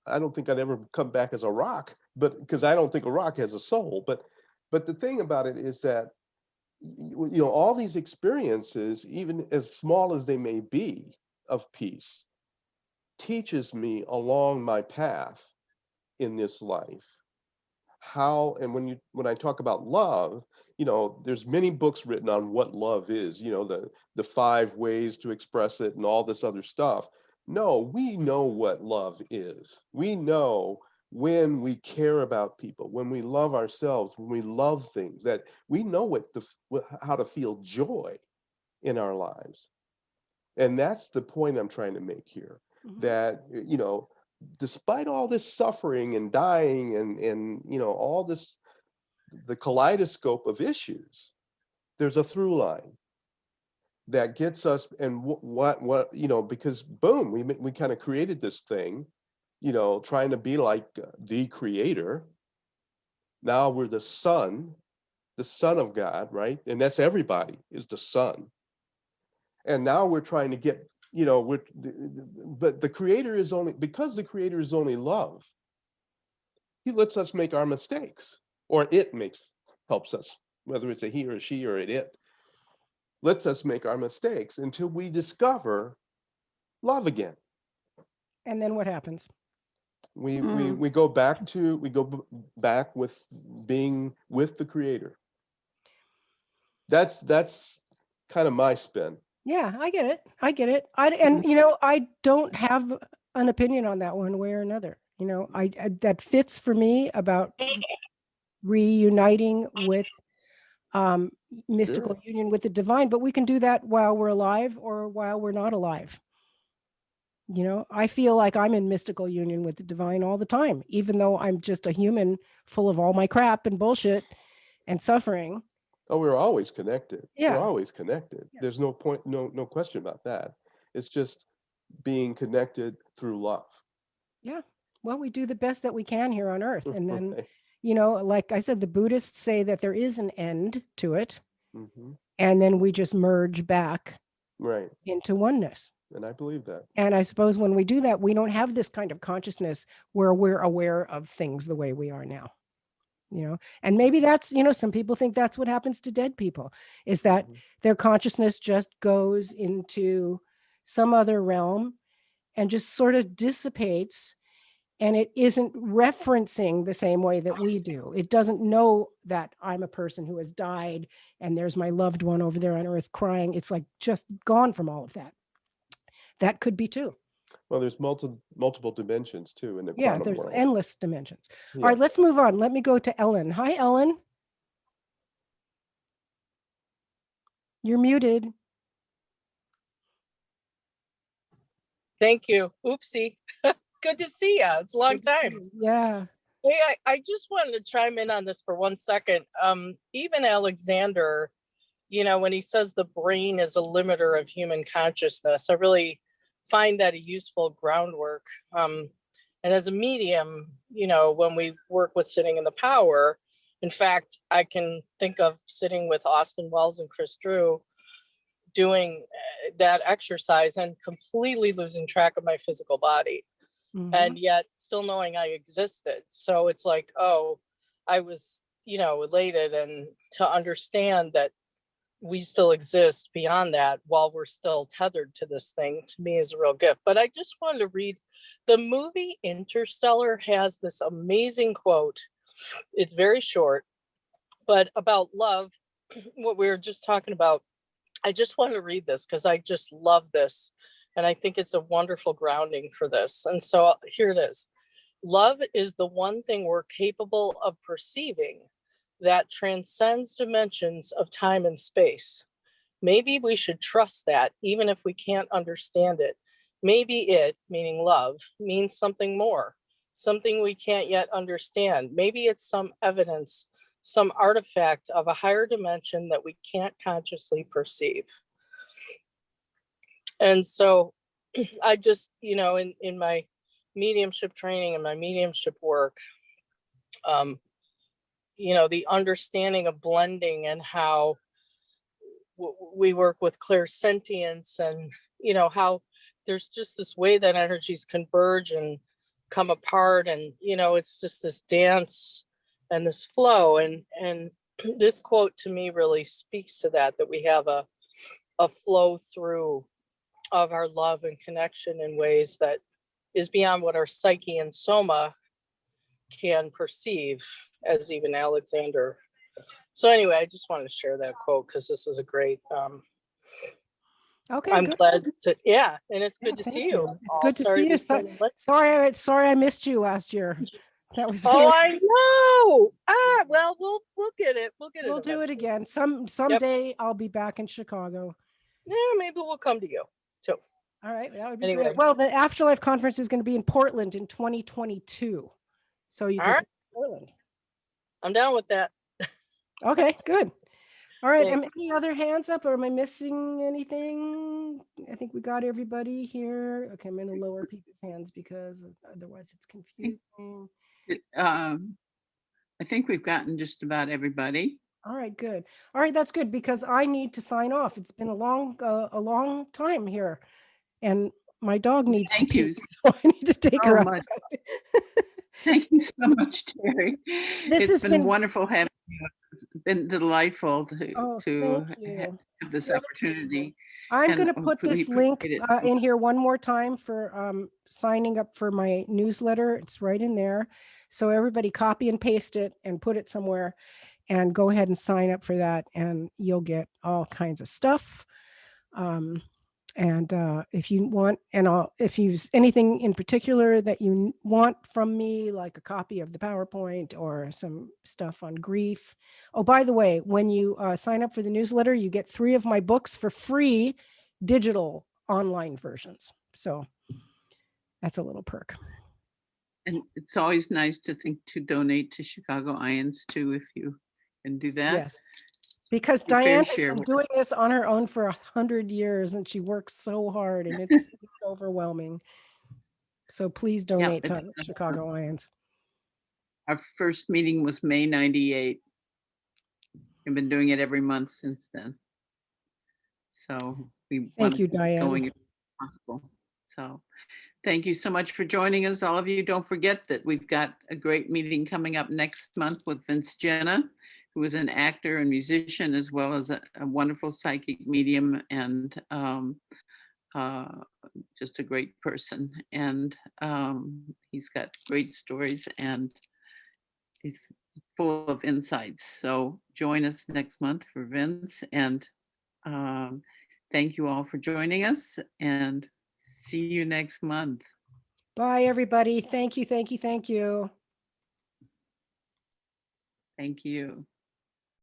I don't think I'd ever come back as a rock, but because I don't think a rock has a soul. But the thing about it is that, all these experiences, even as small as they may be, of peace, teaches me along my path in this life how. And when I talk about love, there's many books written on what love is, the 5 ways to express it and all this other stuff. No, we know what love is. We know when we care about people, when we love ourselves, when we love things, that we know how to feel joy in our lives. And that's the point I'm trying to make here, that, despite all this suffering and dying and all this, the kaleidoscope of issues, there's a through line that gets us. And what because boom, we kind of created this thing, trying to be like the creator. Now we're the son of God, right? And that's everybody is the son. And now we're trying to get, but the creator is only, because the creator is only love, he lets us make our mistakes, or it helps us, whether it's a he or a she or an it, lets us make our mistakes until we discover love again. And then what happens? We go back with being with the creator. That's kind of my spin. Yeah, I get it. I don't have an opinion on that one way or another. I that fits for me about reuniting with mystical union with the divine, but we can do that while we're alive or while we're not alive. I feel like I'm in mystical union with the divine all the time, even though I'm just a human full of all my crap and bullshit and suffering. Oh, we're always connected. Yeah. We're always connected. Yeah. There's no question about that. It's just being connected through love. Yeah. Well, we do the best that we can here on earth. And then, like I said, the Buddhists say that there is an end to it. And then we just merge back Right. into oneness. And I believe that. And I suppose when we do that, we don't have this kind of consciousness where we're aware of things the way we are now. And maybe that's, some people think that's what happens to dead people, is that their consciousness just goes into some other realm and just sort of dissipates, and it isn't referencing the same way that we do. It doesn't know that I'm a person who has died and there's my loved one over there on earth crying. It's like just gone from all of that. That could be too. Well, there's multiple dimensions too in the Yeah, quantum there's world. endless dimensions. Yeah. All right, let's move on. Let me go to Ellen. Hi, Ellen. You're muted. Thank you. Oopsie. Good to see you. It's a long time. Yeah. Hey, I just wanted to chime in on this for 1 second. Even Alexander, when he says the brain is a limiter of human consciousness, I really find that a useful groundwork. And as a medium, when we work with sitting in the power, in fact, I can think of sitting with Austin Wells and Chris Drew doing that exercise and completely losing track of my physical body. And yet still knowing I existed. So it's like, oh, I was, elated, and to understand that we still exist beyond that while we're still tethered to this thing, to me is a real gift. But I just wanted to read, the movie Interstellar has this amazing quote. It's very short, but about love, what we were just talking about. I just want to read this because I just love this. And I think it's a wonderful grounding for this. And so here it is. Love is the one thing we're capable of perceiving that transcends dimensions of time and space. Maybe we should trust that, even if we can't understand it. Maybe it, meaning love, means something more, something we can't yet understand. Maybe it's some evidence, some artifact of a higher dimension that we can't consciously perceive. And so I just, in my mediumship training and my mediumship work, the understanding of blending and how we work with clairsentience, and, how there's just this way that energies converge and come apart. And, it's just this dance and this flow. And this quote to me really speaks to that we have a flow through of our love and connection in ways that is beyond what our psyche and soma can perceive, as even Alexander. So anyway, I just wanted to share that quote because this is a great, Okay, I'm good. glad to, and it's good to thank see you. It's good to see you. Sorry I missed you last year. That was Oh, I know. Well, we'll get it. We'll do it again. Someday I'll be back in Chicago. Yeah, maybe we'll come to you too. All right, that would be great. Well, the Afterlife conference is going to be in Portland in 2022. So you can come to Portland. I'm down with that. Okay, good. All right. Any other hands up, or am I missing anything? I think we got everybody here. Okay, I'm going to lower people's hands because otherwise it's confusing. I think we've gotten just about everybody. All right, good. All right, that's good because I need to sign off. It's been a long time here, and my dog needs to pee, so I need to take her outside. Thank you so much, Terri. It's been wonderful having you. It's been delightful to have this opportunity. I'm going to put this link in here one more time for signing up for my newsletter. It's right in there. So everybody copy and paste it and put it somewhere and go ahead and sign up for that, and you'll get all kinds of stuff. And if you want, if you've anything in particular that you want from me, like a copy of the PowerPoint or some stuff on grief. Oh, by the way, when you sign up for the newsletter, you get 3 of my books for free, digital online versions. So that's a little perk. And it's always nice to think to donate to Chicago IANDS too, if you can do that. Yes. Because Diane has been doing this on her own for 100 years, and she works so hard, and it's overwhelming. So please donate to Chicago IANDS. Our first meeting was May 98. I've been doing it every month since then. So we want Thank to you, keep Diane. going if possible. So thank you so much for joining us, all of you. Don't forget that we've got a great meeting coming up next month with Vince Jenna, who is an actor and musician, as well as a wonderful psychic medium and just a great person. And he's got great stories and he's full of insights. So join us next month for Vince. And thank you all for joining us, and see you next month. Bye, everybody. Thank you, thank you, thank you. Thank you.